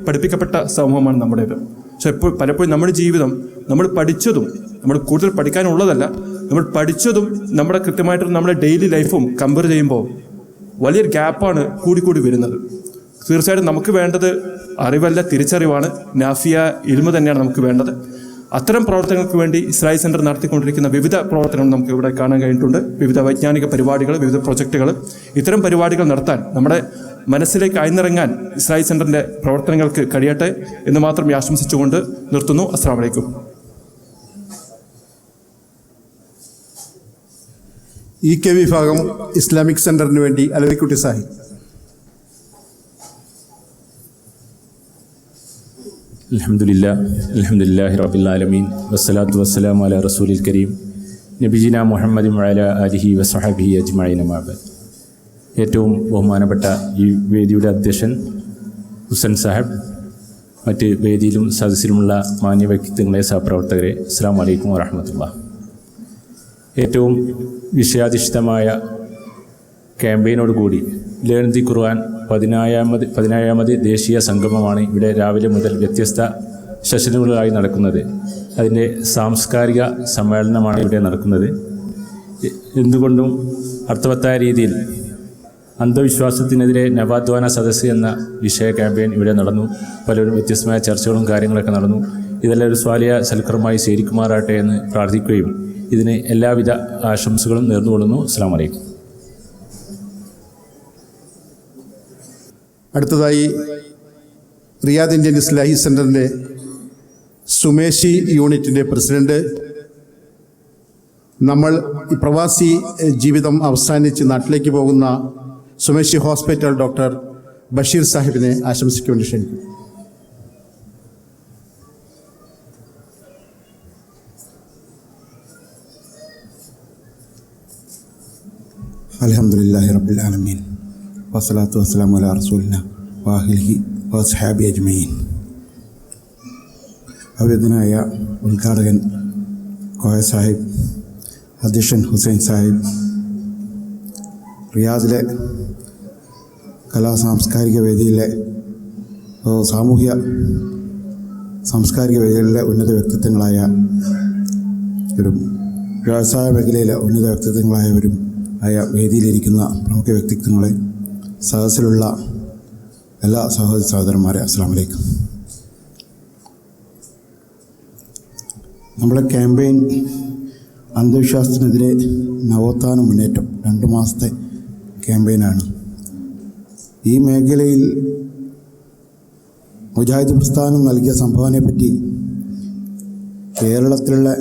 [SPEAKER 12] പഠിപ്പിക്കപ്പെട്ട സമൂഹമാണ് നമ്മുടേത്. പക്ഷെ പലപ്പോഴും നമ്മുടെ ജീവിതം, നമ്മൾ പഠിച്ചതും, നമ്മൾ കൂടുതൽ പഠിക്കാനുള്ളതല്ല, നമ്മൾ പഠിച്ചതും നമ്മുടെ കൃത്യമായിട്ട് നമ്മുടെ ഡെയിലി ലൈഫും കമ്പയർ ചെയ്യുമ്പോൾ വലിയൊരു ഗ്യാപ്പാണ് കൂടിക്കൂടി വരുന്നത്. തീർച്ചയായിട്ടും നമുക്ക് വേണ്ടത് അറിവല്ല, തിരിച്ചറിവാണ്. നാഫിയ ഇൽമ് തന്നെയാണ് നമുക്ക് വേണ്ടത്. അത്തരം പ്രവർത്തനങ്ങൾക്ക് വേണ്ടി ഇസ്രായേൽ സെൻറ്റർ നടത്തിക്കൊണ്ടിരിക്കുന്ന വിവിധ പ്രവർത്തനങ്ങൾ നമുക്ക് ഇവിടെ കാണാൻ കഴിഞ്ഞിട്ടുണ്ട്. വിവിധ വൈജ്ഞാനിക പരിപാടികൾ, വിവിധ പ്രൊജക്റ്റുകൾ. ഇത്തരം പരിപാടികൾ നടത്താൻ, നമ്മുടെ മനസ്സിലേക്ക് അയന്നിറങ്ങാൻ ഇസ്രായേൽ സെൻറ്ററിൻ്റെ പ്രവർത്തനങ്ങൾക്ക് കഴിയട്ടെ എന്ന് മാത്രം ആശംസിച്ചുകൊണ്ട് നിർത്തുന്നു. അസ്സലാമു അലൈക്കും.
[SPEAKER 5] EK വിഭാഗം ഇസ്ലാമിക് സെൻറ്ററിന് വേണ്ടി അലവിക്കുട്ടി സാഹിബ്.
[SPEAKER 13] അൽഹംദുലില്ലാഹി റബ്ബിൽ ആലമീൻ വസ്സലാത്തു വസ്സലാമു അലാ റസൂലിൽ കരീം നബിയിന മുഹമ്മദും വഅലാ ആലിഹി വസഹബിഹി അജ്മഈൻ അമ്മാ ബഅദ്. ഏറ്റവും ബഹുമാനപ്പെട്ട ഈ വേദിയുടെ അധ്യക്ഷൻ ഹുസൈൻ സാഹിബ്, മറ്റ് വേദിയിലും സദസ്സിലുമുള്ള മാന്യ വ്യക്തിത്വങ്ങളെ, സഹപ്രവർത്തകരെ, അസ്സലാമു അലൈക്കും വറഹ്മത്തുള്ളാഹി. ഏറ്റവും വിഷയാധിഷ്ഠിതമായ ക്യാമ്പയിനോടുകൂടി ലേൺ ദി ഖുർആൻ 17ാമത് ദേശീയ സംഗമമാണ് ഇവിടെ രാവിലെ മുതൽ വ്യത്യസ്ത സെഷനുകളായി നടക്കുന്നത്. അതിൻ്റെ സാംസ്കാരിക സമ്മേളനമാണ് ഇവിടെ നടക്കുന്നത്. എന്തുകൊണ്ടും അർത്ഥവത്തായ രീതിയിൽ അന്ധവിശ്വാസത്തിനെതിരെ നവാദ്വാന സദസ്സ് എന്ന വിഷയ ക്യാമ്പയിൻ ഇവിടെ നടന്നു. പലരും വ്യത്യസ്തമായ ചർച്ചകളും കാര്യങ്ങളൊക്കെ നടന്നു. ഇതെല്ലാം ഒരു സ്വാലിയ സൽക്കരമായി സ്വീകരിക്കുമാറാട്ടെ എന്ന് പ്രാർത്ഥിക്കുകയും ഇതിന് എല്ലാവിധ ആശംസകളും നേർന്നുകൊള്ളുന്നു. അസ്സലാമു അലൈക്കും.
[SPEAKER 5] അടുത്തതായി റിയാദ് ഇന്ത്യൻ ഇസ്ലാഹി സെൻറ്ററിൻ്റെ സുമേഷി യൂണിറ്റിൻ്റെ പ്രസിഡന്റ്, നമ്മൾ ഈ പ്രവാസി ജീവിതം അവസാനിച്ച് നാട്ടിലേക്ക് പോകുന്ന സുമേഷി ഹോസ്പിറ്റൽ ഡോക്ടർ ബഷീർ സാഹിബിനെ ആശംസിക്ക് വേണ്ടി ക്ഷണിക്കും.
[SPEAKER 14] അൽഹംദുലില്ലാഹി റബ്ബിൽ ആലമീൻ വസ്സലാത്തു വസ്സലാമു അലാ റസൂലിനാ വഅലിഹി വഅസ്ഹാബി അജ്മഈൻ. അവേദനായ ഉദ്ഘാടകൻ കോയ സാഹിബ്, അധ്യക്ഷൻ ഹുസൈൻ സാഹിബ്, റിയാദിലെ സാംസ്കാരിക വേദിയിലെ സാമൂഹ്യ സാംസ്കാരിക വേദികളിലെ ഉന്നത വ്യക്തിത്വങ്ങളായ ഒരു വ്യവസായ മേഖലയിലെ ഉന്നത വ്യക്തിത്വങ്ങളായവരും ആയ വേദിയിലിരിക്കുന്ന പ്രമുഖ വ്യക്തിത്വങ്ങളെ, സദസ്സിലുള്ള എല്ലാ സഹോദരന്മാരെ, അസ്സലാമു അലൈക്കും. നമ്മുടെ ക്യാമ്പയിൻ അന്ധവിശ്വാസത്തിനെതിരെ നവോത്ഥാന മുന്നേറ്റം 2 മാസത്തെ ക്യാമ്പയിനാണ്. ഈ മേഖലയിൽ മുജാഹിദ് പ്രസ്ഥാനം നൽകിയ സംഭാവനയെപ്പറ്റി കേരളത്തിലുള്ള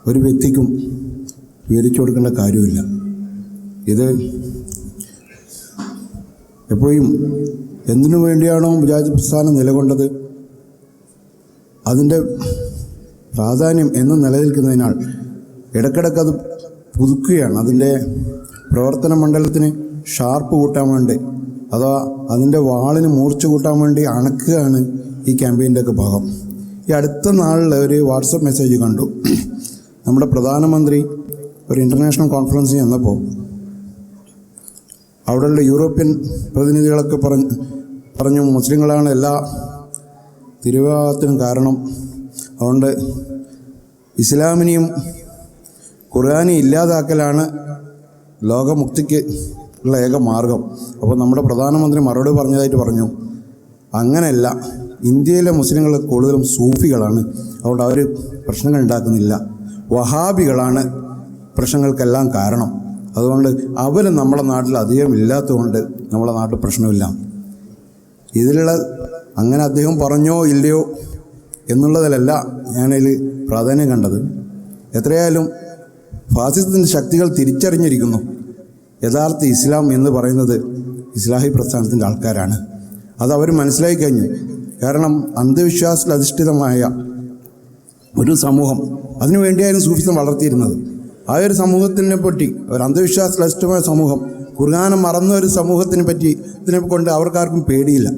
[SPEAKER 14] ഒരു വ്യക്തിക്കും വിവരിച്ചു കൊടുക്കേണ്ട കാര്യമില്ല. ഇത് എപ്പോഴും എന്തിനു വേണ്ടിയാണോ മുജാഹിദ് പ്രസ്ഥാനം നിലകൊണ്ടത് അതിൻ്റെ പ്രാധാന്യം എന്നും നിലനിൽക്കുന്നതിനാൽ ഇടയ്ക്കിടയ്ക്ക് അത് പുതുക്കുകയാണ്. അതിൻ്റെ പ്രവർത്തന മണ്ഡലത്തിന് ഷാർപ്പ് കൂട്ടാൻ വേണ്ടി അഥവാ അതിൻ്റെ വാളിന് മൂർച്ച കൂട്ടാൻ വേണ്ടി അണക്കുകയാണ് ഈ ക്യാമ്പയിൻ്റെ ഒക്കെ ഭാഗം. ഈ അടുത്ത നാളിൽ ഒരു വാട്സപ്പ് മെസ്സേജ് കണ്ടു. നമ്മുടെ പ്രധാനമന്ത്രി ഒരു ഇൻ്റർനാഷണൽ കോൺഫറൻസിൽ ചെന്നപ്പോൾ അവിടെയുള്ള യൂറോപ്യൻ പ്രതിനിധികളൊക്കെ പറഞ്ഞു മുസ്ലിങ്ങളാണ് എല്ലാ തിരുവിഭാഗത്തിനും കാരണം, അതുകൊണ്ട് ഇസ്ലാമിനെയും ഖുർആനെയും ഇല്ലാതാക്കലാണ് ലോകമുക്തിക്ക് ഉള്ള ഏക മാർഗം. അപ്പോൾ നമ്മുടെ പ്രധാനമന്ത്രി മറുപടി പറഞ്ഞതായിട്ട് പറഞ്ഞു, അങ്ങനെയല്ല, ഇന്ത്യയിലെ മുസ്ലിങ്ങൾ കൂടുതലും സൂഫികളാണ്, അതുകൊണ്ട് അവർ പ്രശ്നങ്ങൾ ഉണ്ടാക്കുന്നില്ല. വഹാബികളാണ് പ്രശ്നങ്ങൾക്കെല്ലാം കാരണം, അതുകൊണ്ട് അവർ നമ്മുടെ നാട്ടിൽ അധികം ഇല്ലാത്തതുകൊണ്ട് നമ്മുടെ നാട്ടിൽ പ്രശ്നമില്ല. ഇതിലുള്ള അങ്ങനെ അദ്ദേഹം പറഞ്ഞോ ഇല്ലയോ എന്നുള്ളതിലല്ല ഞാനതിൽ പ്രാധാന്യം കണ്ടത്. എത്രയായാലും ഫാസിസത്തിൻ്റെ ശക്തികൾ തിരിച്ചറിഞ്ഞിരിക്കുന്നു. യഥാർത്ഥ ഇസ്ലാം എന്ന് പറയുന്നത് ഇസ്ലാഹി പ്രസ്ഥാനത്തിൻ്റെ ആൾക്കാരാണ്. അതവർ മനസ്സിലാക്കി കഴിഞ്ഞു. കാരണം അന്ധവിശ്വാസത്തിൽ അധിഷ്ഠിതമായ ഒരു സമൂഹം, അതിനു വേണ്ടിയായിരുന്നു സൂഫിസം വളർത്തിയിരുന്നത്. ആ ഒരു സമൂഹത്തിനെ പറ്റി, ഒരു അന്ധവിശ്വാസത്തിൽ അധിഷ്ഠിതമായ സമൂഹം, ഖുർആനെ മറന്ന ഒരു സമൂഹത്തിനെ പറ്റി ഇതിനെ കൊണ്ട് അവർക്കാർക്കും പേടിയില്ല.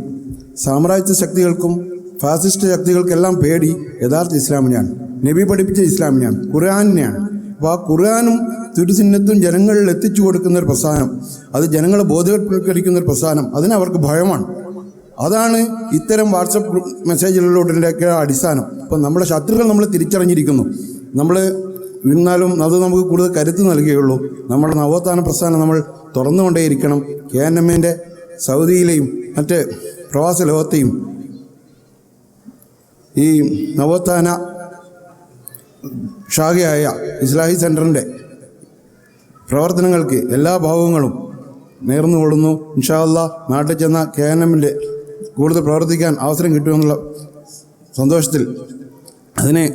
[SPEAKER 14] സാമ്രാജ്യ ശക്തികൾക്കും ഫാസിസ്റ്റ് ശക്തികൾക്കെല്ലാം പേടി യഥാർത്ഥ ഇസ്ലാമിനെയാണ്, നബി പഠിപ്പിച്ച ഇസ്ലാമിനെയാണ്, ഖുർആനിനെയാണ്. അപ്പോൾ ആ ഖുർആനും തിരുസുന്നത്തും ജനങ്ങളിൽ എത്തിച്ചു കൊടുക്കുന്ന ഒരു പ്രസ്ഥാനം, അത് ജനങ്ങളെ ബോധവൽക്കരിക്കുന്ന ഒരു പ്രസ്ഥാനം, അതിനവർക്ക് ഭയമാണ്. അതാണ് ഇത്തരം വാട്സപ്പ് മെസ്സേജുകളിലൂടെയൊക്കെ അടിസ്ഥാനം. അപ്പം നമ്മുടെ ശത്രുക്കൾ നമ്മൾ തിരിച്ചറിഞ്ഞിരിക്കുന്നു. നമ്മൾ എന്നാലും അത് നമുക്ക് കൂടുതൽ കരുത്ത് നൽകുകയുള്ളൂ. നമ്മുടെ നവോത്ഥാന പ്രസ്ഥാനം നമ്മൾ തുറന്നുകൊണ്ടേയിരിക്കണം. KNMൻ്റെ സൗദിയിലെയും മറ്റ് പ്രവാസ ലോകത്തെയും ഈ നവോത്ഥാന ശാഖയായ ഇസ്ലാഹി സെൻറ്ററിൻ്റെ പ്രവർത്തനങ്ങൾക്ക് എല്ലാ ഭാഗങ്ങളും നേർന്നുകൊള്ളുന്നു. ഇൻഷാ അല്ലാഹ് നാട്ടിൽ ചെന്ന KNMൻ്റെ കൂടുതൽ പ്രവർത്തിക്കാൻ അവസരം കിട്ടുമെന്നുള്ള സന്തോഷത്തിൽ അതിനെ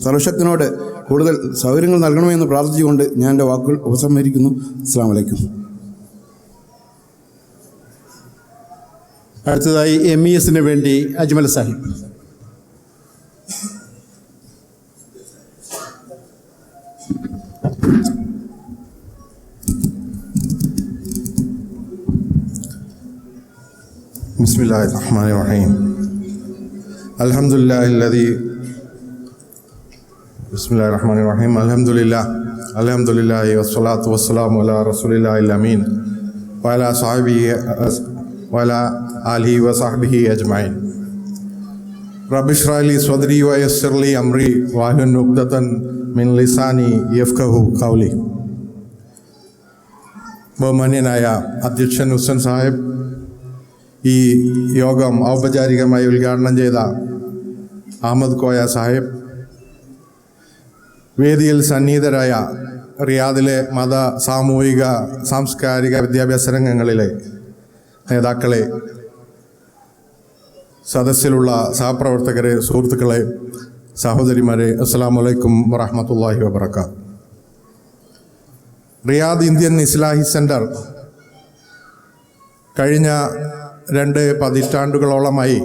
[SPEAKER 14] സർവശക്തനോട് കൂടുതൽ സൗകര്യങ്ങൾ നൽകണമെന്ന് പ്രാർത്ഥിച്ചുകൊണ്ട് ഞാൻ എൻ്റെ വാക്കുകൾ ഉപസംഹരിക്കുന്നു. അസ്സലാമു അലൈക്കും.
[SPEAKER 5] അടുത്തതായി MESന് വേണ്ടി അജ്മൽ സാഹിബ്.
[SPEAKER 11] ബിസ്മില്ലാഹിർറഹ്മാനിർറഹീം. അൽഹംദുലില്ലാഹി വസ്സലാത്തു വസ്സലാമു അലാ റസൂലില്ലാഹിൽ അമീൻ വഅലാ സ്വഹ്ബിഹി വഅലാ ആലിഹി വസഹ്ബിഹി അജ്മഈൻ. റബ്ബി ഇശ്റഹ് ലി സ്വദ്രി വയസ്സിർ ലി അംരി വഹ്ലുൽ ഉഖ്ദതൻ മിൻ ലിസാനി യഫ്ഖഹു ഖൗലി. ബഹുമാന്യനായ അധ്യക്ഷൻ ഹുസൈൻ സാഹിബ്, ഈ യോഗം ഔപചാരികമായി ഉദ്ഘാടനം ചെയ്ത അഹമ്മദ് കോയ സാഹിബ്, വേദിയിൽ സന്നിഹിതരായ റിയാദിലെ മത, സാമൂഹിക, സാംസ്കാരിക, വിദ്യാഭ്യാസ രംഗങ്ങളിലെ നേതാക്കളെ, സദസ്സിലുള്ള സഹപ്രവർത്തകരെ, സുഹൃത്തുക്കളെ, സഹോദരിമാരെ, അസ്സലാമു അലൈക്കും വറഹ്മത്തുള്ളാഹി വബറകാതുഹു. റിയാദ് ഇന്ത്യൻ ഇസ്ലാഹി സെൻറ്റർ കഴിഞ്ഞ 2 പതിറ്റാണ്ടുകളോളമായി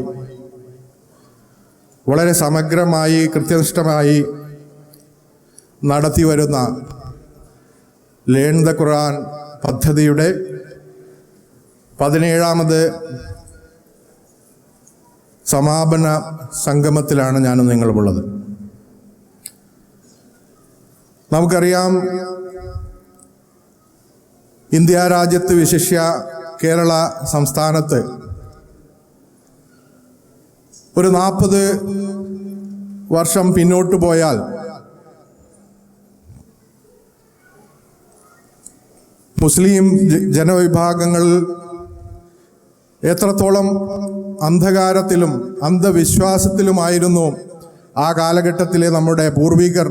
[SPEAKER 11] വളരെ സമഗ്രമായി, കൃത്യനിഷ്ഠമായി നടത്തിവരുന്ന ലേൺ ദ ഖുർആൻ പദ്ധതിയുടെ 17ാമത് സമാപന സംഗമത്തിലാണ് ഞാനും നിങ്ങളുമുള്ളത്. നമുക്കറിയാം, ഇന്ത്യ രാജ്യത്ത്, വിശിഷ്യ കേരള സംസ്ഥാനത്ത് ഒരു 40 വർഷം പിന്നോട്ട് പോയാൽ മുസ്ലിം ജനവിഭാഗങ്ങൾ എത്രത്തോളം അന്ധകാരത്തിലും അന്ധവിശ്വാസത്തിലുമായിരുന്നു ആ കാലഘട്ടത്തിലെ നമ്മുടെ പൂർവികർ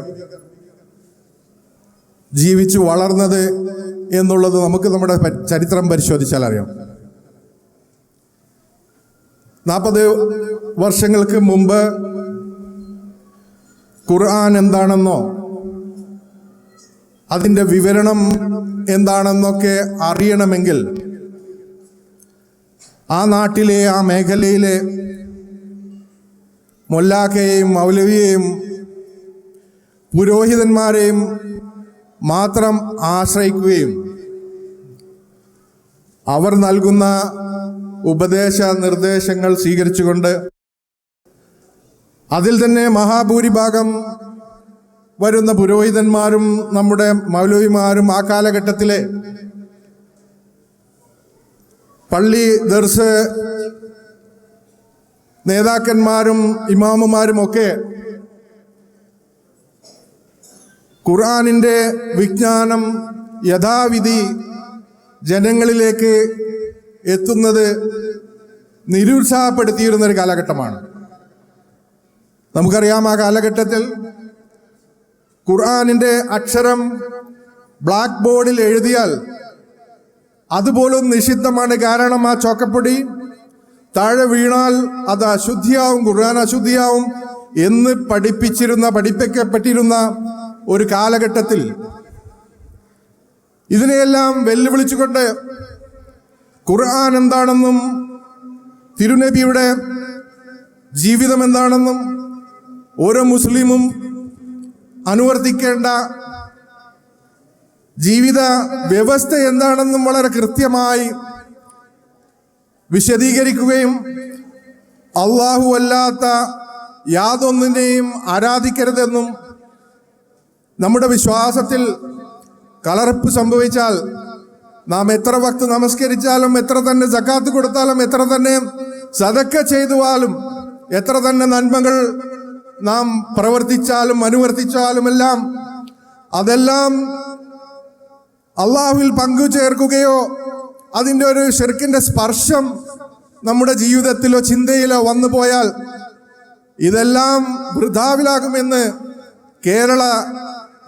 [SPEAKER 11] ജീവിച്ചു വളർന്നത് എന്നുള്ളത് നമുക്ക് നമ്മുടെ ചരിത്രം പരിശോധിച്ചാൽ അറിയാം. 40 വർഷങ്ങൾക്ക് മുമ്പ് ഖുർആൻ എന്താണെന്നോ അതിൻ്റെ വിവരണം എന്താണെന്നൊക്കെ അറിയണമെങ്കിൽ ആ നാട്ടിലെ ആ മേഖലയിലെ മൊല്ലാക്കയെയും മൗലവിയെയും പുരോഹിതന്മാരെയും മാത്രം ആശ്രയിക്കുകയും അവർ നൽകുന്ന ഉപദേശ നിർദ്ദേശങ്ങൾ സ്വീകരിച്ചുകൊണ്ട് അതിൽ തന്നെ മഹാഭൂരിഭാഗം വരുന്ന പുരോഹിതന്മാരും നമ്മുടെ മൗലവിമാരും ആ കാലഘട്ടത്തിലെ പള്ളി ദർസ് നേതാക്കന്മാരും ഇമാമുമാരും ഒക്കെ ഖുർആനിൻ്റെ വിജ്ഞാനം യഥാവിധി ജനങ്ങളിലേക്ക് എത്തുന്നത് നിരുത്സാഹപ്പെടുത്തിയിരുന്നൊരു കാലഘട്ടമാണ്. നമുക്കറിയാം, ആ കാലഘട്ടത്തിൽ ഖുർആനിൻ്റെ അക്ഷരം ബ്ലാക്ക് ബോർഡിൽ എഴുതിയാൽ അതുപോലും നിഷിദ്ധമാണ്. കാരണം ആ ചോക്കപ്പൊടി താഴെ വീണാൽ അത് അശുദ്ധിയാവും, ഖുർആൻ അശുദ്ധിയാവും എന്ന് പഠിപ്പിക്കപ്പെട്ടിരുന്ന ഒരു കാലഘട്ടത്തിൽ ഇതിനെയെല്ലാം വെല്ലുവിളിച്ചുകൊണ്ട് ഖുർആൻ എന്താണെന്നും തിരുനബിയുടെ ജീവിതം എന്താണെന്നും ഓരോ മുസ്ലിമും അനുവർത്തിക്കേണ്ട ജീവിത വ്യവസ്ഥ എന്താണെന്നും വളരെ കൃത്യമായി വിശദീകരിക്കുകയും അല്ലാഹു അല്ലാത്ത യാതൊന്നിനെയും ആരാധിക്കരുതെന്നും നമ്മുടെ വിശ്വാസത്തിൽ കളർപ്പ് സംഭവിച്ചാൽ നാം എത്ര വക്ത് നമസ്കരിച്ചാലും എത്ര തന്നെ സക്കാത്ത് കൊടുത്താലും എത്ര തന്നെ സദക്ക ചെയ്താലും എത്ര തന്നെ നന്മകൾ നാം പ്രവർത്തിച്ചാലും അനുവർത്തിച്ചാലുമെല്ലാം അതെല്ലാം അള്ളാഹുവിൽ പങ്കുചേർക്കുകയോ അതിൻ്റെ ഒരു ശിർക്കിൻ്റെ സ്പർശം നമ്മുടെ ജീവിതത്തിലോ ചിന്തയിലോ വന്നു പോയാൽ ഇതെല്ലാം വൃഥാവിലാകുമെന്ന് കേരള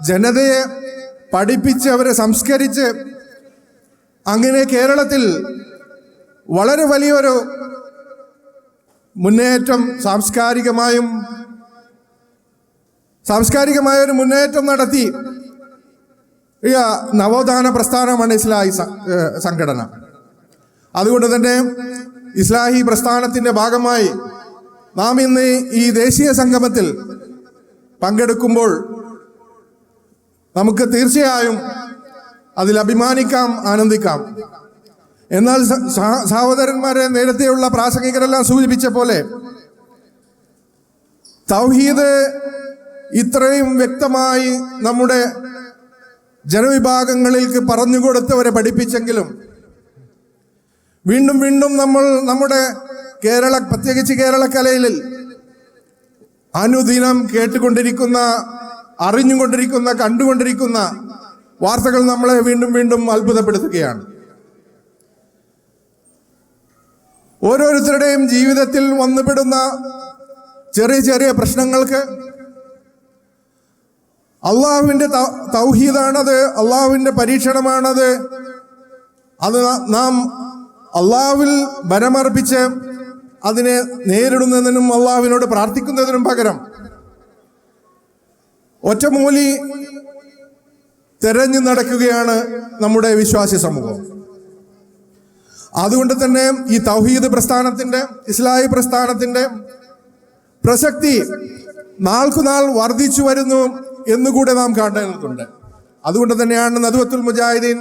[SPEAKER 11] ജനതയെ പഠിപ്പിച്ച് അവരെ സംസ്കരിച്ച് അങ്ങനെ കേരളത്തിൽ വളരെ വലിയൊരു മുന്നേറ്റം സാംസ്കാരികമായൊരു മുന്നേറ്റം നടത്തി നവോത്ഥാന പ്രസ്ഥാനമാണ് ഇസ്ലാഹി സംഘടന. അതുകൊണ്ട് തന്നെ ഇസ്ലാഹി പ്രസ്ഥാനത്തിൻ്റെ ഭാഗമായി നാം ഇന്ന് ഈ ദേശീയ സംഗമത്തിൽ പങ്കെടുക്കുമ്പോൾ നമുക്ക് തീർച്ചയായും അതിൽ അഭിമാനിക്കാം, ആനന്ദിക്കാം. എന്നാൽ സഹോദരന്മാരെ, നേരത്തെയുള്ള പ്രാസംഗികരെല്ലാം സൂചിപ്പിച്ച പോലെ തൗഹീദ് ഇത്രയും വ്യക്തമായി നമ്മുടെ ജനവിഭാഗങ്ങളിലേക്ക് പറഞ്ഞുകൊടുത്തവരെ പഠിപ്പിച്ചെങ്കിലും വീണ്ടും വീണ്ടും നമ്മൾ നമ്മുടെ പ്രത്യേകിച്ച് കേരളക്കലയിൽ അനുദിനം കേട്ടുകൊണ്ടിരിക്കുന്ന, അറിഞ്ഞുകൊണ്ടിരിക്കുന്ന, കണ്ടുകൊണ്ടിരിക്കുന്ന വാർത്തകൾ നമ്മളെ വീണ്ടും വീണ്ടും അത്ഭുതപ്പെടുത്തുകയാണ്. ഓരോരുത്തരുടെയും ജീവിതത്തിൽ വന്നുപെടുന്ന ചെറിയ ചെറിയ പ്രശ്നങ്ങൾക്ക് അള്ളാഹുവിൻ്റെ തൗഹീദാണത്, അള്ളാഹുവിൻ്റെ പരീക്ഷണമാണത്. അത് നാം അള്ളാഹുവിൽ ബലമർപ്പിച്ച് അതിനെ നേരിടുന്നതിനും അള്ളാഹുവിനോട് പ്രാർത്ഥിക്കുന്നതിനും പകരം ഒറ്റമൂലി തെരഞ്ഞു നടക്കുകയാണ് നമ്മുടെ വിശ്വാസി സമൂഹം. അതുകൊണ്ട് തന്നെ ഈ തൗഹീദ് പ്രസ്ഥാനത്തിൻ്റെ, ഇസ്ലാഹി പ്രസ്ഥാനത്തിൻ്റെ പ്രസക്തി നാൾക്കുനാൾ വർദ്ധിച്ചു വരുന്നു എന്നുകൂടെ നാം കാണേണ്ടതുണ്ട്. അതുകൊണ്ട് തന്നെയാണ് നദ്വത്തുൽ മുജാഹിദീൻ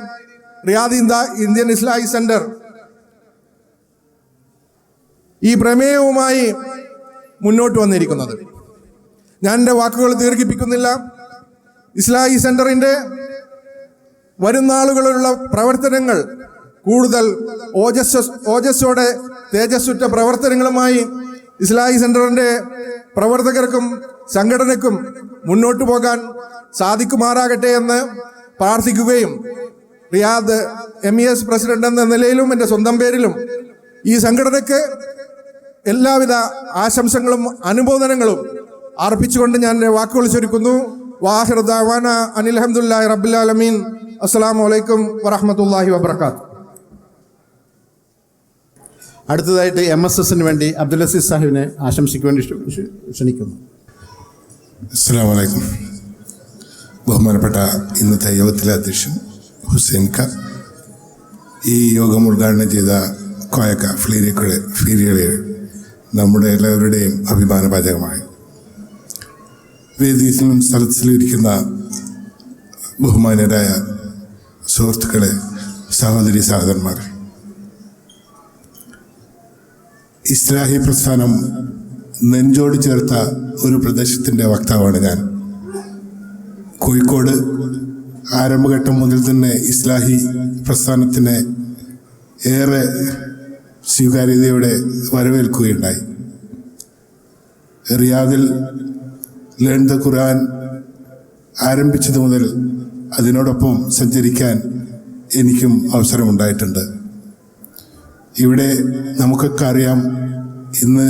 [SPEAKER 11] റിയാദ് ഇന്ത്യൻ ഇസ്ലാഹി സെന്റർ ഈ പ്രമേയവുമായി മുന്നോട്ട് വന്നിരിക്കുന്നത്. ഞാൻ എൻ്റെ വാക്കുകൾ ദീർഘിപ്പിക്കുന്നില്ല. ഇസ്ലാഹി സെന്ററിൻ്റെ വരുന്ന നാളുകളിലുള്ള പ്രവർത്തനങ്ങൾ കൂടുതൽ ഓജസ്സോടെ തേജസ്സുറ്റ പ്രവർത്തനങ്ങളുമായി ഇസ്ലാഹി സെന്ററിൻ്റെ പ്രവർത്തകർക്കും സംഘടനയ്ക്കും മുന്നോട്ട് പോകാൻ സാധിക്കുമാറാകട്ടെ എന്ന് പ്രാർത്ഥിക്കുകയും റിയാദ് MES പ്രസിഡന്റ് എന്ന നിലയിലും എൻ്റെ സ്വന്തം പേരിലും ഈ സംഘടനയ്ക്ക് എല്ലാവിധ ആശംസകളും അനുമോദനങ്ങളും അർപ്പിച്ചുകൊണ്ട് ഞാൻ എൻ്റെ വാക്കുകൾ ചുരുക്കുന്നു. വാഹിർ ദഅവാന അനിൽ ഹംദുലില്ലാഹി റബ്ബിൽ ആലമീൻ. അസ്സലാമു അലൈക്കും വറഹ്മത്തുള്ളാഹി വബറകാതുഹു.
[SPEAKER 5] അടുത്തതായിട്ട് MSSന് വേണ്ടി അബ്ദുൽ അസീസ് സാഹിബിനെ ആശംസിക്ക് വേണ്ടി ക്ഷണിക്കുന്നു.
[SPEAKER 10] അസ്സലാമു അലൈക്കും. ബഹുമാനപ്പെട്ട ഇന്നത്തെ യോഗത്തിലെ അധ്യക്ഷൻ ഹുസൈൻ ക, ഈ യോഗം ഉദ്ഘാടനം ചെയ്ത കോയക്ക ഫീരികളെ നമ്മുടെ എല്ലാവരുടെയും അഭിമാനഭാജകമായി വേദിയിലും സ്ഥലത്തിലും ഇരിക്കുന്ന ബഹുമാനരായ സുഹൃത്തുക്കളെ, സഹോദരി സഹോദരന്മാരെ, ഇസ്ലാഹി പ്രസ്ഥാനം നെഞ്ചോട് ചേർത്ത ഒരു പ്രദേശത്തിൻ്റെ വക്താവാണ് ഞാൻ. കോഴിക്കോട് ആരംഭഘട്ടം മുതൽ തന്നെ ഇസ്ലാഹി പ്രസ്ഥാനത്തിനെ ഏറെ സ്വീകാര്യതയോടെ വരവേൽക്കുകയുണ്ടായി. റിയാദിൽ ലേൺ ദ ഖുർആൻ ആരംഭിച്ചത് മുതൽ അതിനോടൊപ്പം സഞ്ചരിക്കാൻ എനിക്കും അവസരമുണ്ടായിട്ടുണ്ട്. ഇവിടെ നമുക്കൊക്കെ അറിയാം, ഇന്ന്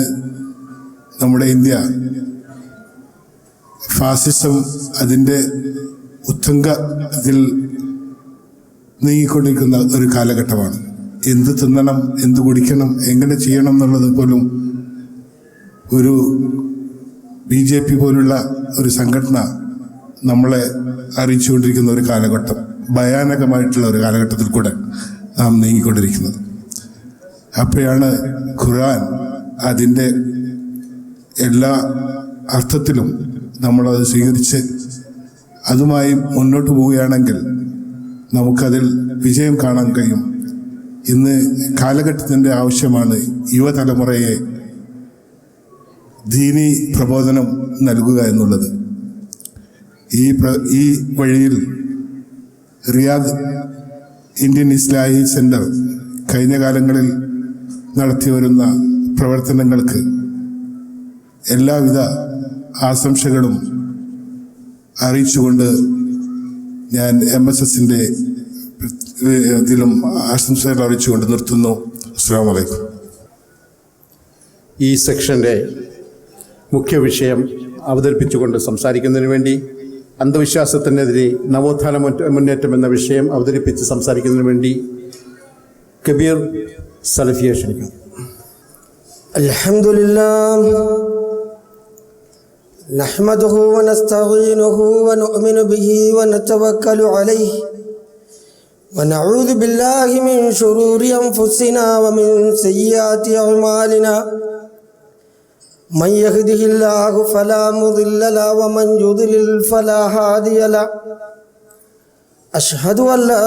[SPEAKER 10] നമ്മുടെ ഇന്ത്യ ഫാസിസം അതിൻ്റെ ഉത്തുംഗത്തിൽ നീങ്ങിക്കൊണ്ടിരിക്കുന്ന ഒരു കാലഘട്ടമാണ്. എന്ത് തിന്നണം, എന്ത് കുടിക്കണം, എങ്ങനെ ചെയ്യണം എന്നുള്ളത് പോലും ഒരു BJP പോലുള്ള ഒരു സംഘടന നമ്മളെ അറിയിച്ചുകൊണ്ടിരിക്കുന്ന ഒരു കാലഘട്ടം, ഭയാനകമായിട്ടുള്ള ഒരു കാലഘട്ടത്തിൽ കൂടെ നാം നീങ്ങിക്കൊണ്ടിരിക്കുന്നത്. അപ്പോഴാണ് ഖുർആൻ അതിൻ്റെ എല്ലാ അർത്ഥത്തിലും നമ്മളത് സ്വീകരിച്ച് അതുമായി മുന്നോട്ട് പോവുകയാണെങ്കിൽ നമുക്കതിൽ വിജയം കാണാൻ കഴിയും. ഇന്ന് കാലഘട്ടത്തിൻ്റെ ആവശ്യമാണ് യുവതലമുറയെ ദീനി പ്രബോധനം നൽകുക എന്നുള്ളത്. ഈ വഴിയിൽ റിയാദ് ഇന്ത്യൻ ഇസ്ലാഹി സെൻറ്റർ കഴിഞ്ഞ കാലങ്ങളിൽ നടത്തി വരുന്ന പ്രവർത്തനങ്ങൾക്ക് എല്ലാവിധ ആശംസകളും അറിയിച്ചുകൊണ്ട് ഞാൻ MSSൻ്റെ ഇതിലും ആശംസകൾ അറിയിച്ചുകൊണ്ട് നിർത്തുന്നു. അസ്സലാമു അലൈക്കും.
[SPEAKER 5] ഈ സെക്ഷൻ്റെ മുഖ്യ വിഷയം അവതരിപ്പിച്ചുകൊണ്ട് സംസാരിക്കുന്നതിന് വേണ്ടി അന്ധവിശ്വാസത്തിനെതിരെ നവോത്ഥാന മുന്നേറ്റം എന്ന വിഷയം അവതരിപ്പിച്ച് സംസാരിക്കുന്നതിന് വേണ്ടി കബീർ സലഫിയെ ക്ഷണിക്കുന്നു.
[SPEAKER 15] അൽഹംദുലില്ലാഹ് നഹ്മദുഹു വനസ്തഈനുഹു വനുഅ്മിനു ബിഹി വനതവക്കലു അലൈഹി വനഊദു ബില്ലാഹി മിൻ ശുറൂരി അൻഫുസിനാ വമിൻ സയ്യിആതി അഅ്മാലിനാ മൻ യഹ്ദിഹില്ലാഹു ഫലാ മുദില്ല ലഹു വമൻ യുദ്ലിൽ ഫലാ ഹാദിയ ലഹു അഷ്ഹദു അൻ ലാ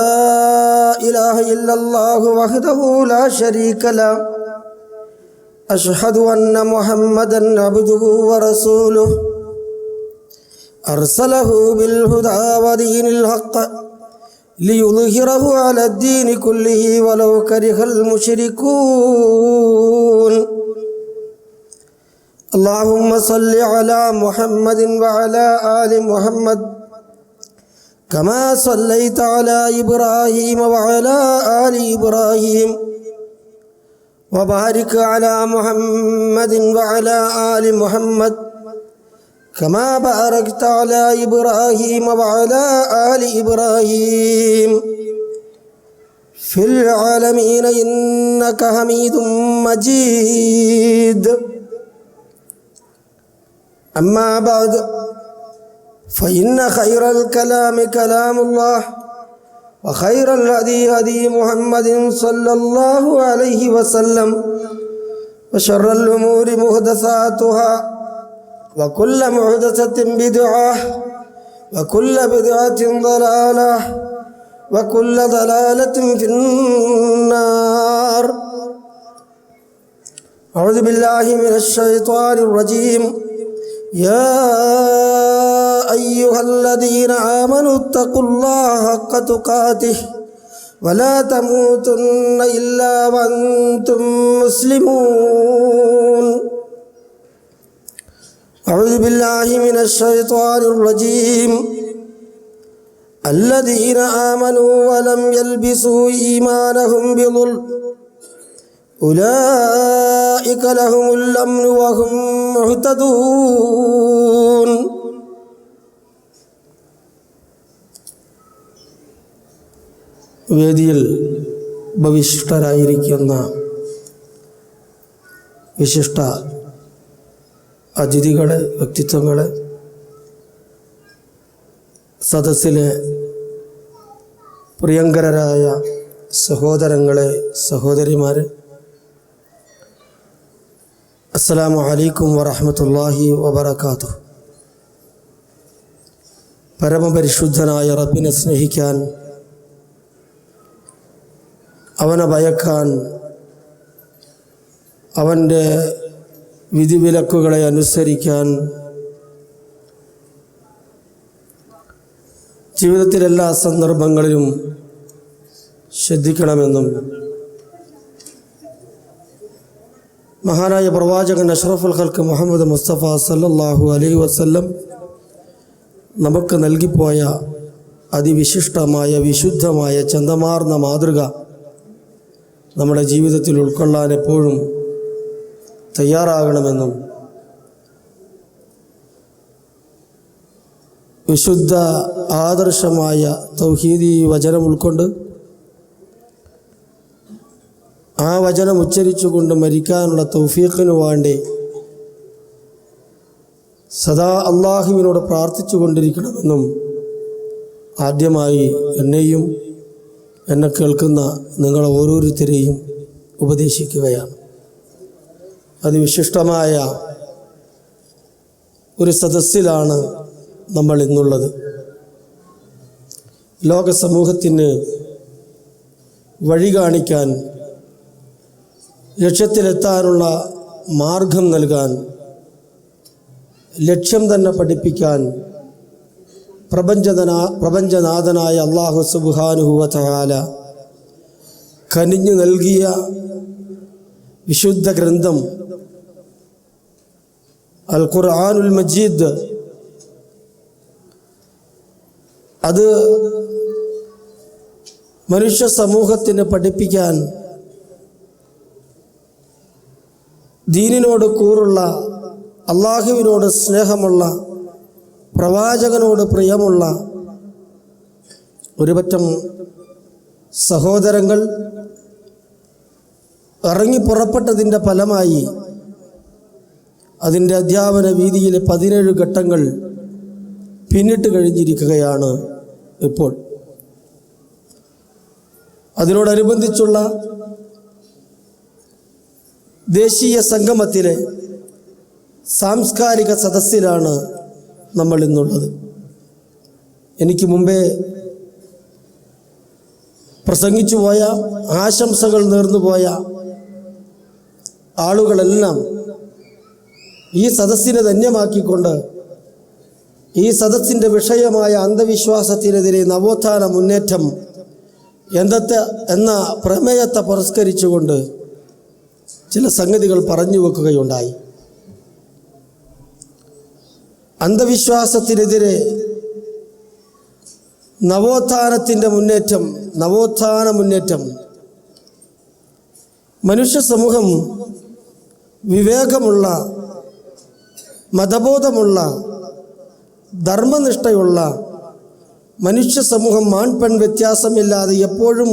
[SPEAKER 15] ഇലാഹ ഇല്ലല്ലാഹു വഹ്ദഹു ലാ ശരീക ലഹു അഷ്ഹദു അന്ന മുഹമ്മദൻ അബ്ദുഹു വറസൂലുഹു അർസലഹു ബിൽ ഹുദാ വദീനിൽ ഹഖ് ലിയുദ്ഹിറഹു അലദ്ദീനി കുല്ലിഹി വലൗ കരിഹൽ മുശ്രികൂൻ. اللهم صل على محمد وعلى آل محمد كما صليت على إبراهيم وعلى آل إبراهيم وبارك على محمد وعلى آل محمد كما باركت على إبراهيم وعلى آل إبراهيم في العالمين إنك حميد مجيد. أما بعد فإن خير الكلام كلام الله وخير الهدي هدي محمد صلى الله عليه وسلم وشر الأمور محدثاتها وكل محدثة بدعة وكل بدعة ضلالة وكل ضلالة في النار. أعوذ بالله من الشيطان الرجيم. يا أيها الذين آمنوا اتقوا الله حق تقاته ولا تموتن إلا وأنتم مسلمون. أعوذ بالله من الشيطان الرجيم. الذين آمنوا ولم يلبسوا إيمانهم بظلم أولئك لهم الأمن وهم مهتدون. വേദിയിൽ ഭവിഷ്ഠരായിരിക്കുന്ന വിശിഷ്ട അതിഥികളെ, വ്യക്തിത്വങ്ങളെ, സദസ്സിലെ പ്രിയങ്കരരായ സഹോദരങ്ങളെ, സഹോദരിമാരെ, അസ്സലാമു അലൈക്കും വറഹ്മത്തുള്ളാഹി വബറകാതുഹു. പരമപരിശുദ്ധനായ റബ്ബിനെ സ്നേഹിക്കാൻ, അവനെ ഭയക്കാൻ, അവൻ്റെ വിധിവിലക്കുകളെ അനുസരിക്കാൻ, ജീവിതത്തിലെല്ലാ സന്ദർഭങ്ങളിലും ശ്രദ്ധിക്കണമെന്നും മഹാനായ പ്രവാചകൻ അഷ്റഫുൽ ഖൽക്ക് മുഹമ്മദ് മുസ്തഫ സല്ലല്ലാഹു അലൈഹി വസല്ലം നമുക്ക് നൽകിപ്പോയ അതിവിശിഷ്ടമായ വിശുദ്ധമായ ചന്തമാർന്ന മാതൃക നമ്മുടെ ജീവിതത്തിൽ ഉൾക്കൊള്ളാൻ എപ്പോഴും തയ്യാറാകണമെന്നും വിശുദ്ധ ആദർശമായ തൗഹീദി വചനം ഉൾക്കൊണ്ട് ആ വചനം ഉച്ചരിച്ചുകൊണ്ട് മരിക്കാനുള്ള തൗഫീഖിനു വേണ്ടി സദാ അള്ളാഹുവിനോട് പ്രാർത്ഥിച്ചു കൊണ്ടിരിക്കണമെന്നും ആദ്യമായി എന്നെയും എന്നെ കേൾക്കുന്ന നിങ്ങളെ ഓരോരുത്തരെയും ഉപദേശിക്കുകയാണ്. അതിവിശിഷ്ടമായ ഒരു സദസ്സിലാണ് നമ്മൾ ഇന്നുള്ളത്. ലോക സമൂഹത്തിന് വഴി കാണിക്കാൻ, ലക്ഷ്യത്തിലെത്താനുള്ള മാർഗം നൽകാൻ, ലക്ഷ്യം തന്നെ പഠിപ്പിക്കാൻ പ്രപഞ്ചനാഥനായ അല്ലാഹു സുബ്ഹാനഹു വ തആല കനിഞ്ഞു നൽകിയ വിശുദ്ധ ഗ്രന്ഥം അൽ ഖുർആനുൽ മജീദ്, അത് മനുഷ്യ സമൂഹത്തിന് പഠിപ്പിക്കാൻ ദീനിനോട് കൂറുള്ള, അള്ളാഹുവിനോട് സ്നേഹമുള്ള, പ്രവാചകനോട് പ്രിയമുള്ള ഒരുപറ്റം സഹോദരങ്ങൾ ഇറങ്ങി പുറപ്പെട്ടതിൻ്റെ ഫലമായി അതിൻ്റെ അധ്യാപന വീതിയിലെ 17 ഘട്ടങ്ങൾ പിന്നിട്ട് കഴിഞ്ഞിരിക്കുകയാണ് ഇപ്പോൾ. അതിനോടനുബന്ധിച്ചുള്ള ദേശീയ സംഗമത്തിലെ സാംസ്കാരിക സദസ്സിലാണ് നമ്മൾ ഇന്നുള്ളത്. എനിക്ക് മുമ്പേ പ്രസംഗിച്ചു പോയ, ആശംസകൾ നേർന്നുപോയ ആളുകളെല്ലാം ഈ സദസ്സിനെ ധന്യമാക്കിക്കൊണ്ട് ഈ സദസ്സിൻ്റെ വിഷയമായ അന്ധവിശ്വാസത്തിനെതിരെ നവോത്ഥാന മുന്നേറ്റം എന്ന പ്രമേയത്തെ പുരസ്കരിച്ചുകൊണ്ട് ചില സംഗതികൾ പറഞ്ഞു വെക്കുകയുണ്ടായി. അന്ധവിശ്വാസത്തിനെതിരെ നവോത്ഥാന മുന്നേറ്റം മനുഷ്യ സമൂഹം വിവേകമുള്ള, മതബോധമുള്ള, ധർമ്മനിഷ്ഠയുള്ള മനുഷ്യ സമൂഹം ആൺപെൺ വ്യത്യാസമില്ലാതെ എപ്പോഴും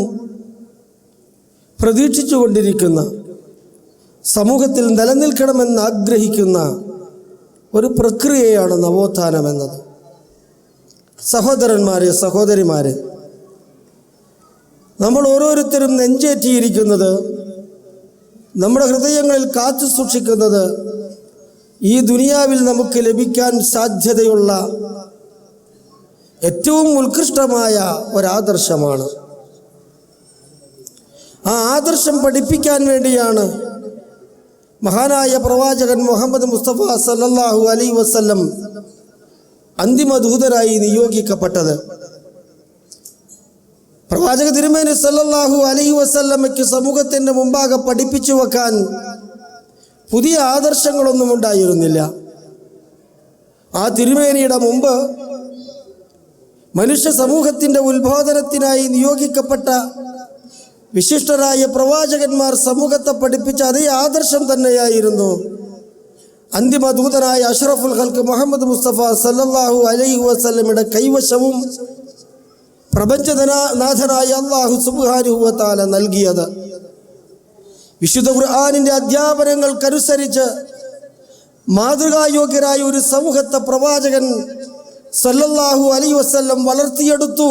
[SPEAKER 15] പ്രതീക്ഷിച്ചുകൊണ്ടിരിക്കുന്ന, സമൂഹത്തിൽ നിലനിൽക്കണമെന്ന് ആഗ്രഹിക്കുന്ന ഒരു പ്രക്രിയയാണ് നവോത്ഥാനം എന്നത്. സഹോദരന്മാരെ, സഹോദരിമാരെ, നമ്മൾ ഓരോരുത്തരും നെഞ്ചേറ്റിയിരിക്കുന്നത്, നമ്മുടെ ഹൃദയങ്ങളിൽ കാത്തു സൂക്ഷിക്കുന്നത് ഈ ദുനിയാവിൽ നമുക്ക് ലഭിക്കാൻ സാധ്യതയുള്ള ഏറ്റവും ഉത്കൃഷ്ടമായ ഒരാദർശമാണ്. ആ ആദർശം പഠിപ്പിക്കാൻ വേണ്ടിയാണ് മഹാനായ പ്രവാചകൻ മുഹമ്മദ് മുസ്തഫ സല്ലല്ലാഹു അലൈഹി വസല്ലം അന്തിമ ദൂതനായി നിയോഗിക്കപ്പെട്ടത്. പ്രവാചക തിരുമേനി സല്ലല്ലാഹു അലൈഹി വസല്ലമയ്ക്ക് സമൂഹത്തിൻ്റെ മുമ്പാകെ പഠിപ്പിച്ചു വെക്കാൻ പുതിയ ആദർശങ്ങളൊന്നും ഉണ്ടായിരുന്നില്ല. ആ തിരുമേനിയുടെ മുമ്പ് മനുഷ്യ സമൂഹത്തിൻ്റെ ഉത്ബോധനത്തിനായി നിയോഗിക്കപ്പെട്ട വിശിഷ്ടരായ പ്രവാചകന്മാർ സമൂഹത്തെ പഠിപ്പിച്ച അതേ ആദർശം തന്നെയായിരുന്നു അന്തിമ ദൂതനായ അഷ്റഫുൽ ഖൽഖ് മുഹമ്മദ് മുസ്തഫ സല്ലല്ലാഹു അലൈഹി വസല്ലമയുടെ കൈവശവും പ്രപഞ്ചനാഥനായ അല്ലാഹു സുബ്ഹാനഹു വ തആല നൽകിയത്. വിശുദ്ധ ഖുർആനിൻ്റെ അധ്യാപനങ്ങൾക്കനുസരിച്ച് മാതൃകായോഗ്യരായ ഒരു സമൂഹത്തെ പ്രവാചകൻ സല്ലല്ലാഹു അലൈഹി വസല്ലം വളർത്തിയെടുത്തു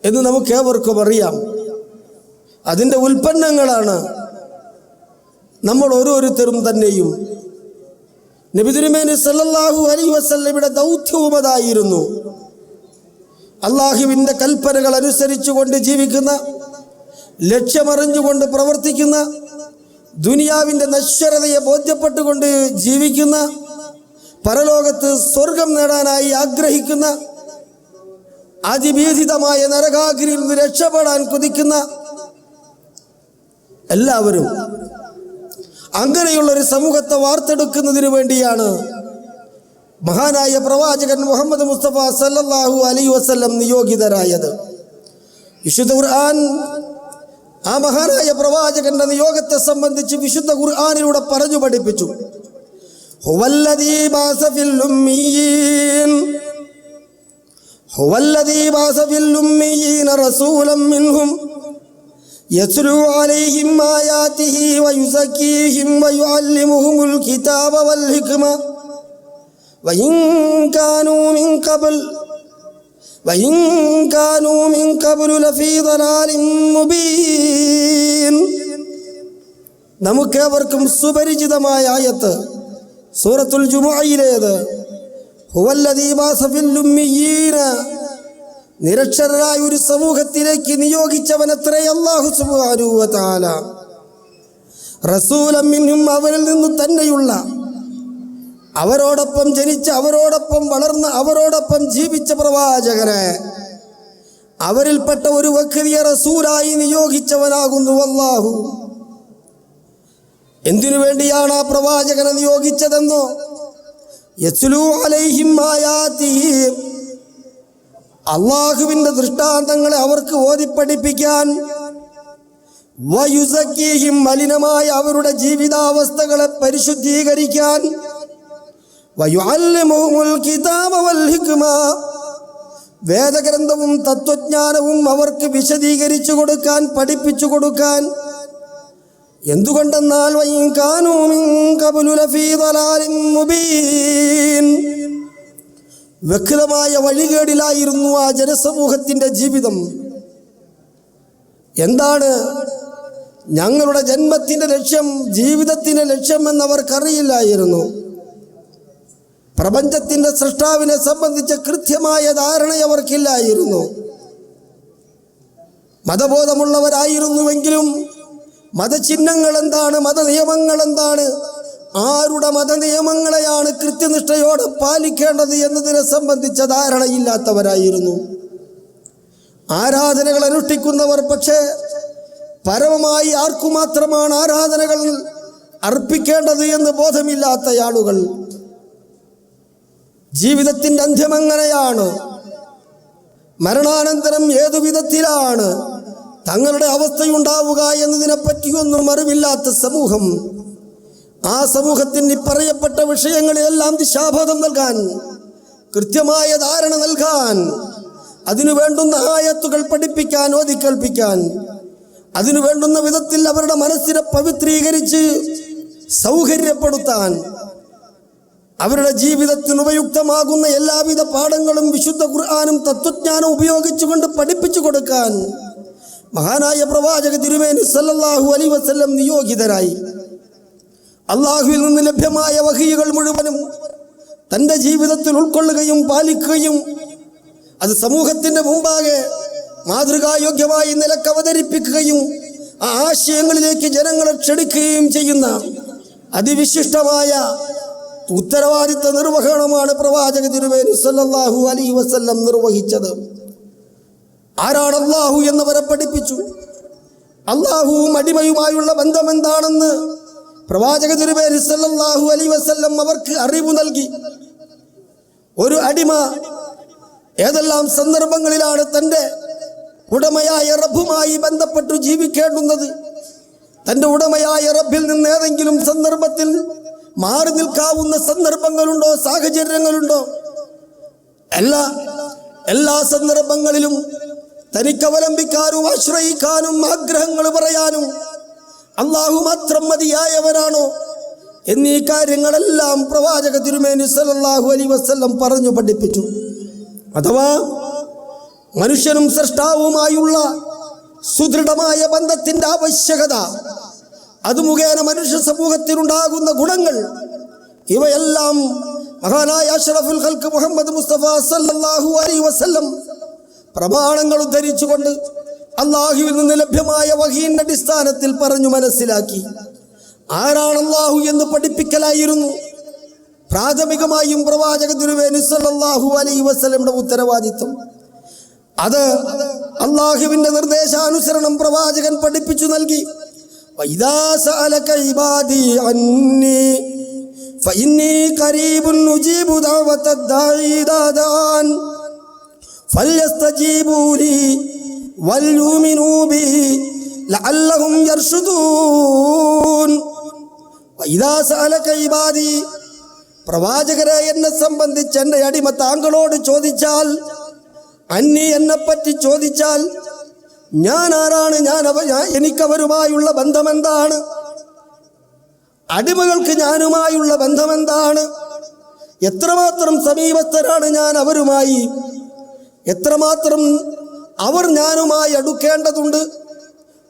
[SPEAKER 15] എന്ന് നമുക്കേവർക്കും അറിയാം. അതിൻ്റെ ഉൽപ്പന്നങ്ങളാണ് നമ്മൾ ഓരോരുത്തരും തന്നെയും. നബി തിരുമേനി സല്ലല്ലാഹു അലൈഹി വസല്ലമയുടെ ദൗത്യവും അതായിരുന്നു. അള്ളാഹുവിൻ്റെ കൽപ്പനകൾ അനുസരിച്ചുകൊണ്ട് ജീവിക്കുന്ന, ലക്ഷ്യമറിഞ്ഞുകൊണ്ട് പ്രവർത്തിക്കുന്ന, ദുനിയാവിൻ്റെ നശ്വരതയെ ബോധ്യപ്പെട്ടുകൊണ്ട് ജീവിക്കുന്ന, പരലോകത്ത് സ്വർഗം നേടാനായി ആഗ്രഹിക്കുന്ന, അതിഭീതിതമായ നരകാഗ്നിയിൽ നിന്ന് രക്ഷപ്പെടാൻ കൊതിക്കുന്ന എല്ലാവരും അങ്ങനെയുള്ളൊരു സമൂഹത്തെ വാർത്തെടുക്കുന്നതിന് വേണ്ടിയാണ് മഹാനായ പ്രവാചകൻ മുഹമ്മദ് മുസ്തഫ സല്ലല്ലാഹു അലൈഹി വസല്ലം നിയോഗിതരായത്. വിശുദ്ധ ഖുർആൻ ആ മഹാനായ പ്രവാചകന്റെ നിയോഗത്തെ സംബന്ധിച്ച് വിശുദ്ധ ഖുർആനിലൂടെ പറഞ്ഞു പഠിപ്പിച്ചു. ഹുവല്ലദീ ബഅസ ഫിൽ ഉമ്മീയീന റസൂലൻ മിൻഹും യത്ലൂ അലൈഹിം ആയാതിഹി വയുസക്കീഹിം വയുഅല്ലിമുഹുമുൽ കിതാബ വൽ ഹിക്മ വഇൻ കാനൂ മിൻ ഖബ്ലു ലഫീ ളലാലിൻ മുബീൻ. നമുക്കേവർക്കും സുപരിചിതമായ ആയത്ത് സൂറത്തുൽ ജുമുഅയിലേത്. ഹുവല്ലദീ ബഅസ ഫിൽ ഉമ്മീയീന, നിരക്ഷരരായ ഒരു സമൂഹത്തിലേക്ക് നിയോഗിച്ചവനത്രേ അല്ലാഹു സുബ്ഹാനഹു വ തആല. റസൂലൻ മിൻഹും, അവരിൽ നിന്നു തന്നെയുള്ള, അവരോടൊപ്പം ജനിച്ച, അവരോടൊപ്പം വളർന്ന, അവരോടൊപ്പം ജീവിച്ച പ്രവാചകനെ അവരിൽപ്പെട്ട ഒരു വ്യക്തിയെ റസൂലായി നിയോഗിച്ചവനാകുന്നു അല്ലാഹു. എന്തിനു വേണ്ടിയാണ് ആ പ്രവാചകനെ നിയോഗിച്ചതെന്നോ? യത്ലൂ അലൈഹിം ആയാതിഹി, അള്ളാഹുവിൻ്റെ ദൃഷ്ടാന്തങ്ങളെ അവർക്ക് ഓതിപ്പഠിപ്പിക്കാൻ, വയുസക്കീഹിം, മലിനമായ അവരുടെ ജീവിതാവസ്ഥകളെ പരിശുദ്ധീകരിക്കാൻ, വയുഅല്ലിമുഹുമുൽ കിതാബ വൽ ഹിക്മ, വേദഗ്രന്ഥവും തത്വജ്ഞാനവും അവർക്ക് വിശദീകരിച്ചു കൊടുക്കാൻ, പഠിപ്പിച്ചു കൊടുക്കാൻ. എന്തുകൊണ്ടെന്നാൽ വഇൻ കാനൂ മിൻ ഖബ്ലു ലഫീ ളലാലിൻ മുബീൻ, വ്യക്തമായ വഴികേടിലായിരുന്നു ആ ജനസമൂഹത്തിൻ്റെ ജീവിതം. എന്താണ് ഞങ്ങളുടെ ജന്മത്തിൻ്റെ ലക്ഷ്യം, ജീവിതത്തിൻ്റെ ലക്ഷ്യം എന്നവർക്കറിയില്ലായിരുന്നു. പ്രപഞ്ചത്തിൻ്റെ സൃഷ്ടാവിനെ സംബന്ധിച്ച കൃത്യമായ ധാരണ അവർക്കില്ലായിരുന്നു. മതബോധമുള്ളവരായിരുന്നുവെങ്കിലും മതചിഹ്നങ്ങൾ എന്താണ്, മതനിയമങ്ങൾ എന്താണ്, ആരുടെ മതനിയമങ്ങളെയാണ് കൃത്യനിഷ്ഠയോടെ പാലിക്കേണ്ടത് എന്നതിനെ സംബന്ധിച്ച ധാരണയില്ലാത്തവരായിരുന്നു. ആരാധനകൾ അനുഷ്ഠിക്കുന്നവർ പക്ഷേ പരമമായി ആർക്കുമാത്രമാണ് ആരാധനകൾ അർപ്പിക്കേണ്ടത് എന്ന് ബോധമില്ലാത്ത ആളുകൾ. ജീവിതത്തിൻ്റെ അന്ത്യം എങ്ങനെയാണ്, മരണാനന്തരം ഏതു വിധത്തിലാണ് തങ്ങളുടെ അവസ്ഥയുണ്ടാവുക എന്നതിനെപ്പറ്റിയൊന്നും അറിവില്ലാത്ത സമൂഹം. ആ സമൂഹത്തിന് പറയപ്പെട്ട വിഷയങ്ങളിലെല്ലാം ദിശാബോധം നൽകാൻ, കൃത്യമായ ധാരണ നൽകാൻ, അതിനു വേണ്ടുന്ന ആയത്തുകൾ പഠിപ്പിക്കാൻ, ഓതിക്കേൾപ്പിക്കാൻ, അതിനു വേണ്ടുന്ന വിധത്തിൽ അവരുടെ മനസ്സിനെ പവിത്രീകരിച്ച് സൗകര്യപ്പെടുത്താൻ, അവരുടെ ജീവിതത്തിന് ഉപയുക്തമാകുന്ന എല്ലാവിധ പാഠങ്ങളും വിശുദ്ധ ഖുർആനും തത്വജ്ഞാനവും ഉപയോഗിച്ചുകൊണ്ട് പഠിപ്പിച്ചു കൊടുക്കാൻ മഹാനായ പ്രവാചക തിരുമേനി സല്ലല്ലാഹു അലൈഹി വസല്ലം നിയോഗിതരായി. അള്ളാഹുവിൽ നിന്ന് ലഭ്യമായ വഹിയുകൾ മുഴുവനും തൻ്റെ ജീവിതത്തിൽ ഉൾക്കൊള്ളുകയും പാലിക്കുകയും അത് സമൂഹത്തിൻ്റെ മുമ്പാകെ മാതൃകായോഗ്യമായി നിലക്ക് അവതരിപ്പിക്കുകയും ആ ആശയങ്ങളിലേക്ക് ജനങ്ങളെ ക്ഷണിക്കുകയും ചെയ്യുന്ന അതിവിശിഷ്ടമായ ഉത്തരവാദിത്ത നിർവഹണമാണ് പ്രവാചക തിരുമേനി സല്ലല്ലാഹു അലൈഹി വസല്ലം നിർവഹിച്ചത്. ആരാണ് അല്ലാഹു എന്നവരെ പഠിപ്പിച്ചു. അല്ലാഹുവും അടിമയുമായുള്ള ബന്ധം എന്താണെന്ന് പ്രവാചക തിരുമേനി സല്ലല്ലാഹു അലൈഹി വസല്ലം അവർക്ക് അറിവ് നൽകി. ഒരു അടിമ ഏതെല്ലാം സന്ദർഭങ്ങളിലാണ് തൻ്റെ ഉടമയായ റബ്ബുമായി ബന്ധപ്പെട്ടു ജീവിക്കേണ്ടുന്നത്. തൻ്റെ ഉടമയായ റബ്ബിൽ നിന്ന് ഏതെങ്കിലും സന്ദർഭത്തിൽ മാറി നിൽക്കാവുന്ന സന്ദർഭങ്ങളുണ്ടോ, സാഹചര്യങ്ങളുണ്ടോ? എല്ലാ സന്ദർഭങ്ങളിലും തനിക്ക് അവലംബിക്കാനും ആശ്രയിക്കാനും ആഗ്രഹങ്ങൾ പറയാനും അള്ളാഹു മാത്രം മതിയായവനാണോ എന്നീ കാര്യങ്ങളെല്ലാം പ്രവാചക തിരുമേനി സല്ലല്ലാഹു അലൈഹി വസല്ലം പറഞ്ഞു പഠിപ്പിച്ചു. അഥവാ മനുഷ്യനും സൃഷ്ടാവുമായുള്ള സുദൃഢമായ ബന്ധത്തിൻ്റെ ആവശ്യകത, അത് മുഖേന മനുഷ്യ സമൂഹത്തിനുണ്ടാകുന്ന ഗുണങ്ങൾ, ഇവയെല്ലാം മഹാനായ അഷ്റഫുൽ ഖൽഖ് മുഹമ്മദ് മുസ്തഫ സല്ലല്ലാഹു അലൈഹി വസല്ലം പ്രമാണങ്ങൾ ഉദ്ധരിച്ചുകൊണ്ട് അള്ളാഹുവിൽ നിന്ന് ലഭ്യമായ വഹീന്റെ അടിസ്ഥാനത്തിൽ പറഞ്ഞു മനസ്സിലാക്കി. ആരാണ് അള്ളാഹു എന്ന് പഠിപ്പിക്കലായിരുന്നു പ്രാഥമികമായും പ്രവാചക തിരുമേനി സല്ലല്ലാഹു അലൈഹി വസല്ലമയുടെ ഉത്തരവാദിത്വം. അത് അള്ളാഹുവിന്റെ നിർദ്ദേശാനുസരണം പ്രവാചകൻ പഠിപ്പിച്ചു നൽകി. വഇദാ സഅലക ഇബാദി അന്നി ഫഇന്നി ഖരീബുൻ ഉജീബു ദഅവതദ് ദാഇ ഇദാ ദഅൻ ഫല്യസ്തജീബൂ ലി വൽയുമിനൂ ബി ലഅല്ലഹും യർഷുദൂൻ. വഇദാ സഅലക ഇബാദി, പ്രവാചകരെ എന്നെ സംബന്ധിച്ച് എൻ്റെ അടിമ താങ്കളോട് ചോദിച്ചാൽ, അന്നി എന്നെപ്പറ്റി ചോദിച്ചാൽ, ഞാൻ ആരാണ്, എനിക്കവരുമായുള്ള ബന്ധമെന്താണ്, അടിമകൾക്ക് ഞാനുമായുള്ള ബന്ധമെന്താണ്, എത്രമാത്രം സമീപസ്ഥരാണ് ഞാൻ അവരുമായി, എത്രമാത്രം അവർ ഞാനുമായി അടുക്കേണ്ടതുണ്ട്,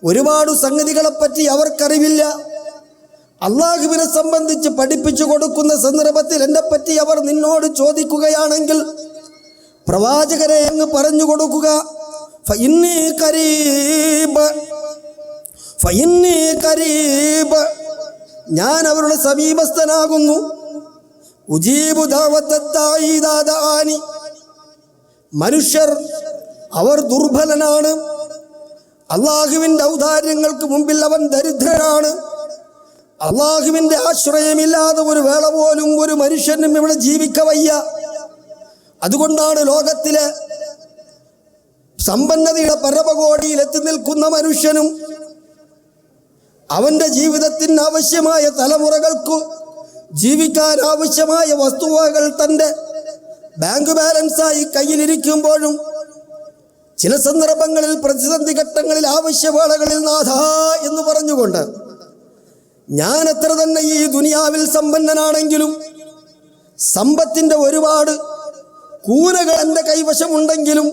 [SPEAKER 15] ഒരുപാട് സംഗതികളെപ്പറ്റി അവർക്കറിവില്ല. അള്ളാഹുവിനെ സംബന്ധിച്ച് പഠിപ്പിച്ചു കൊടുക്കുന്ന സന്ദർഭത്തിൽ എന്നെപ്പറ്റി അവർ നിന്നോട് ചോദിക്കുകയാണെങ്കിൽ പ്രവാചകരെ അങ്ങ് പറഞ്ഞു കൊടുക്കുക, ഫഇന്നി ഖരീബ്, ഞാൻ അവരുടെ സമീപസ്ഥനാകുന്നു. ഉജീബു ദഅവത്തദ് ദാഇ ഇദാ ദഅാനി, മനുഷ്യർ അവർ ദുർബലനാണ്, അള്ളാഹുവിൻ്റെ ഔദാര്യങ്ങൾക്ക് മുമ്പിൽ അവൻ ദരിദ്രനാണ്. അള്ളാഹുവിൻ്റെ ആശ്രയമില്ലാതെ ഒരു വേള പോലും ഒരു മനുഷ്യനും ഇവിടെ ജീവിക്കവയ്യ. അതുകൊണ്ടാണ് ലോകത്തിലെ സമ്പന്നതയുടെ പരമകോടിയിൽ എത്തി നിൽക്കുന്ന മനുഷ്യനും അവൻ്റെ ജീവിതത്തിന് ആവശ്യമായ തലമുറകൾക്ക് ജീവിക്കാൻ ആവശ്യമായ വസ്തുവകൾ തൻ്റെ ബാങ്ക് ബാലൻസായി കയ്യിലിരിക്കുമ്പോഴും ചില സന്ദർഭങ്ങളിൽ പ്രതിസന്ധി ഘട്ടങ്ങളിൽ ആവശ്യവേളകളിൽ നാഥ എന്ന് പറഞ്ഞുകൊണ്ട് ഞാൻ എത്ര തന്നെ ഈ ദുനിയാവിൽ സമ്പന്നനാണെങ്കിലും സമ്പത്തിൻ്റെ ഒരുപാട് കൂനകൾ എൻ്റെ കൈവശമുണ്ടെങ്കിലും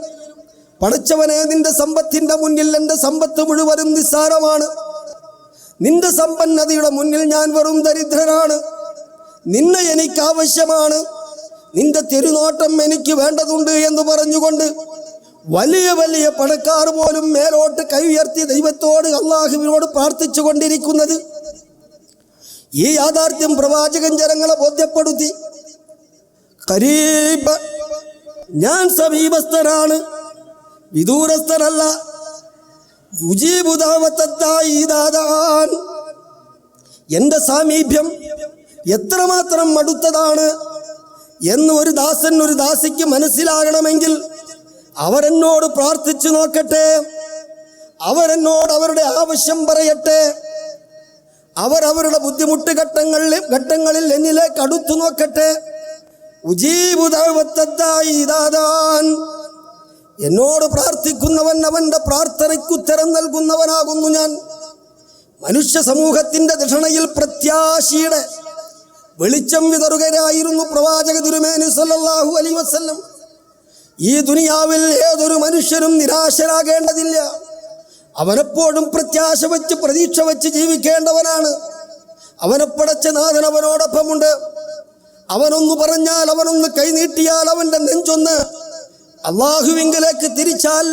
[SPEAKER 15] പടച്ചവനെ, നിന്റെ സമ്പത്തിൻ്റെ മുന്നിൽ എൻ്റെ സമ്പത്ത് മുഴുവനും നിസ്സാരമാണ്. നിന്റെ സമ്പന്നതയുടെ മുന്നിൽ ഞാൻ വെറും ദരിദ്രനാണ്. നിന്നെ എനിക്ക് ആവശ്യമാണ്, നിന്റെ തിരുനോട്ടം എനിക്ക് വേണ്ടതുണ്ട് എന്ന് പറഞ്ഞുകൊണ്ട് വലിയ വലിയ പണക്കാർ പോലും മേലോട്ട് കൈ ഉയർത്തി ദൈവത്തോട് അള്ളാഹുവിനോട് പ്രാർത്ഥിച്ചു കൊണ്ടിരിക്കുന്നത്. ഈ യാഥാർത്ഥ്യം പ്രവാചകൻ ജനങ്ങളെ ബോധ്യപ്പെടുത്തി. ഖരീബ്, ഞാൻ സമീപസ്ഥനാണ്, വിദൂരസ്ഥനല്ല. ഉജീബു ദഅവത്തദ് ദാഇ ഇദാ ദഅാൻ, എൻ്റെ സാമീപ്യം എത്രമാത്രം അടുത്തതാണ് എന്ന് ഒരു ദാസൻ ഒരു ദാസിക്ക് മനസ്സിലാകണമെങ്കിൽ അവരെന്നോട് പ്രാർത്ഥിച്ചു നോക്കട്ടെ, അവരെന്നോട് അവരുടെ ആവശ്യം പറയട്ടെ, അവരവരുടെ ബുദ്ധിമുട്ട് ഘട്ടങ്ങളിൽ എന്നിലേക്ക് അടുത്തു നോക്കട്ടെ. ഉജീബു ദഅവത്തദ് ദാഇ ഇദാ ദഅാൻ, എന്നോട് പ്രാർത്ഥിക്കുന്നവൻ അവൻ്റെ പ്രാർത്ഥനയ്ക്ക് ഉത്തരം നൽകുന്നവനാകുന്നു ഞാൻ. മനുഷ്യ സമൂഹത്തിൻ്റെ ദക്ഷണയിൽ പ്രത്യാശയുടെ വെളിച്ചം വിതറുകയായിരുന്നു പ്രവാചക തിരുമേനി സല്ലല്ലാഹു അലൈഹി വസല്ലം. ഈ ദുനിയാവിൽ ഏതൊരു മനുഷ്യനും നിരാശരാകേണ്ടതില്ല. അവനെപ്പോഴും പ്രത്യാശ വെച്ച് പ്രതീക്ഷ വെച്ച് ജീവിക്കേണ്ടവനാണ്. അവനെ പടച്ച നാഥൻ അവനോടൊപ്പമുണ്ട്. അവനൊന്ന് പറഞ്ഞാൽ, അവനൊന്ന് കൈനീട്ടിയാൽ, അവൻ്റെ നെഞ്ചൊന്ന് അള്ളാഹുവിങ്കിലേക്ക് തിരിച്ചാൽ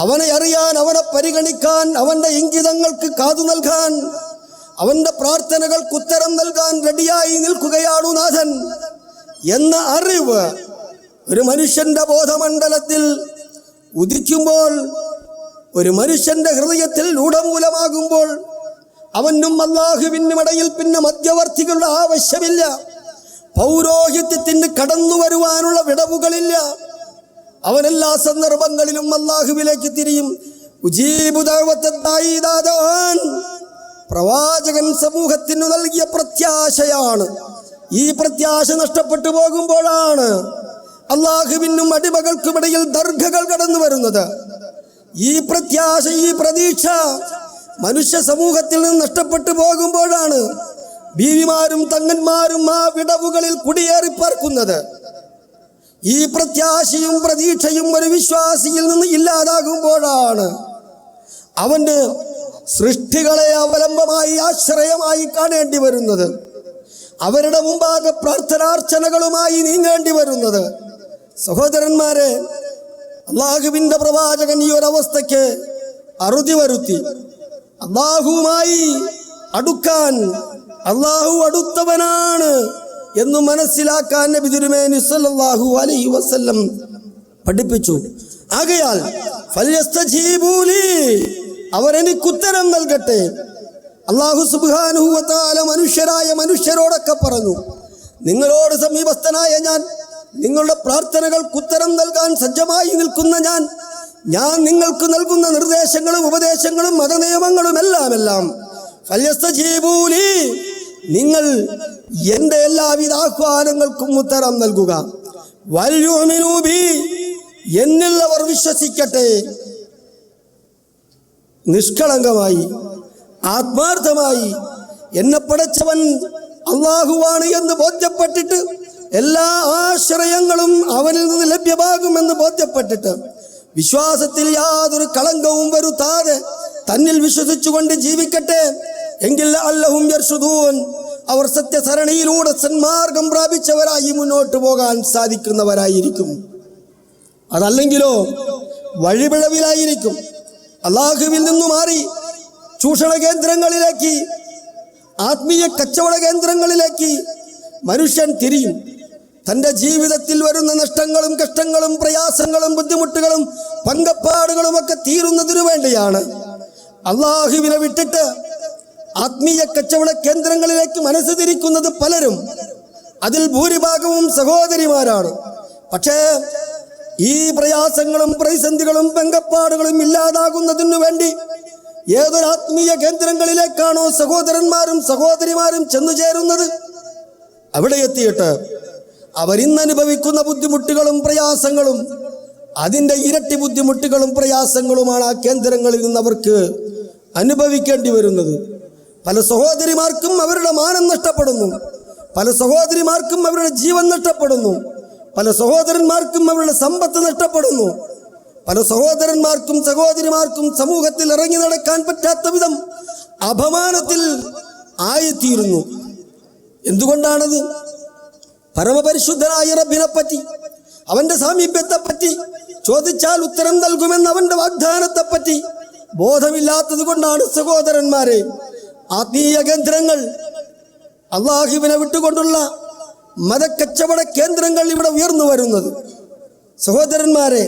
[SPEAKER 15] അവനെ അറിയാൻ, അവനെ പരിഗണിക്കാൻ, അവൻ്റെ ഇംഗിതങ്ങൾക്ക് കാതു നൽകാൻ, അവൻ്റെ പ്രാർത്ഥനകൾക്ക് ഉത്തരം നൽകാൻ റെഡിയായി നിൽക്കുകയാണു നാഥൻ എന്ന അറിവ് ഒരു മനുഷ്യൻ്റെ ബോധമണ്ഡലത്തിൽ ഉദിക്കുമ്പോൾ, ഒരു മനുഷ്യൻ്റെ ഹൃദയത്തിൽ രൂഢമൂലമാകുമ്പോൾ അവനും അള്ളാഹുവിനും ഇടയിൽ പിന്നെ മധ്യവർത്തികളുടെ ആവശ്യമില്ല. പൗരോഹിത്യത്തിന് കടന്നു വരുവാനുള്ള വിടവുകളില്ല. അവൻ എല്ലാ സന്ദർഭങ്ങളിലും അല്ലാഹുവിലേക്ക് തിരിയും. ഉജീബു ദഅവത്തദ്ദാഇ ഇദാ ദഅൻ. പ്രവാചകൻ സമൂഹത്തിന് നൽകിയ പ്രത്യാശയാണ്. ഈ പ്രത്യാശ നഷ്ടപ്പെട്ടു പോകുമ്പോഴാണ് അള്ളാഹുവിനും അടിമകൾക്കുമിടയിൽ ദർഘകൾ കടന്നു വരുന്നത്. ഈ പ്രത്യാശ, ഈ പ്രതീക്ഷ മനുഷ്യ സമൂഹത്തിൽ നിന്ന് നഷ്ടപ്പെട്ടു പോകുമ്പോഴാണ് ബീവിമാരും തങ്ങന്മാരും ആ വിടവുകളിൽ കുടിയേറിപ്പാർക്കുന്നത്. ഈ പ്രത്യാശയും പ്രതീക്ഷയും ഒരു വിശ്വാസിയിൽ നിന്ന് ഇല്ലാതാകുമ്പോഴാണ് അവന് സൃഷ്ടികളെ അവലംബമായി ആശ്രയമായി കാണേണ്ടി വരുന്നത്, അവരുടെ മുമ്പാകെ പ്രാർത്ഥനാർച്ചനകളുമായി നീങ്ങേണ്ടി വരുന്നത്. സഹോദരന്മാരെ, അള്ളാഹുവിൻ്റെ പ്രവാചകൻ ഈ ഒരവസ്ഥയ്ക്ക് അറുതി വരുത്തി. അള്ളാഹുവുമായി അടുക്കാൻ അള്ളാഹു അടുത്തവനാണ് എന്ന് മനസ്സിലാക്കാൻ നബി തിരുമേനി സല്ലല്ലാഹു അലൈഹി വസല്ലം പഠിപ്പിച്ചു. ആകയാൽ ഫൽയസ്തജീബൂ ലീ, അവരെനിക്ക് ഉത്തരം നൽകട്ടെ. അല്ലാഹു സുബ്ഹാനഹു വ തആല മനുഷ്യരോടൊക്കെ പറഞ്ഞു, നിങ്ങളോട് സമീപസ്ഥനായ ഞാൻ, നിങ്ങളുടെ പ്രാർത്ഥനകൾക്ക് ഉത്തരം നൽകാൻ സജ്ജമായി നിൽക്കുന്ന ഞാൻ നിങ്ങൾക്ക് നൽകുന്ന നിർദ്ദേശങ്ങളും ഉപദേശങ്ങളും മതനിയമങ്ങളും എല്ലാം ഫൽയസ്തജീബൂ ലീ, നിങ്ങൾ എൻ്റെ എല്ലാവിധ ആഹ്വാനങ്ങൾക്കും ഉത്തരം നൽകുക. വൽയുഅ്മിനൂ ബി, എന്നിൽ അവർ വിശ്വസിക്കട്ടെ. നിഷ്കളങ്കമായി ആത്മാർത്ഥമായി എന്നെ പടച്ചവൻ അള്ളാഹുവാണ് എന്ന് ബോധ്യപ്പെട്ടിട്ട്, എല്ലാ ആശ്രയങ്ങളും അവനിൽ നിന്ന് ലഭ്യമാകുമെന്ന് ബോധ്യപ്പെട്ടിട്ട്, വിശ്വാസത്തിൽ യാതൊരു കളങ്കവും വരുത്താതെ തന്നിൽ വിശ്വസിച്ചുകൊണ്ട് ജീവിക്കട്ടെ. എങ്കിൽ അല്ലഹും യർഷുദൂൻ, അവർ സത്യസരണിയിലൂടെ സന്മാർഗം പ്രാപിച്ചവരായി മുന്നോട്ട് പോകാൻ സാധിക്കുന്നവരായിരിക്കും. അതല്ലെങ്കിലോ വഴിപിഴവിലായിരിക്കും. അള്ളാഹുവിൽ നിന്നു മാറി ചൂഷണ കേന്ദ്രങ്ങളിലേക്ക്, ആത്മീയ കച്ചവട കേന്ദ്രങ്ങളിലേക്ക് മനുഷ്യൻ തിരിയും. തൻ്റെ ജീവിതത്തിൽ വരുന്ന നഷ്ടങ്ങളും കഷ്ടങ്ങളും പ്രയാസങ്ങളും ബുദ്ധിമുട്ടുകളും പങ്കപ്പാടുകളും ഒക്കെ തീരുന്നതിനു വേണ്ടിയാണ് അള്ളാഹുവിനെ വിട്ടിട്ട് ആത്മീയ കച്ചവട കേന്ദ്രങ്ങളിലേക്ക് മനസ്സ് തിരിക്കുന്നത് പലരും. അതിൽ ഭൂരിഭാഗവും സഹോദരിമാരാണ്. പക്ഷേ ഈ പ്രയാസങ്ങളും പ്രതിസന്ധികളും പങ്കപ്പാടുകളും ഇല്ലാതാകുന്നതിനു വേണ്ടി ഏതൊരു ആത്മീയ കേന്ദ്രങ്ങളിലേക്കാണോ സഹോദരന്മാരും സഹോദരിമാരും ചെന്നു ചേരുന്നത്, അവിടെ എത്തിയിട്ട് അവരിന്നനുഭവിക്കുന്ന ബുദ്ധിമുട്ടുകളും പ്രയാസങ്ങളും അതിൻ്റെ ഇരട്ടി ബുദ്ധിമുട്ടുകളും പ്രയാസങ്ങളുമാണ് ആ കേന്ദ്രങ്ങളിൽ നിന്ന് അവർക്ക് അനുഭവിക്കേണ്ടി വരുന്നത്. പല സഹോദരിമാർക്കും അവരുടെ മാനം നഷ്ടപ്പെടുന്നു, പല സഹോദരിമാർക്കും അവരുടെ ജീവൻ നഷ്ടപ്പെടുന്നു, പല സഹോദരന്മാർക്കും അവരുടെ സമ്പത്ത് നഷ്ടപ്പെടുന്നു, പല സഹോദരന്മാർക്കും സഹോദരിമാർക്കും സമൂഹത്തിൽ ഇറങ്ങി നടക്കാൻ പറ്റാത്ത വിധം അപമാനത്തിൽ ആയിത്തീരുന്നു. എന്തുകൊണ്ടാണത്? പരമപരിശുദ്ധനായ റബ്ബിനെ പറ്റി, അവന്റെ സാമീപ്യത്തെപ്പറ്റി ചോദിച്ചാൽ ഉത്തരം നൽകുമെന്ന് അവന്റെ വാഗ്ദാനത്തെപ്പറ്റി ബോധമില്ലാത്തത് കൊണ്ടാണ് സഹോദരന്മാരെ ആത്മീയ കേന്ദ്രങ്ങൾ, അള്ളാഹുവിനെ വിട്ടുകൊണ്ടുള്ള മതക്കച്ചവട കേന്ദ്രങ്ങൾ ഇവിടെ ഉയർന്നു വരുന്നത്. സഹോദരന്മാരെ,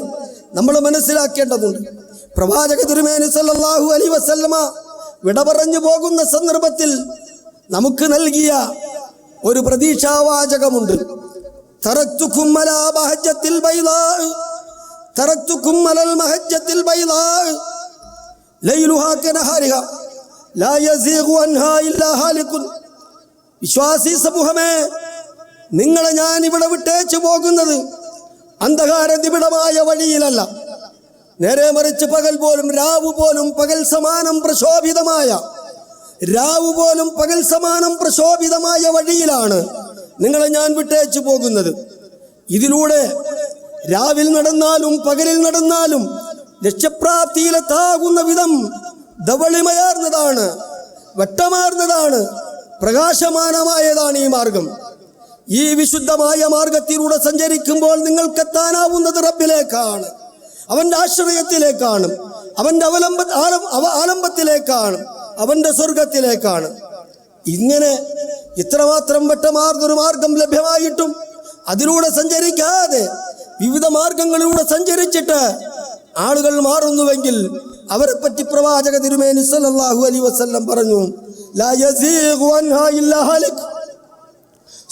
[SPEAKER 15] നമ്മൾ മനസ്സിലാക്കേണ്ടതുണ്ട്. പ്രവാചക തിരുമേനി സല്ലല്ലാഹു അലൈഹി വസല്ലമ വിട പറഞ്ഞു പോകുന്ന സന്ദർഭത്തിൽ നമുക്ക് നൽകിയ ഒരു പ്രതീക്ഷാവാചകമുണ്ട്. തറക്തുക്കും അലാ മഹജ്ജത്തിൽ ബൈളാ, തറക്തുക്കും അലൽ മഹജ്ജത്തിൽ ബൈളാ ലൈലുഹാ കനഹാരിഹാ ലാ യസീഗു അൻഹാ ഇല്ലാ ഹാലികുൻ. വിശ്വാസി സമൂഹമേ, നിങ്ങളെ ഞാൻ ഇവിടെ വിട്ടേച്ചു പോകുന്നത് അന്ധകാര നിബിഡമായ വഴിയിലല്ല, നേരെ മറിച്ച് പകൽ പോലും രാവു പോലും പകൽ സമാനം പ്രശോഭിതമായ, രാവു പോലും പകൽ സമാനം പ്രശോഭിതമായ വഴിയിലാണ് നിങ്ങളെ ഞാൻ വിട്ടേച്ചു പോകുന്നത്. ഇതിലൂടെ രാവിൽ നടന്നാലും പകലിൽ നടന്നാലും ലക്ഷ്യപ്രാപ്തിയിലെത്താകുന്ന വിധം ധവളിമയാർന്നതാണ്, വെട്ടമാർന്നതാണ്, പ്രകാശമാനമായതാണ് ഈ മാർഗം. ഈ വിശുദ്ധമായ മാർഗത്തിലൂടെ സഞ്ചരിക്കുമ്പോൾ നിങ്ങൾക്കെത്താനാവുന്നത് റബ്ബിലേക്കാണ്, അവന്റെ ആശ്രയത്തിലേക്കാണ്, അവന്റെ ആലംബത്തിലേക്കാണ്, അവന്റെ സ്വർഗത്തിലേക്കാണ്. ഇങ്ങനെ ഇത്രമാത്രം വെട്ടമാർന്നൊരു മാർഗം ലഭ്യമായിട്ടും അതിലൂടെ സഞ്ചരിക്കാതെ വിവിധ മാർഗങ്ങളിലൂടെ സഞ്ചരിച്ചിട്ട് ആളുകൾ മാറുന്നുവെങ്കിൽ അവരെ പറ്റി പ്രവാചക തിരുമേനി സല്ലല്ലാഹു അലൈഹി വസല്ലം പറഞ്ഞു, ലാ യസീഗു അൻഹാ ഇല്ലാ ഹാലിക്.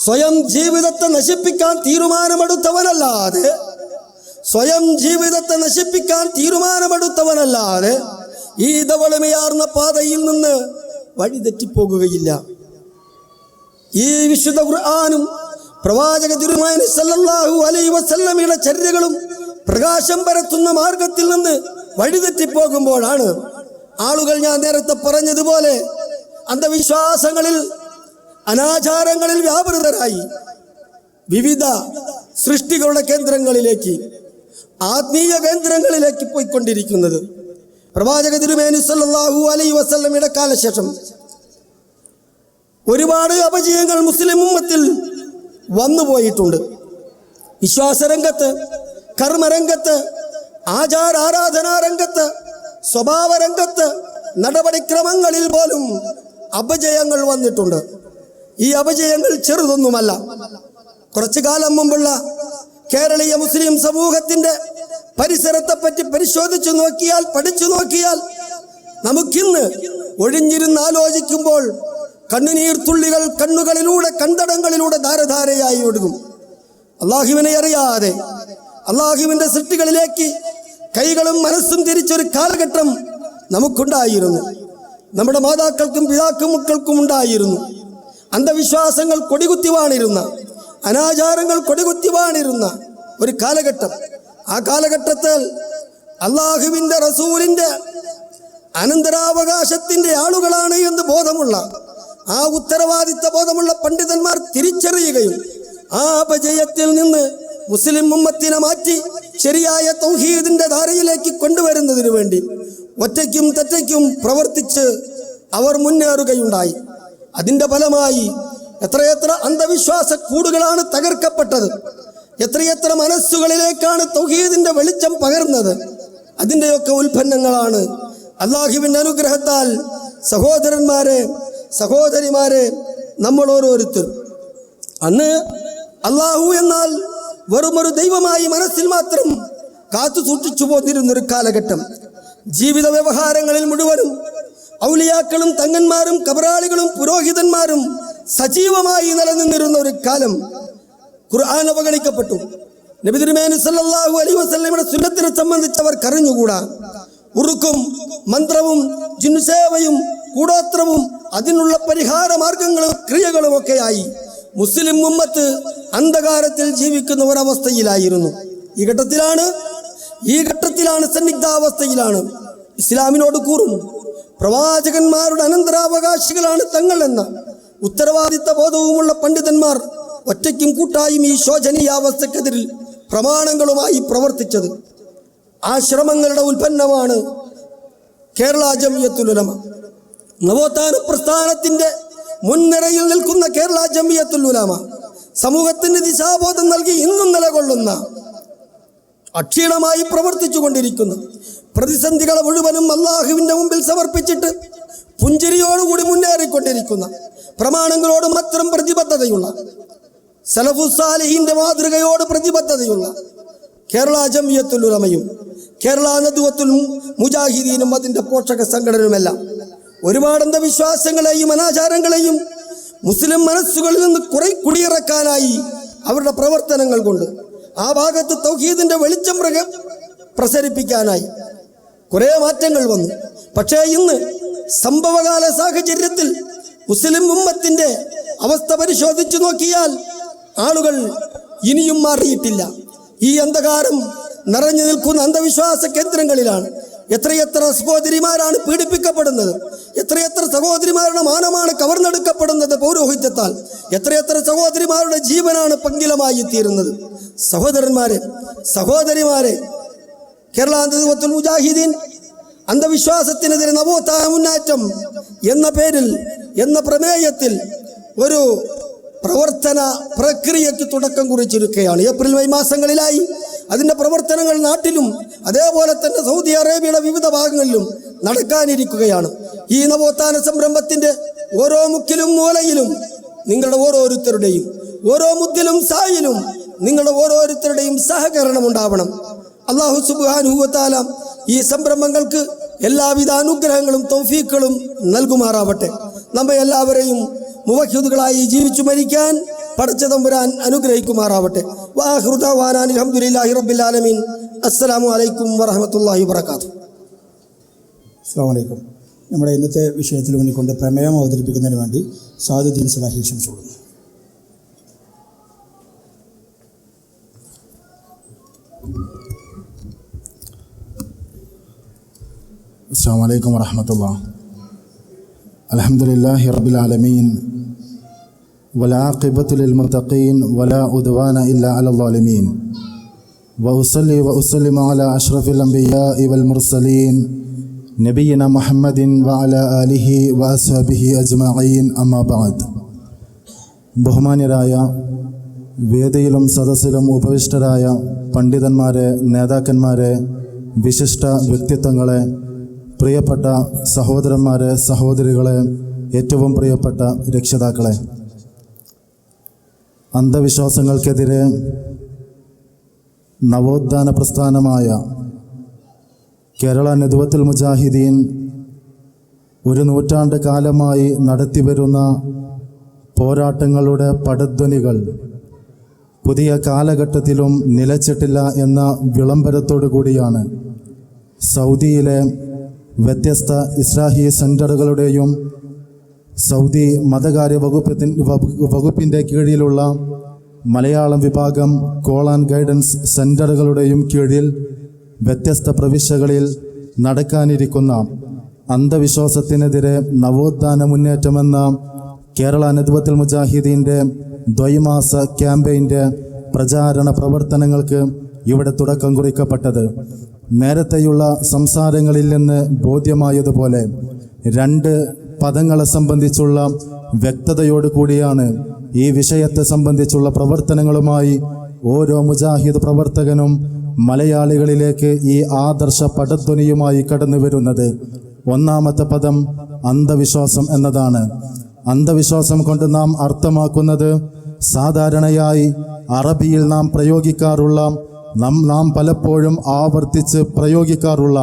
[SPEAKER 15] സ്വയം ജീവിതത്തെ നശിപ്പിക്കാൻ തീരുമാനമെടുത്തവനല്ലാതെ, സ്വയം ജീവിതത്തെ നശിപ്പിക്കാൻ തീരുമാനമെടുത്തവനല്ലാതെ ഈ ധവളമയാർന്ന പാതയിൽ നിന്ന് വഴിതെറ്റിപ്പോകുകയില്ല. ഈ വിശുദ്ധ ഖുർആനും പ്രവാചക തിരുമേനി സല്ലല്ലാഹു അലൈഹി വസല്ലമയുടെ ചര്യകളും പ്രകാശം പരത്തുന്ന മാർഗത്തിൽ നിന്ന് വഴിതെറ്റിപ്പോകുമ്പോഴാണ് ആളുകൾ ഞാൻ നേരത്തെ പറഞ്ഞതുപോലെ അന്ധവിശ്വാസങ്ങളിൽ, അനാചാരങ്ങളിൽ വ്യാപൃതരായി വിവിധ സൃഷ്ടികളുടെ കേന്ദ്രങ്ങളിലേക്ക്, ആത്മീയ കേന്ദ്രങ്ങളിലേക്ക് പോയിക്കൊണ്ടിരിക്കുന്നത്. പ്രവാചക തിരുമേനി സല്ലല്ലാഹു അലൈഹി വസല്ലമയുടെ കാലശേഷം ഒരുപാട് അപജയങ്ങൾ മുസ്ലിം ഉമ്മത്തിൽ വന്നുപോയിട്ടുണ്ട്. വിശ്വാസരംഗത്ത്, കർമ്മരംഗത്ത്, ആചാരാരാധനാ രംഗത്ത്, സ്വഭാവരംഗത്ത്, നടപടിക്രമങ്ങളിൽ പോലും അപജയങ്ങൾ വന്നിട്ടുണ്ട്. ഈ അപജയങ്ങൾ ചെറുതൊന്നുമല്ല. കുറച്ചു കാലം മുമ്പുള്ള കേരളീയ മുസ്ലിം സമൂഹത്തിന്റെ പരിസരത്തെപ്പറ്റി പരിശോധിച്ചു നോക്കിയാൽ, പഠിച്ചു നോക്കിയാൽ നമുക്കിന്ന് ഒഴിഞ്ഞിരുന്ന് ആലോചിക്കുമ്പോൾ കണ്ണുനീർ തുള്ളികൾ കണ്ണുകളിലൂടെ, കണ്ടടങ്ങളിലൂടെ ധാരധാരയായി ഒഴുകും. അള്ളാഹുവിനെ അറിയാതെ അള്ളാഹുവിന്റെ സൃഷ്ടികളിലേക്ക് കൈകളും മനസ്സും തിരിച്ചൊരു കാലഘട്ടം നമുക്കുണ്ടായിരുന്നു. നമ്മുടെ മാതാക്കൾക്കും പിതാക്കൾക്കും ഉണ്ടായിരുന്നു. അന്ധവിശ്വാസങ്ങൾ കൊടികുത്തി വാണിരുന്ന, അനാചാരങ്ങൾ കൊടികുത്തി വാണിരുന്ന ഒരു കാലഘട്ടം. ആ കാലഘട്ടത്തിൽ അള്ളാഹുവിൻ്റെ റസൂലിൻ്റെ അനന്തരാവകാശത്തിൻ്റെ ആളുകളാണ് എന്ന് ബോധമുള്ള, ആ ഉത്തരവാദിത്ത ബോധമുള്ള പണ്ഡിതന്മാർ തിരിച്ചറിയുകയും ആ അപജയത്തിൽ നിന്ന് മുസ്ലിം ഉമ്മത്തിനെ മാറ്റി ശരിയായ തൗഹീദിന്റെ ധാരയിലേക്ക് കൊണ്ടുവരുന്നതിനു വേണ്ടി ഒറ്റയ്ക്കും തെറ്റയ്ക്കും പ്രവർത്തിച്ച് അവർ മുന്നേറുകയുണ്ടായി. അതിൻ്റെ ഫലമായി എത്രയെത്ര അന്ധവിശ്വാസ കൂടുകളാണ് തകർക്കപ്പെട്ടത്, എത്രയെത്ര മനസ്സുകളിലേക്കാണ് തൗഹീദിന്റെ വെളിച്ചം പകർന്നത്. അതിൻ്റെയൊക്കെ ഉൽപ്പന്നങ്ങളാണ് അല്ലാഹുവിൻ്റെ അനുഗ്രഹത്താൽ സഹോദരന്മാരെ, സഹോദരിമാരെ, നമ്മൾ ഓരോരുത്തർ. അന്ന് അല്ലാഹു എന്നാൽ വെറുമൊരു ദൈവമായി മനസ്സിൽ മാത്രം കാത്തു സൂക്ഷിച്ചു പോന്നിരുന്നൊരു കാലഘട്ടം. ജീവിത വ്യവഹാരങ്ങളിൽ മുഴുവനും ഔലിയാക്കളും തങ്ങന്മാരും കബറാളികളും പുരോഹിതന്മാരും സജീവമായി നിലനിന്നിരുന്ന ഒരു കാലം ഖുർആൻ അവഗണിക്കപ്പെട്ടു. നബി തിരുമേനി സല്ലല്ലാഹു അലൈഹി വസല്ലമയുടെ സുന്നത്തിനെ സംബന്ധിച്ചവർ കരഞ്ഞുകൂടാ. ഉറുക്കും മന്ത്രവും ജിന്നുസേവയും കൂടോത്രവും അതിനുള്ള പരിഹാര മാർഗങ്ങളും ക്രിയകളുമൊക്കെയായി മുസ്ലിം ഉമ്മത്ത് അന്ധകാരത്തിൽ ജീവിക്കുന്ന ഒരവസ്ഥയിലായിരുന്നു. ഈ ഘട്ടത്തിലാണ് സന്നിഗ്ധാവസ്ഥയിലാണ് ഇസ്ലാമിനോട് കൂറും പ്രവാചകന്മാരുടെ അനന്തരാവകാശികളാണ് തങ്ങൾ എന്ന ഉത്തരവാദിത്ത ബോധവുമുള്ള പണ്ഡിതന്മാർ ഒറ്റയ്ക്കും കൂട്ടായും ഈ ശോചനീയാവസ്ഥക്കെതിരിൽ പ്രമാണങ്ങളുമായി പ്രവർത്തിച്ചത്. ആ ശ്രമങ്ങളുടെ ഉൽപ്പന്നമാണ് കേരള ജംഇയ്യത്തുൽ ഉലമ. നവോത്ഥാന പ്രസ്ഥാനത്തിന്റെ മുൻനിരയിൽ നിൽക്കുന്ന കേരള ജംഇയ്യത്തുൽ ഉലമ സമൂഹത്തിന് ദിശാബോധം നൽകി ഇന്നും നിലകൊള്ളുന്ന, അക്ഷീണമായി പ്രവർത്തിച്ചു കൊണ്ടിരിക്കുന്ന, പ്രതിസന്ധികളെ മുഴുവനും അള്ളാഹുവിന്റെ മുമ്പിൽ സമർപ്പിച്ചിട്ട് പുഞ്ചിരിയോടുകൂടി മുന്നേറിക്കൊണ്ടിരിക്കുന്ന, പ്രമാണങ്ങളോട് മാത്രം പ്രതിബദ്ധതയുള്ള, സലഫുസാലിഹിന്റെ മാതൃകയോട് പ്രതിബദ്ധതയുള്ള കേരള ജംഇയ്യത്തുൽ ഉലമയും കേരള നദ്വത്തുൽ മുജാഹിദീനും അതിൻ്റെ പോഷക സംഘടനയുമെല്ലാം ഒരുപാട് അന്ധവിശ്വാസങ്ങളെയും അനാചാരങ്ങളെയും മുസ്ലിം മനസ്സുകളിൽ നിന്ന് കുറെ കുടിയിറക്കാനായി അവരുടെ പ്രവർത്തനങ്ങൾ കൊണ്ട് ആ ഭാഗത്ത് തൗഹീദിന്റെ വെളിച്ചം പ്രസരിപ്പിക്കാനായി കുറേ മാറ്റങ്ങൾ വന്നു. പക്ഷേ ഇന്ന് സംഭവകാല സാഹചര്യത്തിൽ മുസ്ലിം ഉമ്മത്തിന്റെ അവസ്ഥ പരിശോധിച്ചു നോക്കിയാൽ ആളുകൾ ഇനിയും മാറിയിട്ടില്ല. ഈ അന്ധകാരം നിറഞ്ഞു നിൽക്കുന്ന അന്ധവിശ്വാസ കേന്ദ്രങ്ങളിലാണ് എത്രയെത്ര സഹോദരിമാരാണ് പീഡിപ്പിക്കപ്പെടുന്നത്, എത്രയെത്ര സഹോദരിമാരുടെ മാനമാണ് കവർന്നെടുക്കപ്പെടുന്നത് പൗരോഹിത്യത്താൽ, എത്രയെത്ര സഹോദരിമാരുടെ ജീവനാണ് പങ്കിലമായി തീരുന്നത്. സഹോദരന്മാരെ, സഹോദരിമാരെ, കേരള നദ്വത്തുൽ മുജാഹിദീൻ അന്ധവിശ്വാസത്തിനെതിരെ നവോത്ഥാന മുന്നേറ്റം എന്ന പേരിൽ, എന്ന പ്രമേയത്തിൽ ഒരു പ്രവർത്തന പ്രക്രിയയ്ക്ക് തുടക്കം കുറിച്ചിരിക്കുകയാണ്. ഏപ്രിൽ മെയ് മാസങ്ങളിലായി അതിൻ്റെ പ്രവർത്തനങ്ങൾ നാട്ടിലും അതേപോലെ തന്നെ സൗദി അറേബ്യയുടെ വിവിധ ഭാഗങ്ങളിലും നടക്കാനിരിക്കുകയാണ്. ഈ നവോത്ഥാന സംരംഭത്തിൻ്റെ ഓരോ മുക്കിലും മൂലയിലും നിങ്ങളുടെ ഓരോരുത്തരുടെയും, ഓരോ മുദ്ദിലും സായിലും നിങ്ങളുടെ ഓരോരുത്തരുടെയും സഹകരണം ഉണ്ടാവണം. അല്ലാഹു സുബ്ഹാനഹു വ തആല ഈ സംരംഭങ്ങൾക്ക് എല്ലാവിധ അനുഗ്രഹങ്ങളും തൗഫീഖുകളും നൽകുമാറാവട്ടെ. നമ്മെ എല്ലാവരെയും മുവഹിദുകളായി ജീവിച്ചു മരിക്കാൻ പടച്ച തമ്പുരാൻ അനുഗ്രഹിക്കുമാറാവട്ടെ. വആഖിറു ദഅവാനാ അൽഹംദുലില്ലാഹി റബ്ബിൽ ആലമീൻ. അസ്സലാമു അലൈക്കും വറഹ്മത്തുള്ളാഹി വബറകാതുഹു.
[SPEAKER 6] അസ്സലാമു അലൈക്കും. നമ്മുടെ ഇന്നത്തെ വിഷയത്തിൽ ഊന്നിക്കൊണ്ട് പ്രമേയം അവതരിപ്പിക്കുന്നതിന് വേണ്ടി സാദുദ്ദീൻ സലാഹി ക്ഷണിച്ചുകൊള്ളുന്നു.
[SPEAKER 16] അസ്സലാമു അലൈക്കും വറഹ്മത്തുള്ളാഹി. അൽഹംദുലില്ലാഹി റബ്ബിൽ ആലമീൻ വൽആഖിബത്തു ലിൽ മുത്തഖീൻ വലാ ഉദ്വാന ഇല്ലാ അലൽ ളാലിമീൻ വഉസല്ലി വഉസല്ലിമു അലാ അഷ്റഫിൽ അംബിയാഇ വൽ മുർസലീൻ നബിയിന മുഹമ്മദിൻ വഅലാ ആലിഹി വഅസ്ഹാബിഹി അജ്മഈൻ. അമ്മാ ബഅദ്. ബഹുമാന്യരായ വേദിയിലും സദസ്സിലും ഉപവിഷ്ടരായ പണ്ഡിതന്മാരെ, നേതാക്കന്മാരെ, വിശിഷ്ട വ്യക്തിത്വങ്ങളെ, പ്രിയപ്പെട്ട സഹോദരന്മാരെ, സഹോദരികളെ, ഏറ്റവും പ്രിയപ്പെട്ട രക്ഷിതാക്കളെ, അന്ധവിശ്വാസങ്ങൾക്കെതിരെ നവോത്ഥാന പ്രസ്ഥാനമായ കേരള നദ്വത്തുൽ മുജാഹിദീൻ ഒരു നൂറ്റാണ്ട് കാലമായി നടത്തിവരുന്ന പോരാട്ടങ്ങളുടെ പടധ്വനികൾ പുതിയ കാലഘട്ടത്തിലും നിലച്ചിട്ടില്ല എന്ന വിളംബരത്തോടു കൂടിയാണ് സൗദിയിലെ വ്യത്യസ്ത ഇസ്ലാഹി സെൻ്ററുകളുടെയും സൗദി മതകാര്യ വകുപ്പിൻ്റെ കീഴിലുള്ള മലയാളം വിഭാഗം കോൾ ആൻഡ് ഗൈഡൻസ് സെൻ്ററുകളുടെയും കീഴിൽ വ്യത്യസ്ത പ്രവിശ്യകളിൽ നടക്കാനിരിക്കുന്ന അന്ധവിശ്വാസത്തിനെതിരെ നവോത്ഥാന മുന്നേറ്റമെന്ന കേരള നദ്വത്തുൽ മുജാഹിദീൻ്റെ ദ്വൈമാസ ക്യാമ്പയിൻ്റെ പ്രചാരണ പ്രവർത്തനങ്ങൾക്ക് ഇവിടെ തുടക്കം കുറിക്കപ്പെട്ടത്. നേരത്തെയുള്ള സംസാരങ്ങളിൽ നിന്ന് ബോധ്യമായതുപോലെ രണ്ട് പദങ്ങളെ സംബന്ധിച്ചുള്ള വ്യക്തതയോടു കൂടിയാണ് ഈ വിഷയത്തെ സംബന്ധിച്ചുള്ള പ്രവർത്തനങ്ങളുമായി ഓരോ മുജാഹിദ് പ്രവർത്തകനും മലയാളികളിലേക്ക് ഈ ആദർശ പടധ്വനിയുമായി കടന്നു വരുന്നത്. ഒന്നാമത്തെ പദം അന്ധവിശ്വാസം എന്നതാണ്. അന്ധവിശ്വാസം കൊണ്ട് നാം അർത്ഥമാക്കുന്നത് സാധാരണയായി അറബിയിൽ നാം പ്രയോഗിക്കാറുള്ള, നാം പലപ്പോഴും ആവർത്തിച്ച് പ്രയോഗിക്കാറുള്ള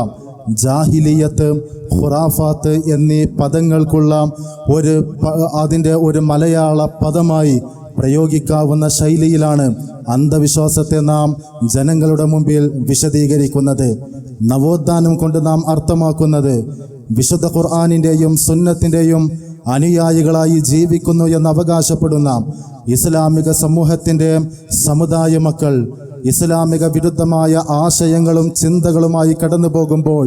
[SPEAKER 16] ജാഹിലിയത്ത്, ഖുറാഫാത്ത് എന്നീ പദങ്ങൾക്കുള്ള അതിൻ്റെ ഒരു മലയാള പദമായി പ്രയോഗിക്കാവുന്ന ശൈലിയിലാണ് അന്ധവിശ്വാസത്തെ നാം ജനങ്ങളുടെ മുമ്പിൽ വിശദീകരിക്കുന്നത്. നവോത്ഥാനം കൊണ്ട് നാം അർത്ഥമാക്കുന്നത് വിശുദ്ധ ഖുർആനിൻ്റെയും സുന്നത്തിൻ്റെയും അനുയായികളായി ജീവിക്കുന്നു എന്ന് അവകാശപ്പെടുന്ന ഇസ്ലാമിക സമൂഹത്തിൻ്റെ സമുദായ മക്കൾ ഇസ്ലാമിക വിരുദ്ധമായ ആശയങ്ങളും ചിന്തകളുമായി കടന്നു പോകുമ്പോൾ,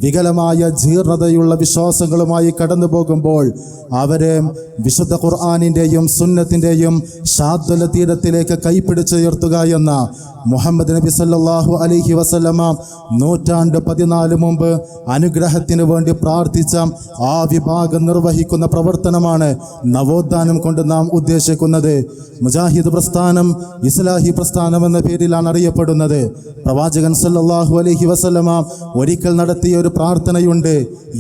[SPEAKER 16] വികലമായ ജീർണതയുള്ള വിശ്വാസങ്ങളുമായി കടന്നു പോകുമ്പോൾ അവരെ വിശുദ്ധ ഖുർആനിൻ്റെയും സുന്നത്തിൻ്റെയും ശാദ്വല തീരത്തിലേക്ക് കൈപ്പിടിച്ചുയർത്തുക എന്ന മുഹമ്മദ് നബി സല്ലല്ലാഹു അലൈഹി വസല്ലമ 14 മുമ്പ് അനുഗ്രഹത്തിന് വേണ്ടി പ്രാർത്ഥിച്ച ആ വിഭാഗം നിർവഹിക്കുന്ന പ്രവർത്തനമാണ് നവോത്ഥാനം കൊണ്ട് നാം ഉദ്ദേശിക്കുന്നത്. മുജാഹിദ് പ്രസ്ഥാനം ഇസ്ലാഹി പ്രസ്ഥാനം എന്ന പേരിലാണ് അറിയപ്പെടുന്നത്. പ്രവാചകൻ സല്ലല്ലാഹു അലൈഹി വസല്ലമ ഒരിക്കൽ നടത്തിയ ഒരു പ്രാർത്ഥനയുണ്ട്.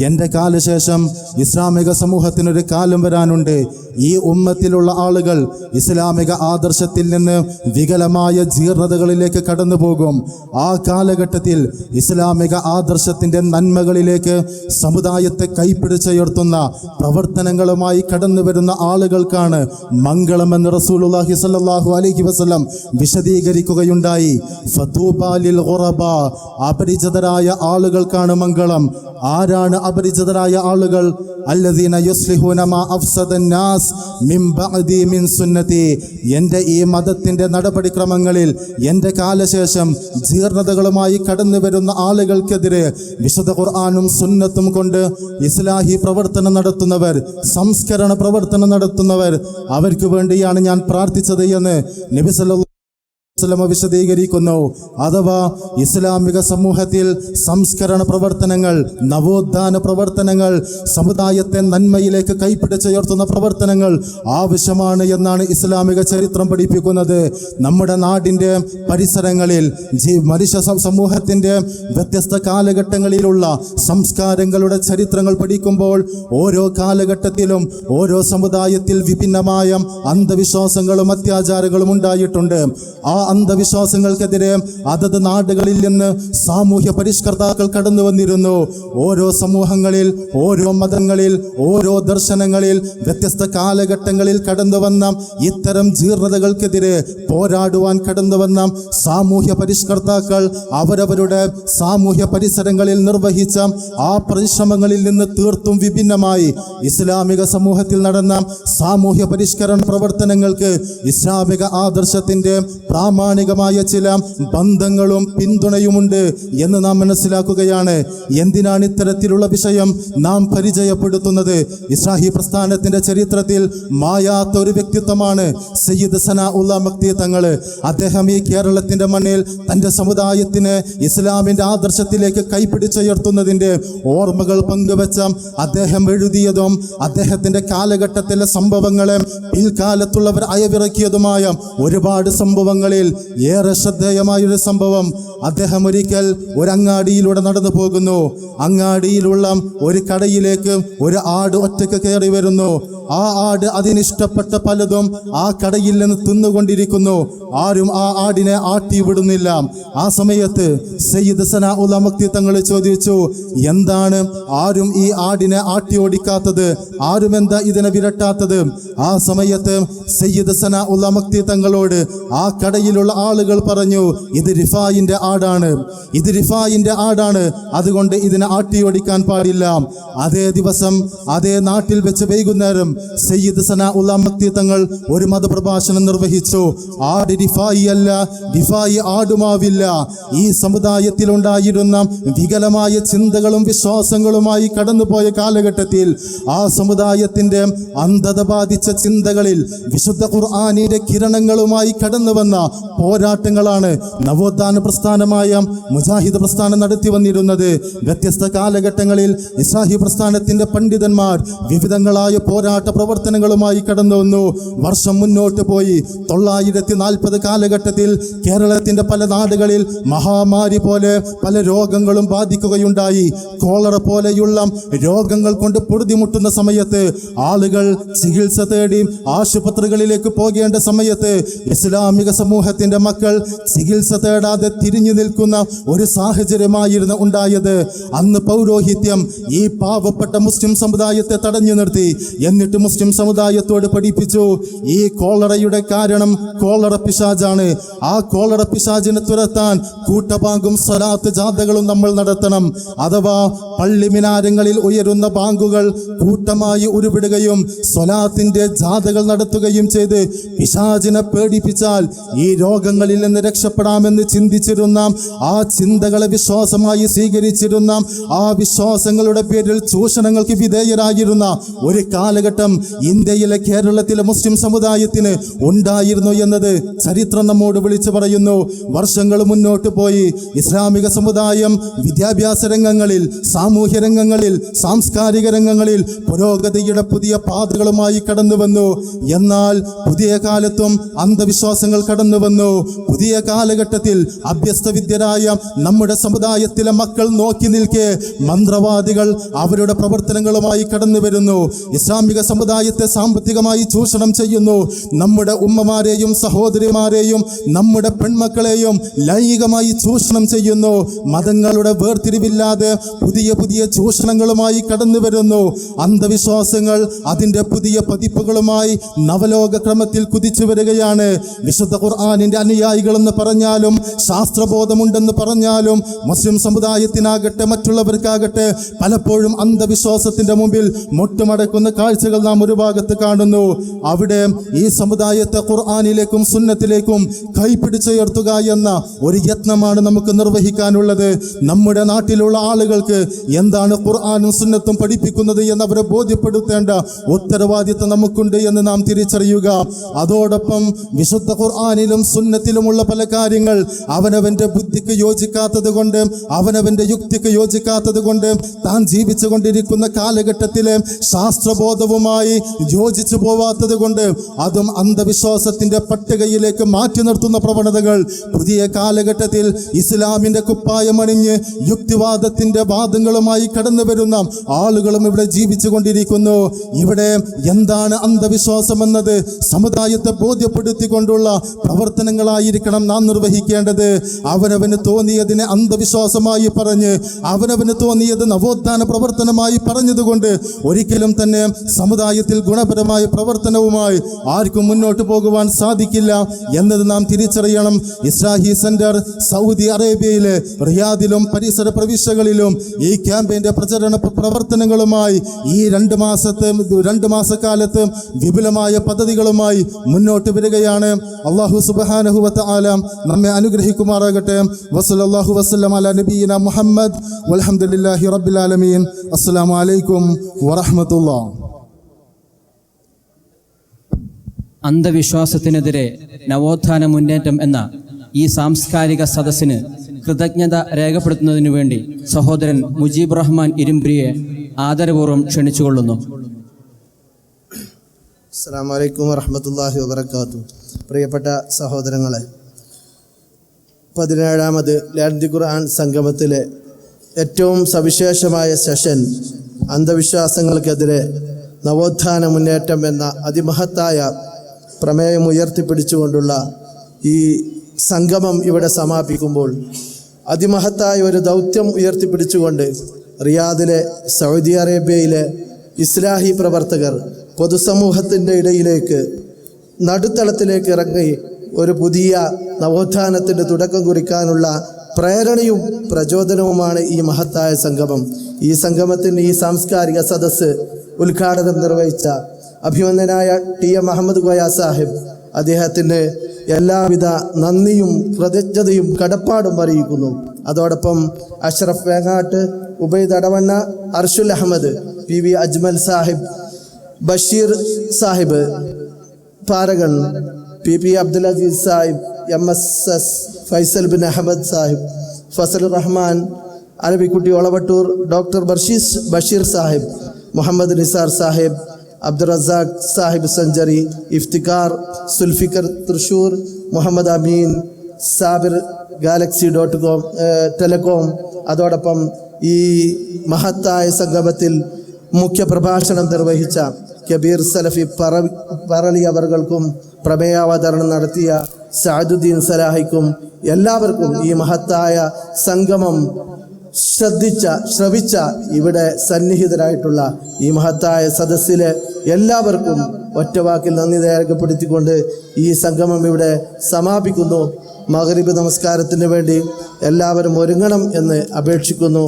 [SPEAKER 16] എൻ്റെ കാലശേഷം ഇസ്ലാമിക സമൂഹത്തിനൊരു കാലം വരാനുണ്ട്. ഈ ഉമ്മത്തിലുള്ള ആളുകൾ ഇസ്ലാമിക ആദർശത്തിൽ നിന്ന് വികലമായ ജീർണതകളിലേക്ക് കടന്നു പോകും. ആ കാലഘട്ടത്തിൽ ഇസ്ലാമിക ആദർശത്തിൻ്റെ നന്മകളിലേക്ക് സമുദായത്തെ കൈപ്പിടിച്ചുയർത്തുന്ന പ്രവർത്തനങ്ങളുമായി കടന്നു വരുന്ന ആളുകൾക്കാണ് മംഗളമെന്ന് റസൂലുള്ളാഹി സ്വല്ലല്ലാഹു അലൈഹി വസല്ലം വിശദീകരിക്കുകയുണ്ടായി. ഫതൂബാലിൽ ഖുറബ, അപരിചിതരായ ആളുകൾക്കാണ് മംഗളം. ആരാണ് അപരിചിതരായ ആളുകൾ? അല്ലദീന യുസ്ലിഹൂന മാ അഫ്സദൻ നാസ് മിൻ ബഅദി മിൻ സുന്നതി. എൻ്റെ ഈ മതത്തിൻ്റെ നടപടിക്രമങ്ങളിൽ എൻ്റെ കാലശേഷം ജീർണതകളുമായി കടന്നു വരുന്ന ആളുകൾക്കെതിരെ വിശുദ്ധ ഖുർആനും സുന്നത്തും കൊണ്ട് ഇസ്ലാഹി പ്രവർത്തനം നടത്തുന്നവർ, സംസ്കരണ പ്രവർത്തനം നടത്തുന്നവർ, അവർക്ക് വേണ്ടിയാണ് ഞാൻ പ്രാർത്ഥിച്ചത് എന്ന് നബി സല്ലല്ലാഹു വിശദീകരിക്കുന്നു. അഥവാ ഇസ്ലാമിക സമൂഹത്തിൽ സംസ്കരണ പ്രവർത്തനങ്ങൾ, നവോത്ഥാന പ്രവർത്തനങ്ങൾ, സമുദായത്തെ നന്മയിലേക്ക് കൈപ്പിടിച്ചുയർത്തുന്ന പ്രവർത്തനങ്ങൾ ആവശ്യമാണ് എന്നാണ് ഇസ്ലാമിക ചരിത്രം പഠിപ്പിക്കുന്നത്. നമ്മുടെ നാടിൻ്റെ പരിസരങ്ങളിൽ മനുഷ്യ സമൂഹത്തിൻ്റെ വ്യത്യസ്ത കാലഘട്ടങ്ങളിലുള്ള സംസ്കാരങ്ങളുടെ ചരിത്രങ്ങൾ പഠിക്കുമ്പോൾ ഓരോ കാലഘട്ടത്തിലും ഓരോ സമുദായത്തിൽ വിഭിന്നമായ അന്ധവിശ്വാസങ്ങളും അത്യാചാരങ്ങളും ഉണ്ടായിട്ടുണ്ട്. ആ അന്ധവിശ്വാസങ്ങൾക്കെതിരെ അതത് നാടുകളിൽ നിന്ന് സാമൂഹ്യ പരിഷ്കർത്താക്കൾ കടന്നു വന്നിരുന്നു. ഓരോ സമൂഹങ്ങളിൽ, ഓരോ മതങ്ങളിൽ, ഓരോ ദർശനങ്ങളിൽ, വ്യത്യസ്ത കാലഘട്ടങ്ങളിൽ കടന്നു വന്ന ഇത്തരം ജീർണതകൾക്കെതിരെ പോരാടുവാൻ കടന്നു വന്ന സാമൂഹ്യ പരിഷ്കർത്താക്കൾ അവരവരുടെ സാമൂഹ്യ പരിസരങ്ങളിൽ നിർവഹിച്ച ആ പരിശ്രമങ്ങളിൽ നിന്ന് തീർത്തും വിഭിന്നമായി ഇസ്ലാമിക സമൂഹത്തിൽ നടന്ന സാമൂഹ്യ പരിഷ്കരണ പ്രവർത്തനങ്ങൾക്ക് ഇസ്ലാമിക ആദർശത്തിന്റെ പ്രാമാണികമായ ചില ബന്ധങ്ങളും പിന്തുണയുമുണ്ട് എന്ന് നാം മനസ്സിലാക്കുകയാണ്. എന്തിനാണ് ഇത്തരത്തിലുള്ള വിഷയം നാം പരിചയപ്പെടുത്തുന്നത്? ഇസ്ലാഹി പ്രസ്ഥാനത്തിന്റെ ചരിത്രത്തിൽ മായാത്ത ഒരു വ്യക്തിത്വമാണ് സയ്യിദ് സനാഉല്ലാ മക്തി തങ്ങൾ. അദ്ദേഹം ഈ കേരളത്തിന്റെ മണ്ണിൽ തന്റെ സമുദായത്തിന് ഇസ്ലാമിന്റെ ആദർശത്തിലേക്ക് കൈപിടിച്ചുയർത്തുന്നതിന്റെ ഓർമ്മകൾ പങ്കുവെച്ച അദ്ദേഹം എഴുതിയതും അദ്ദേഹത്തിന്റെ കാലഘട്ടത്തിലെ സംഭവങ്ങളെ പിൽക്കാലത്തുള്ളവർ അയവിറക്കിയതുമായ ഒരുപാട് സംഭവങ്ങളിൽ ഏറെ ശ്രദ്ധേയമായൊരു സംഭവം, അദ്ദേഹം ഒരിക്കൽ ഒരു അങ്ങാടിയിലൂടെ നടന്നു പോകുന്നു. അങ്ങാടിയിലുള്ള ഒരു കടയിലേക്ക് ഒരു ആട് ഒറ്റയ്ക്ക് കയറി വരുന്നു. ആ ആട് അതിനിഷ്ടപ്പെട്ട പലതും ആ കടയിൽ നിന്ന് തിന്നുകൊണ്ടിരിക്കുന്നു. ആരും ആ ആടിനെ ആട്ടി വിടുന്നില്ല. ആ സമയത്ത് സയ്യിദ് സനാഉല്ലാ മക്തി തങ്ങൾ ചോദിച്ചു, എന്താണ് ആരും ഈ ആടിനെ ആട്ടി ഓടിക്കാത്തത്? ആരും എന്താ ഇതിനെ വിരട്ടാത്തത്? ആ സമയത്ത് സയ്യിദ് സനാഉല്ലാ മക്തി തങ്ങളോട് ആ കടയിലുള്ള ആളുകൾ പറഞ്ഞു, ഇത് റിഫായിന്റെ ആടാണ്, ഇത് റിഫായിന്റെ ആടാണ്, അതുകൊണ്ട് ഇതിനെ ആട്ടി ഓടിക്കാൻ പാടില്ല. അതേ ദിവസം അതേ നാട്ടിൽ വെച്ച് വൈകുന്നേരം സയ്യിദ് സനാഉല്ലാ മക്തി തങ്ങൾ ഒരു മതപ്രഭാഷണം നിർവഹിച്ചു. ആട് റിഫായി അല്ല, റിഫായി ആടുമാവില്ല. ഈ സമുദായത്തിൽ ഉണ്ടായിരുന്ന വികലമായ ചിന്തകളും വിശ്വാസങ്ങളുമായി കടന്നുപോയ കാലഘട്ടത്തിൽ ആ സമുദായത്തിന്റെ അന്ധത ബാധിച്ച ചിന്തകളിൽ വിശുദ്ധ ഖുർആനിന്റെ കിരണങ്ങളുമായി കടന്നു വന്ന പോരാട്ടങ്ങളാണ് നവോത്ഥാന പ്രസ്ഥാനമായ മുജാഹിദ് പ്രസ്ഥാനം നടത്തി വന്നിരുന്നത്. വ്യത്യസ്ത കാലഘട്ടങ്ങളിൽ ഇസ്ലാഹി പ്രസ്ഥാനത്തിന്റെ പണ്ഡിതന്മാർ വിവിധങ്ങളായ പോരാട്ട പ്രവർത്തനങ്ങളുമായി കടന്നു വന്നു. വർഷം മുന്നോട്ട് പോയി 940 കാലഘട്ടത്തിൽ കേരളത്തിന്റെ പല നാടുകളിൽ മഹാമാരി പോലെ പല രോഗങ്ങളും ബാധിക്കുകയുണ്ടായി. കോളറ പോലെയുള്ള രോഗങ്ങൾ കൊണ്ട് പൊറുതിമുട്ടുന്ന സമയത്ത് ആളുകൾ ചികിത്സ തേടി ആശുപത്രികളിലേക്ക് പോകേണ്ട സമയത്ത് ഇസ്ലാമിക സമൂഹത്തിന്റെ മക്കൾ ചികിത്സ തേടാതെ തിരിഞ്ഞു നിൽക്കുന്ന ഒരു സാഹചര്യമായിരുന്നു ഉണ്ടായത്. അന്ന് പൗരോഹിത്യം ഈ പാവപ്പെട്ട മുസ്ലിം സമുദായത്തെ തടഞ്ഞു നിർത്തി. എന്നിട്ട് മുസ്ലിം സമുദായത്തോട് പഠിപ്പിച്ചു, ഈ കോളറയുടെ കാരണം കോളറ പിശാചാണ്. ആ കോളറ പിശാചിനെ തുരത്താൻ കൂട്ടബാങ്കും സ്വലാത്ത് ജാഥകളും നമ്മൾ നടത്തണം. അഥവാ പള്ളി മിനാരങ്ങളിൽ ഉയരുന്ന ബാങ്കുകൾ കൂട്ടമായി ഉരുവിടുകയും സ്വലാത്തിന്റെ ജാഥകൾ നടത്തുകയും ചെയ്ത് പിശാചിനെ പേടിപ്പിച്ചാൽ ഈ രോഗങ്ങളിൽ നിന്ന് രക്ഷപ്പെടാമെന്ന് ചിന്തിച്ചിരുന്ന, ആ ചിന്തകളെ വിശ്വാസമായി സ്വീകരിച്ചിരുന്ന, ആ വിശ്വാസങ്ങളുടെ പേരിൽ ചൂഷണങ്ങൾക്ക് വിധേയരായിരുന്ന ഒരു കാലഘട്ടം ഇന്ത്യയിലെ കേരളത്തിലെ മുസ്ലിം സമുദായത്തിന് ഉണ്ടായിരുന്നു എന്നത് ചരിത്രം നമ്മോട് വിളിച്ചു പറയുന്നു. വർഷങ്ങൾ മുന്നോട്ട് പോയി ഇസ്ലാമിക സമുദായം വിദ്യാഭ്യാസ രംഗങ്ങളിൽ, സാമൂഹ്യ രംഗങ്ങളിൽ, സാംസ്കാരിക രംഗങ്ങളിൽ പുരോഗതിയുടെ പുതിയ പാതകളുമായി കടന്നു വന്നു. എന്നാൽ പുതിയ കാലത്തും അന്ധവിശ്വാസങ്ങൾ കടന്നു വന്നു. പുതിയ കാലഘട്ടത്തിൽ അഭ്യസ്തവിദ്യരായ നമ്മുടെ സമുദായത്തിലെ മക്കൾ നോക്കി നിൽക്കെ മന്ത്രവാദികൾ അവരുടെ പ്രവർത്തനങ്ങളുമായി കടന്നു വരുന്നു. ഇസ്ലാമിക സമുദായത്തെ സാമ്പത്തികമായി ചൂഷണം ചെയ്യുന്നു. നമ്മുടെ ഉമ്മമാരെയും സഹോദരിമാരെയും നമ്മുടെ പെൺമക്കളെയും ലൈംഗികമായി ചൂഷണം ചെയ്യുന്നു. മതങ്ങളുടെ വേർതിരിവില്ലാതെ പുതിയ പുതിയ ചൂഷണങ്ങളുമായി കടന്നു വരുന്നു. അന്ധവിശ്വാസങ്ങൾ അതിൻ്റെ പുതിയ പതിപ്പുകളുമായി നവലോക ക്രമത്തിൽ കുതിച്ചു വരികയാണ്. വിശുദ്ധ ഖുർആനിന്റെ അനുയായികളെന്ന് പറഞ്ഞാലും ശാസ്ത്രബോധമുണ്ടെന്ന് പറഞ്ഞാലും മുസ്ലിം സമുദായത്തിനാകട്ടെ മറ്റുള്ളവർക്കാകട്ടെ പലപ്പോഴും അന്ധവിശ്വാസത്തിന്റെ മുമ്പിൽ മുട്ടുമടക്കുന്ന കാഴ്ചകൾ നാം ഒരു ഭാഗത്ത് കാണുന്നു. അവിടെ ഈ സമുദായത്തെ ഖുർആനിലേക്കും സുന്നത്തിലേക്കും കൈപിടിച്ചുയർത്തുക എന്ന ഒരു യത്നമാണ് നമുക്ക് നിർവഹിക്കാനുള്ളത്. നമ്മുടെ നാട്ടിലുള്ള ആളുകൾക്ക് എന്താണ് ഖുർആനും സുന്നത്തും പഠിപ്പിക്കുന്നത് എന്ന് അവരെ ബോധ്യപ്പെടുത്തേണ്ട ഉത്തരവാദിത്വം നമുക്കുണ്ട് എന്ന് നാം തിരിച്ചറിയുക. അതോടൊപ്പം വിശുദ്ധ ഖുർആനിലും സുന്നത്തിലുമുള്ള പല കാര്യങ്ങൾ അവനവന്റെ ബുദ്ധിക്ക് യോജിക്കാത്തത് കൊണ്ട്, അവനവന്റെ യുക്തിക്ക് യോജിക്കാത്തത് കൊണ്ട്, താൻ ജീവിച്ചു കൊണ്ടിരിക്കുന്ന കാലഘട്ടത്തിലെ ശാസ്ത്രബോധവുമായി യോജിച്ചു പോവാത്തത് കൊണ്ട് അതും അന്ധവിശ്വാസത്തിന്റെ പട്ടികയിലേക്ക് മാറ്റി നിർത്തുന്ന പ്രവണതകൾ പുതിയ കാലഘട്ടത്തിൽ ഇസ്ലാമിന്റെ കുപ്പായമണിഞ്ഞ് യുക്തിവാദത്തിന്റെ വാദങ്ങളുമായി കടന്നു വരുന്ന ആളുകളും ഇവിടെ ജീവിച്ചു കൊണ്ടിരിക്കുന്നു. ഇവിടെ എന്താണ് അന്ധവിശ്വാസം എന്നത് സമുദായത്തെ ബോധ്യപ്പെടുത്തിക്കൊണ്ടുള്ള പ്രവർത്തന പ്രവർത്തനങ്ങളായിരിക്കണം നാം നിർവഹിക്കേണ്ടത്. അവനവന് തോന്നിയതിനെ അന്ധവിശ്വാസമായി പറഞ്ഞ് അവനവന് തോന്നിയത് നവോത്ഥാന പ്രവർത്തനമായി പറഞ്ഞതുകൊണ്ട് ഒരിക്കലും തന്നെ സമുദായത്തിൽ ഗുണപരമായ പ്രവർത്തനവുമായി ആർക്കും മുന്നോട്ട് പോകുവാൻ സാധിക്കില്ല എന്നത് നാം തിരിച്ചറിയണം. ഇസ്ലാഹി സെന്റർ സൗദി അറേബ്യയിലെ റിയാദിലും പരിസര പ്രവിശ്യകളിലും ഈ ക്യാമ്പയിന്റെ പ്രചരണ പ്രവർത്തനങ്ങളുമായി ഈ 2 മാസക്കാലത്ത് വിപുലമായ പദ്ധതികളുമായി മുന്നോട്ട് വരികയാണ്. അല്ലാഹു സുബ്ഹാനഹു വ തആല നമ്മെ അനുഗ്രഹിക്കുമാറാകട്ടെ. വസല്ലല്ലാഹു വസല്ലം അലാ നബിയിന മുഹമ്മദ് വൽഹംദുലില്ലാഹി റബ്ബിൽ ആലമീൻ. അസ്സലാമു അലൈക്കും വറഹ്മത്തുള്ളാഹി.
[SPEAKER 17] അന്ധവിശ്വാസത്തിനെതിരെ നവോത്ഥാന മുന്നേറ്റം എന്ന ഈ സാംസ്കാരിക സദസ്സിന് കൃതജ്ഞത രേഖപ്പെടുത്തുന്നതിനു വേണ്ടി സഹോദരൻ മുജീബ് റഹ്മാൻ ഇരുമ്പ്രിയെ ആദരപൂർവ്വം ക്ഷണിച്ചുകൊള്ളുന്നു.
[SPEAKER 15] അസ്സലാമു അലൈക്കും വറഹ്മത്തുള്ളാഹി വബറകാതുഹു. പ്രിയപ്പെട്ട സഹോദരങ്ങളെ, 17ാമത് ലാൻഡ് ഖുർആൻ സംഗമത്തിലെ ഏറ്റവും സവിശേഷമായ സെഷൻ അന്ധവിശ്വാസങ്ങൾക്കെതിരെ നവോത്ഥാന മുന്നേറ്റം എന്ന അതിമഹത്തായ പ്രമേയം ഉയർത്തിപ്പിടിച്ചുകൊണ്ടുള്ള ഈ സംഗമം ഇവിടെ സമാപിക്കുമ്പോൾ അതിമഹത്തായ ഒരു ദൗത്യം ഉയർത്തിപ്പിടിച്ചുകൊണ്ട് റിയാദിലെ സൗദി അറേബ്യയിലെ ഇസ്ലാഹി പ്രവർത്തകർ പൊതുസമൂഹത്തിൻ്റെ ഇടയിലേക്ക് നടുത്തളത്തിലേക്ക് ഇറങ്ങി ഒരു പുതിയ നവോത്ഥാനത്തിൻ്റെ തുടക്കം കുറിക്കാനുള്ള പ്രേരണയും പ്രചോദനവുമാണ് ഈ മഹത്തായ സംഗമം. ഈ സംഗമത്തിൻ്റെ ഈ സാംസ്കാരിക സദസ്സ് ഉദ്ഘാടനം നിർവഹിച്ച അഭിമന്യനായ TM മുഹമ്മദ് കോയ സാഹിബ്, അദ്ദേഹത്തിന് എല്ലാവിധ നന്ദിയും കൃതജ്ഞതയും കടപ്പാടും അറിയിക്കുന്നു. അതോടൊപ്പം Ashraf Vengatt, Ubaid Adavanna, Arshul Ahmed, PV Ajmal Sahib, Basheer Sahib Paragon, PP Abdul Azeez Sahib, MSS Faisal bin Ahmed Sahib, Fazal Rahman, Alavikutty Olavattur, doctor Basheer Sahib, Muhammad Nisar Sahib, Abdul Razak Sahib Sanchari, Iftikhar Zulfikar Thrissur, Muhammad Ameen Sabir Galaxy.com telecom. അതോടൊപ്പം ഈ മഹത്തായ സംഗമത്തിൽ മുഖ്യ പ്രഭാഷണം നിർവഹിച്ച കബീർ സലഫി പറളി അവർകൾക്കും പ്രമേയാവതരണം നടത്തിയ സഅദുദ്ദീൻ സലാഹിക്കും എല്ലാവർക്കും ഈ മഹത്തായ സംഗമം ശ്രവിച്ച ഇവിടെ സന്നിഹിതരായിട്ടുള്ള ഈ മഹത്തായ സദസ്സിലെ എല്ലാവർക്കും ഒറ്റവാക്കിൽ നന്ദി രേഖപ്പെടുത്തിക്കൊണ്ട് ഈ സംഗമം ഇവിടെ സമാപിക്കുന്നു. മഗ്രിബ് നമസ്കാരത്തിന് വേണ്ടി എല്ലാവരും ഒരുങ്ങണം എന്ന് അപേക്ഷിക്കുന്നു.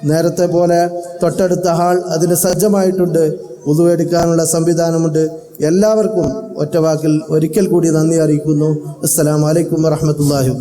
[SPEAKER 15] നേരത്തെ പോലെ തൊട്ടടുത്ത ഹാൾ അതിന് സജ്ജമായിട്ടുണ്ട്, വുളു എടുക്കാനുള്ള സംവിധാനമുണ്ട്. എല്ലാവർക്കും ഒറ്റവാക്കിൽ ഒരിക്കൽ കൂടി നന്ദി അറിയിക്കുന്നു. അസ്സലാമു അലൈക്കും വറഹ്മത്തുള്ളാഹി.